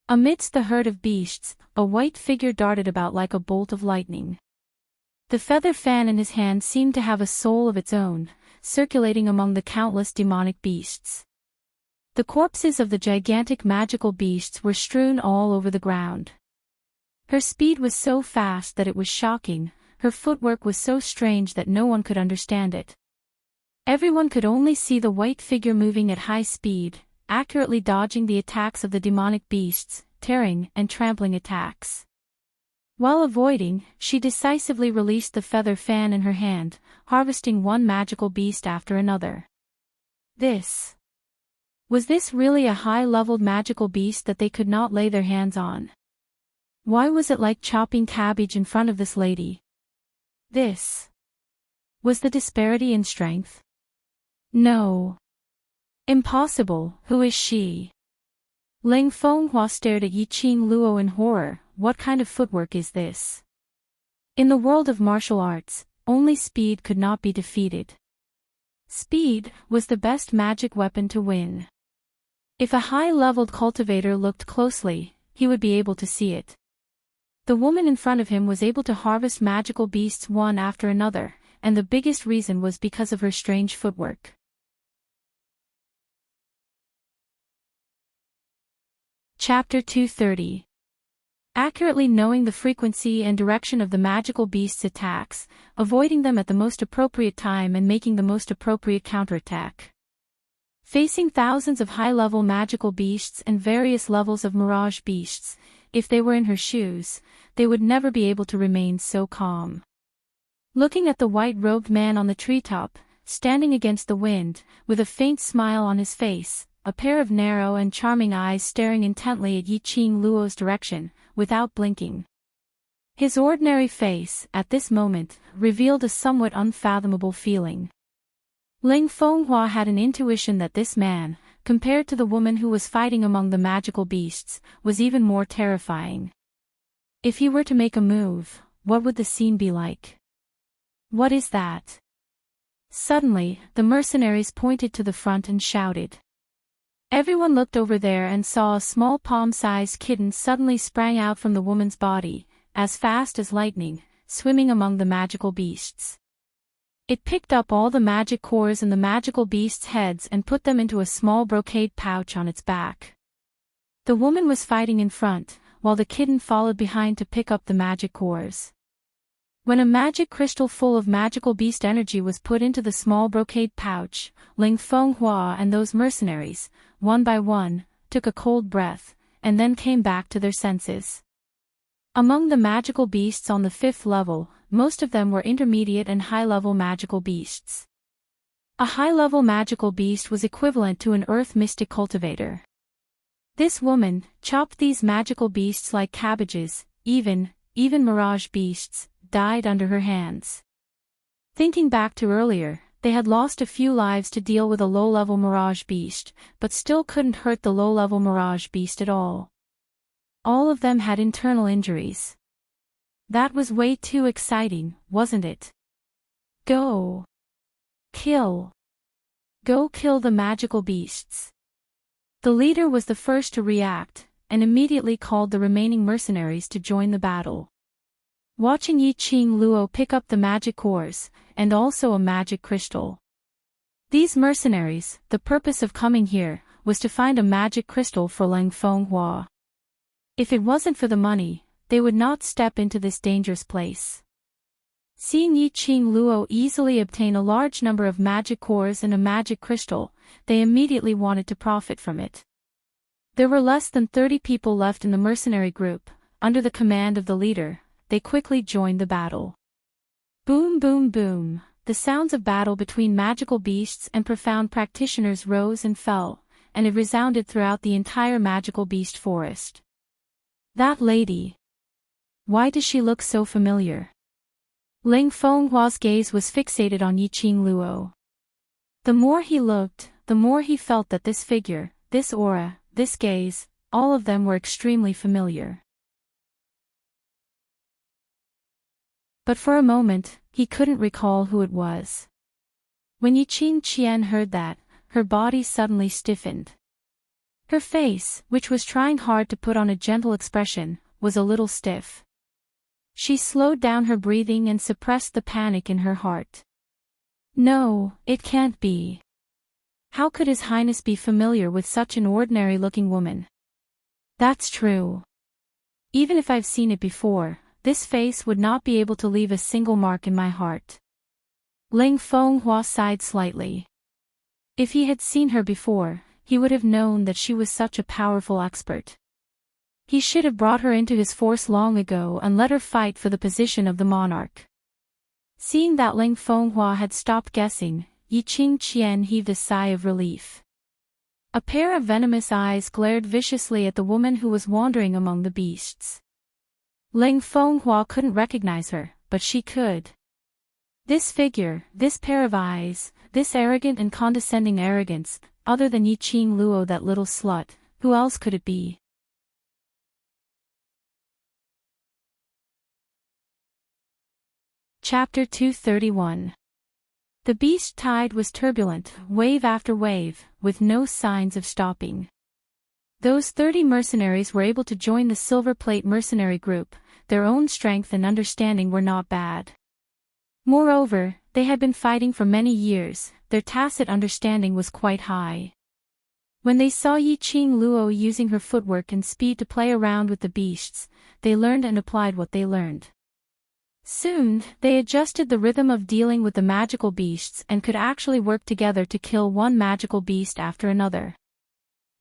Amidst the herd of beasts, a white figure darted about like a bolt of lightning. The feather fan in his hand seemed to have a soul of its own, circulating among the countless demonic beasts. The corpses of the gigantic magical beasts were strewn all over the ground. Her speed was so fast that it was shocking, her footwork was so strange that no one could understand it. Everyone could only see the white figure moving at high speed, accurately dodging the attacks of the demonic beasts, tearing and trampling attacks. While avoiding, she decisively released the feather fan in her hand, harvesting one magical beast after another. Was this really a high-leveled magical beast that they could not lay their hands on? Why was it like chopping cabbage in front of this lady? Was the disparity in strength? No. Impossible, who is she? Ling Fenghua stared at Yiqing Luo in horror. What kind of footwork is this? In the world of martial arts, only speed could not be defeated. Speed was the best magic weapon to win. If a high-leveled cultivator looked closely, he would be able to see it. The woman in front of him was able to harvest magical beasts one after another, and the biggest reason was because of her strange footwork. Chapter 230. Accurately knowing the frequency and direction of the magical beast's attacks, avoiding them at the most appropriate time and making the most appropriate counterattack. Facing thousands of high-level magical beasts and various levels of mirage beasts, if they were in her shoes, they would never be able to remain so calm. Looking at the white-robed man on the treetop, standing against the wind, with a faint smile on his face, a pair of narrow and charming eyes staring intently at Yiqing Luo's direction, without blinking. His ordinary face, at this moment, revealed a somewhat unfathomable feeling. Ling Fenghua had an intuition that this man, compared to the woman who was fighting among the magical beasts, was even more terrifying. If he were to make a move, what would the scene be like? What is that? Suddenly, the mercenaries pointed to the front and shouted. Everyone looked over there and saw a small palm-sized kitten suddenly sprang out from the woman's body, as fast as lightning, swimming among the magical beasts. It picked up all the magic cores in the magical beasts' heads and put them into a small brocade pouch on its back. The woman was fighting in front, while the kitten followed behind to pick up the magic cores. When a magic crystal full of magical beast energy was put into the small brocade pouch, Ling Fenghua and those mercenaries, one by one, took a cold breath, and then came back to their senses. Among the magical beasts on the 5th level, most of them were intermediate and high-level magical beasts. A high-level magical beast was equivalent to an earth mystic cultivator. This woman chopped these magical beasts like cabbages, even mirage beasts died under her hands. Thinking back to earlier, they had lost a few lives to deal with a low-level mirage beast, but still couldn't hurt the low-level mirage beast at all. All of them had internal injuries. That was way too exciting, wasn't it? Go kill the magical beasts. The leader was the first to react, and immediately called the remaining mercenaries to join the battle. Watching Yiqing Luo pick up the magic cores, and also a magic crystal. These mercenaries, the purpose of coming here, was to find a magic crystal for Ling Fenghua. If it wasn't for the money, they would not step into this dangerous place. Seeing Yiqing Luo easily obtain a large number of magic cores and a magic crystal, they immediately wanted to profit from it. There were less than 30 people left in the mercenary group, under the command of the leader. They quickly joined the battle. Boom boom boom, the sounds of battle between magical beasts and profound practitioners rose and fell, and it resounded throughout the entire magical beast forest. That lady. Why does she look so familiar? Ling Fenghua's gaze was fixated on Yiqing Luo. The more he looked, the more he felt that this figure, this aura, this gaze, all of them were extremely familiar. But for a moment, he couldn't recall who it was. When Yiqing Qian heard that, her body suddenly stiffened. Her face, which was trying hard to put on a gentle expression, was a little stiff. She slowed down her breathing and suppressed the panic in her heart. No, it can't be. How could His Highness be familiar with such an ordinary-looking woman? That's true. Even if I've seen it before, this face would not be able to leave a single mark in my heart. Ling Fenghua sighed slightly. If he had seen her before, he would have known that she was such a powerful expert. He should have brought her into his force long ago and let her fight for the position of the monarch. Seeing that Ling Fenghua had stopped guessing, Yiqing Qian heaved a sigh of relief. A pair of venomous eyes glared viciously at the woman who was wandering among the beasts. Ling Fenghua couldn't recognize her, but she could. This figure, this pair of eyes, this arrogant and condescending arrogance, other than Yiqing Luo, that little slut, who else could it be? Chapter 231. The beast tide was turbulent, wave after wave, with no signs of stopping. Those 30 mercenaries were able to join the Silver Plate mercenary group. Their own strength and understanding were not bad. Moreover, they had been fighting for many years, their tacit understanding was quite high. When they saw Yiqing Luo using her footwork and speed to play around with the beasts, they learned and applied what they learned. Soon, they adjusted the rhythm of dealing with the magical beasts and could actually work together to kill one magical beast after another.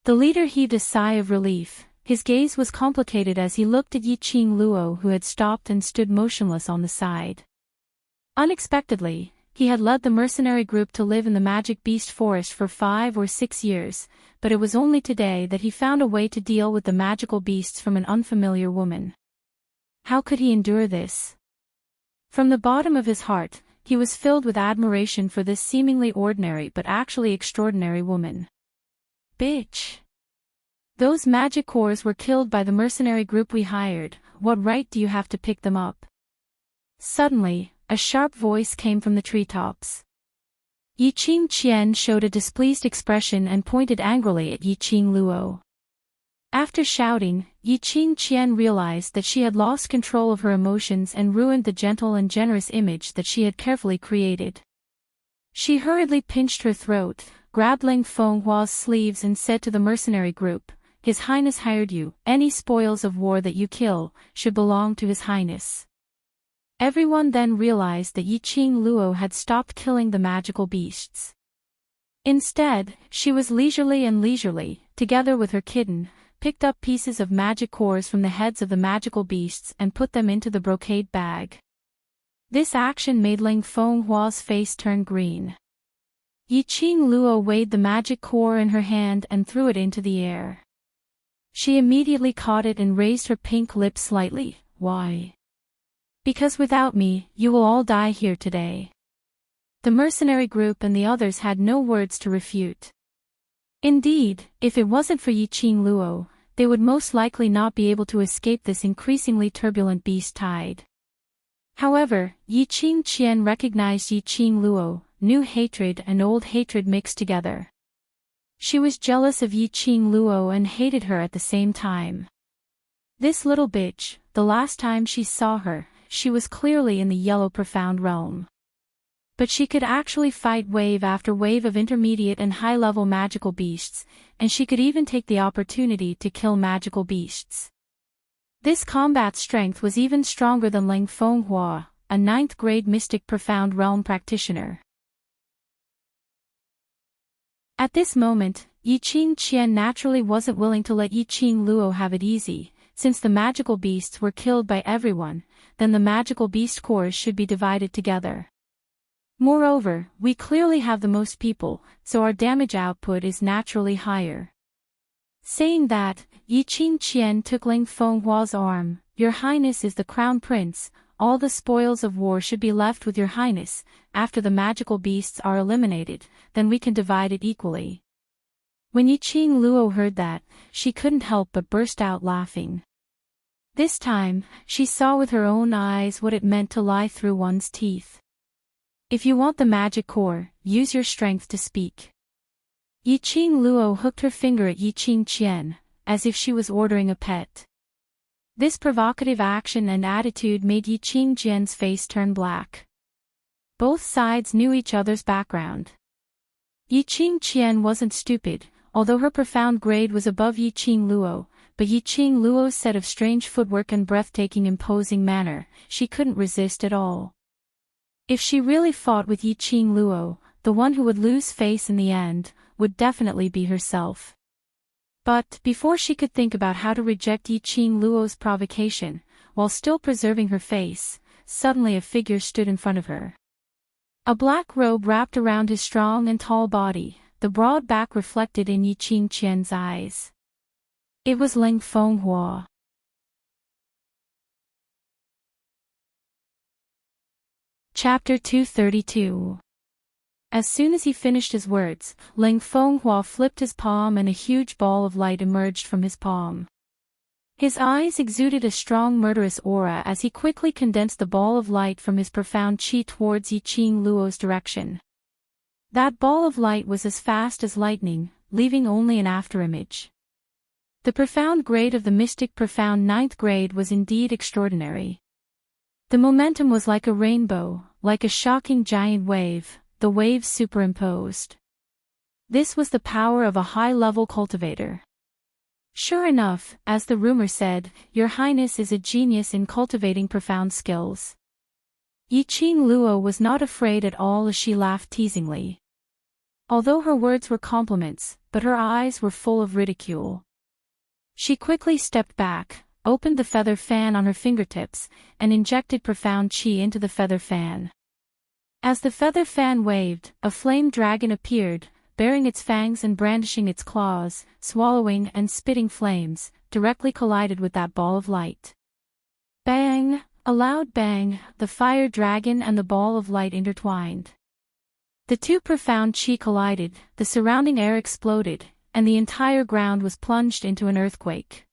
The leader heaved a sigh of relief. His gaze was complicated as he looked at Yiqing Luo, who had stopped and stood motionless on the side. Unexpectedly, he had led the mercenary group to live in the magic beast forest for 5 or 6 years, but it was only today that he found a way to deal with the magical beasts from an unfamiliar woman. How could he endure this? From the bottom of his heart, he was filled with admiration for this seemingly ordinary but actually extraordinary woman. Bitch! Those magic cores were killed by the mercenary group we hired. What right do you have to pick them up? Suddenly, a sharp voice came from the treetops. Yiqing Qian showed a displeased expression and pointed angrily at Yiqing Luo. After shouting, Yiqing Qian realized that she had lost control of her emotions and ruined the gentle and generous image that she had carefully created. She hurriedly pinched her throat, grabbed Ling Fenghua's sleeves and said to the mercenary group, "His Highness hired you. Any spoils of war that you kill should belong to His Highness." Everyone then realized that Yiqing Luo had stopped killing the magical beasts. Instead, she was leisurely, together with her kitten, picked up pieces of magic cores from the heads of the magical beasts and put them into the brocade bag. This action made Ling Fenghua's face turn green. Yiqing Luo weighed the magic core in her hand and threw it into the air. She immediately caught it and raised her pink lips slightly. Why? Because without me, you will all die here today. The mercenary group and the others had no words to refute. Indeed, if it wasn't for Yiqing Luo, they would most likely not be able to escape this increasingly turbulent beast tide. However, Yiqing Qian recognized Yiqing Luo, new hatred and old hatred mixed together. She was jealous of Yiqing Luo and hated her at the same time. This little bitch, the last time she saw her, she was clearly in the yellow profound realm. But she could actually fight wave after wave of intermediate and high-level magical beasts, and she could even take the opportunity to kill magical beasts. This combat strength was even stronger than Ling Fenghua, a 9th-grade mystic profound realm practitioner. At this moment, Yiqing Qian naturally wasn't willing to let Yiqing Luo have it easy. Since the magical beasts were killed by everyone, then the magical beast cores should be divided together. Moreover, we clearly have the most people, so our damage output is naturally higher. Saying that, Yi Qingqian took Ling Fenghua's arm. "Your Highness is the crown prince, all the spoils of war should be left with your Highness. After the magical beasts are eliminated, then we can divide it equally." When Yi Qingluo heard that, she couldn't help but burst out laughing. This time, she saw with her own eyes what it meant to lie through one's teeth. If you want the magic core, use your strength to speak. Yi Qingluo hooked her finger at Yi Qingqian, as if she was ordering a pet. This provocative action and attitude made Yi Qingqian's face turn black. Both sides knew each other's background. Yi Qingqian wasn't stupid, although her profound grade was above Yi Qingluo, but Yi Qingluo's set of strange footwork and breathtaking imposing manner, she couldn't resist at all. If she really fought with Yi Qingluo, the one who would lose face in the end, would definitely be herself. But, before she could think about how to reject Yi Qingluo's provocation, while still preserving her face, suddenly a figure stood in front of her. A black robe wrapped around his strong and tall body, the broad back reflected in Yi Qingqian's eyes. It was Ling Fenghua. Chapter 232. As soon as he finished his words, Ling Fenghua flipped his palm and a huge ball of light emerged from his palm. His eyes exuded a strong murderous aura as he quickly condensed the ball of light from his profound qi towards Yi Qingluo's direction. That ball of light was as fast as lightning, leaving only an afterimage. The profound grade of the mystic profound 9th grade was indeed extraordinary. The momentum was like a rainbow, like a shocking giant wave, the waves superimposed. This was the power of a high-level cultivator. Sure enough, as the rumor said, Your Highness is a genius in cultivating profound skills. Yi Qingluo was not afraid at all as she laughed teasingly. Although her words were compliments, but her eyes were full of ridicule. She quickly stepped back, opened the feather fan on her fingertips, and injected profound qi into the feather fan. As the feather fan waved, a flame dragon appeared, bearing its fangs and brandishing its claws, swallowing and spitting flames, directly collided with that ball of light. Bang! A loud bang, the fire dragon and the ball of light intertwined. The two profound qi collided, the surrounding air exploded, and the entire ground was plunged into an earthquake.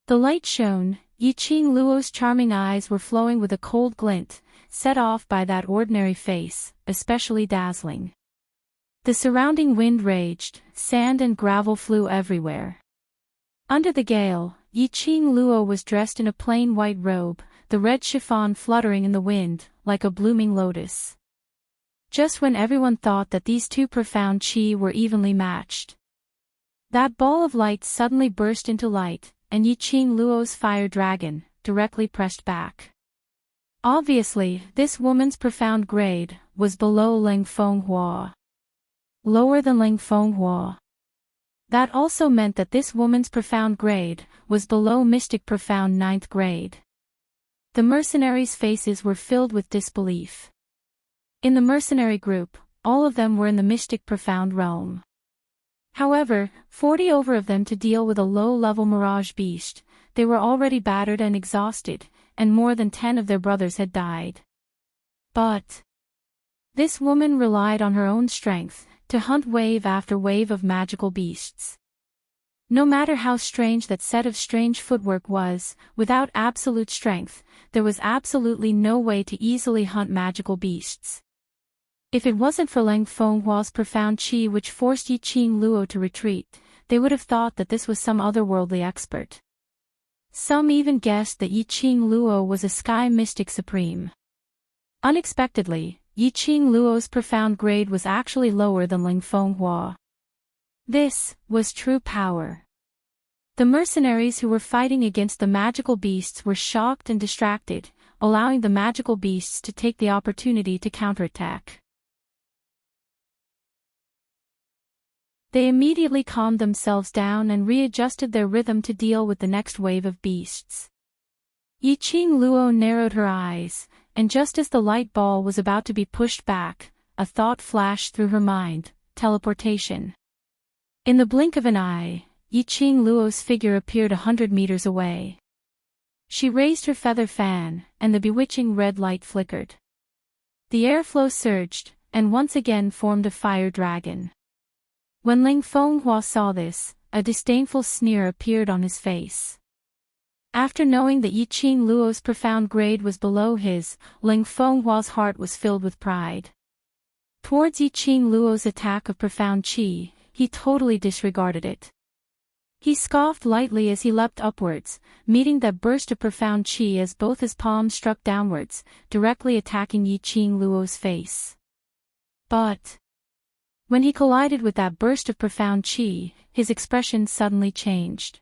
The light shone, Yi Qingluo's charming eyes were flowing with a cold glint, set off by that ordinary face, especially dazzling. The surrounding wind raged, sand and gravel flew everywhere. Under the gale, Yi Qingluo was dressed in a plain white robe, the red chiffon fluttering in the wind, like a blooming lotus. Just when everyone thought that these two profound qi were evenly matched, that ball of light suddenly burst into light, and Yi Qingluo's fire dragon, directly pressed back. Obviously, this woman's profound grade was below Ling Fenghua. Lower than Ling Fenghua. That also meant that this woman's profound grade was below mystic profound 9th grade. The mercenaries' faces were filled with disbelief. In the mercenary group, all of them were in the mystic profound realm. However, 40 over of them to deal with a low-level mirage beast, they were already battered and exhausted, and more than 10 of their brothers had died. But this woman relied on her own strength to hunt wave after wave of magical beasts. No matter how strange that set of strange footwork was, without absolute strength, there was absolutely no way to easily hunt magical beasts. If it wasn't for Ling Fenghua's profound qi which forced Yi Qingluo to retreat, they would have thought that this was some otherworldly expert. Some even guessed that Yi Qingluo was a sky mystic supreme. Unexpectedly, Yi Qingluo's profound grade was actually lower than Ling Fenghua. This was true power. The mercenaries who were fighting against the magical beasts were shocked and distracted, allowing the magical beasts to take the opportunity to counterattack. They immediately calmed themselves down and readjusted their rhythm to deal with the next wave of beasts. Yi Qingluo narrowed her eyes, and just as the light ball was about to be pushed back, a thought flashed through her mind: teleportation. In the blink of an eye, Yiqing Luo's figure appeared 100 meters away. She raised her feather fan, and the bewitching red light flickered. The airflow surged, and once again formed a fire dragon. When Ling Fenghua saw this, a disdainful sneer appeared on his face. After knowing that Yiqing Luo's profound grade was below his, Ling Fenghua's heart was filled with pride. Towards Yiqing Luo's attack of profound qi, he totally disregarded it. He scoffed lightly as he leapt upwards, meeting that burst of profound qi as both his palms struck downwards, directly attacking Yiqing Luo's face. But when he collided with that burst of profound qi, his expression suddenly changed.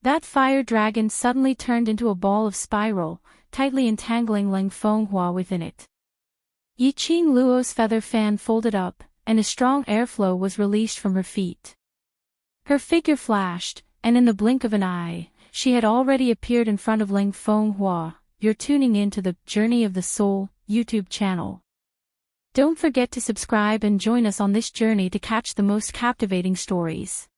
That fire dragon suddenly turned into a ball of spiral, tightly entangling Ling Fenghua within it. Yiqing Luo's feather fan folded up, and a strong airflow was released from her feet. Her figure flashed, and in the blink of an eye, she had already appeared in front of Ling Fenghua. You're tuning in to the Journey of the Soul YouTube channel. Don't forget to subscribe and join us on this journey to catch the most captivating stories.